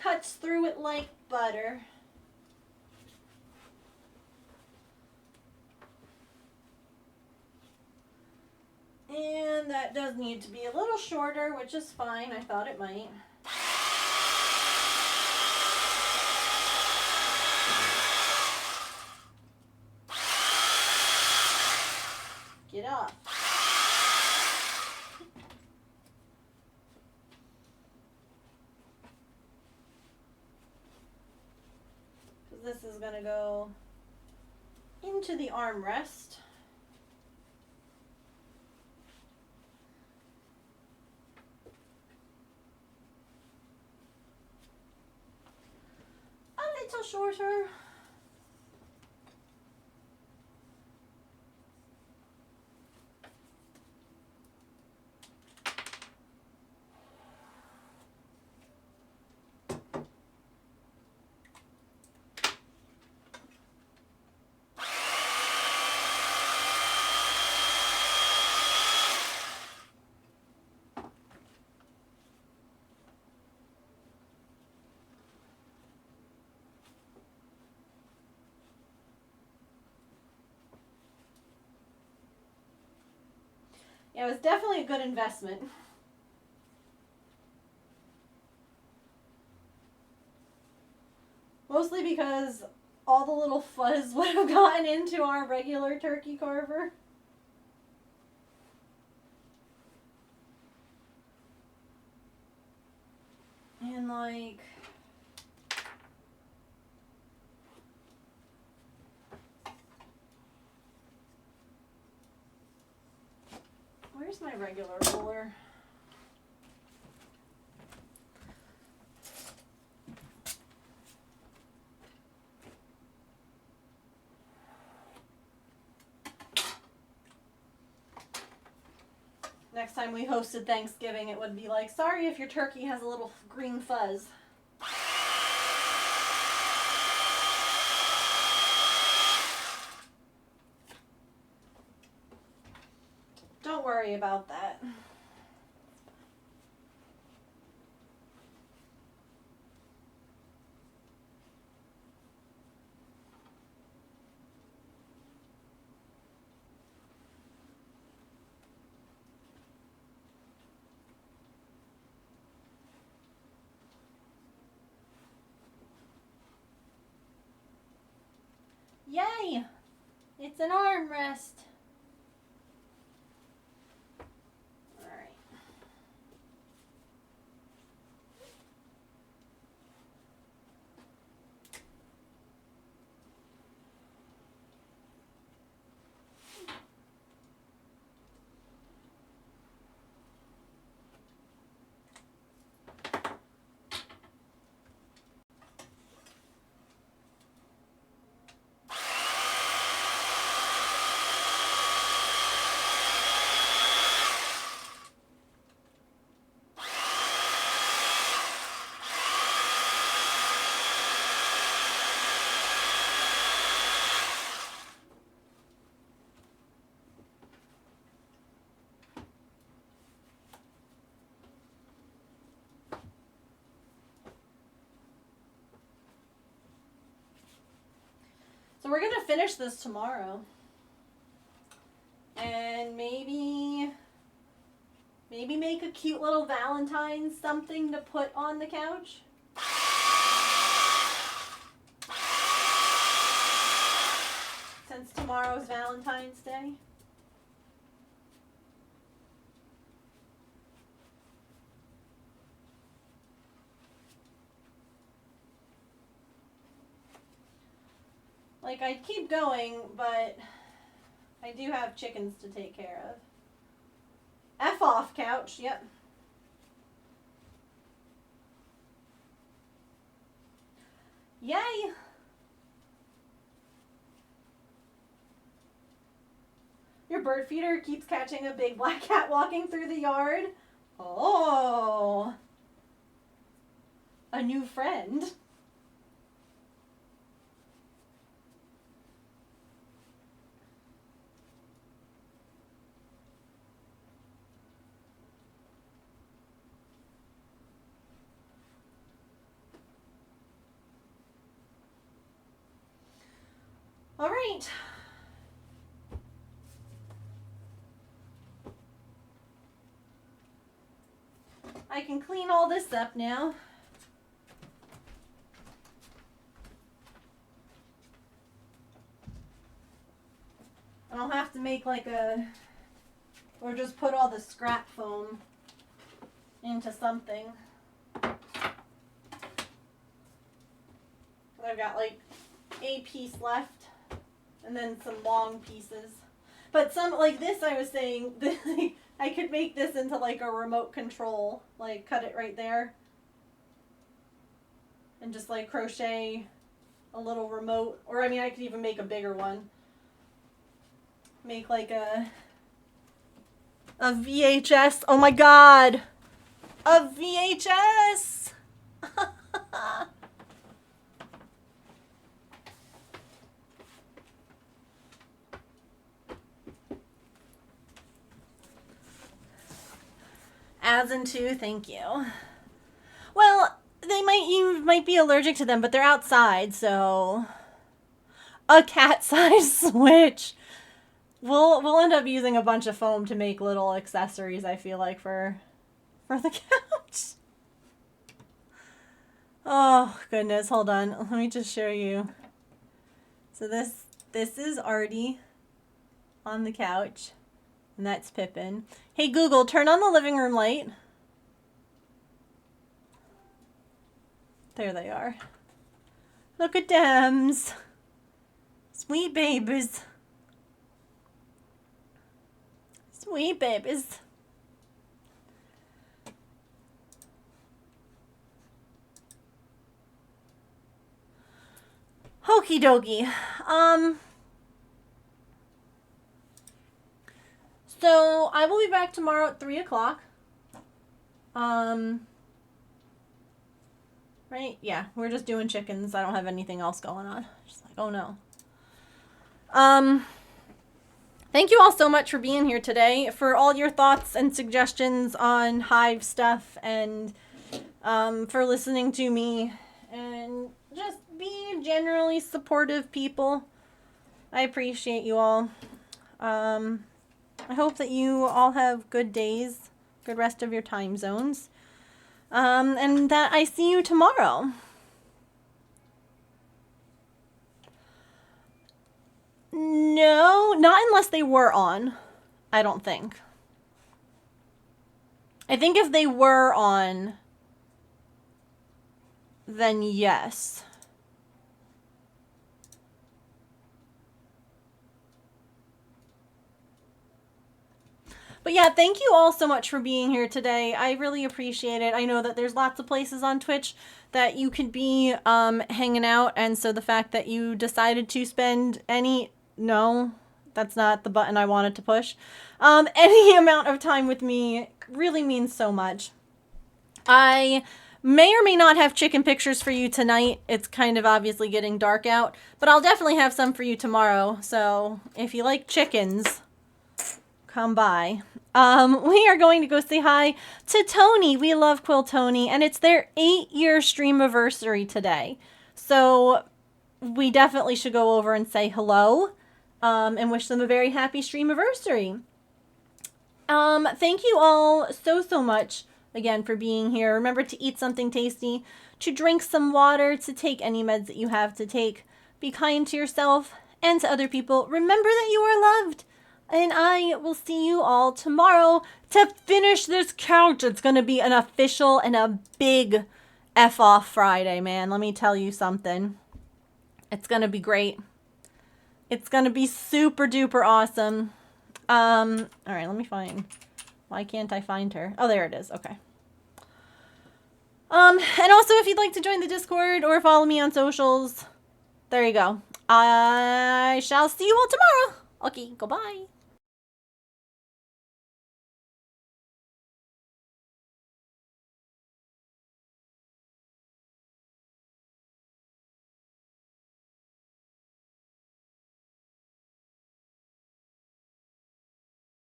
cuts through it like butter. And that does need to be a little shorter, which is fine. I thought it might. Get up. Because this is going to go into the armrest. A little shorter. Yeah, it was definitely a good investment. Mostly because all the little fuzz would have gotten into our regular turkey carver. And like... Where's my regular roller? Next time we hosted Thanksgiving, it would be like, sorry if your turkey has a little green fuzz. Don't worry about that. Yay! It's an armrest. Alright. So we're gonna finish this tomorrow. And maybe make a cute little Valentine's something to put on the couch. Since tomorrow's Valentine's Day. Like, I'd keep going, but I do have chickens to take care of. F off, couch. Yep. Yay! Your bird feeder keeps catching a big black cat walking through the yard. Oh. A new friend. All right. I can clean all this up now. And I'll have to make like a, or just put all the scrap foam into something. I've got like a piece left and then some long pieces. But some, like this I was saying, I could make this into like a remote control, like cut it right there. And just like crochet a little remote, or I mean I could even make a bigger one. Make like a VHS. Oh my god. A VHS. As in two, thank you. Well, you might be allergic to them, but they're outside, so a cat-size switch. We'll end up using a bunch of foam to make little accessories, I feel like, for the couch. Oh, goodness, hold on. Let me just show you. So this is Artie on the couch. And that's Pippin. Hey Google, turn on the living room light. There they are. Look at them. Sweet babies. Sweet babies. Okie dokie. So I will be back tomorrow at 3 o'clock. Right? Yeah, we're just doing chickens. I don't have anything else going on. Just like, oh no. Thank you all so much for being here today, for all your thoughts and suggestions on Hive stuff, and for listening to me, and just being generally supportive people. I appreciate you all. I hope that you all have good days, good rest of your time zones, and that I see you tomorrow. No, not unless they were on, I don't think. I think if they were on, then yes. But yeah, thank you all so much for being here today. I really appreciate it. I know that there's lots of places on Twitch that you could be hanging out, and so the fact that you decided to spend any... No, that's not the button I wanted to push. Any amount of time with me really means so much. I may or may not have chicken pictures for you tonight. It's kind of obviously getting dark out, but I'll definitely have some for you tomorrow. So if you like chickens, come by. We are going to go say hi to Tony. We love Quill Tony, and it's their 8-year streamiversary today. So we definitely should go over and say hello, and wish them a very happy streamiversary. Thank you all so much again for being here. Remember to eat something tasty, to drink some water, to take any meds that you have to take. Be kind to yourself and to other people. Remember that you are loved. And I will see you all tomorrow to finish this couch. It's going to be an official and a big F-off Friday, man. Let me tell you something. It's going to be great. It's going to be super duper awesome. All right, let me find. Why can't I find her? Oh, there it is. Okay. And also if you'd like to join the Discord or follow me on socials, there you go. I shall see you all tomorrow. Okay, goodbye.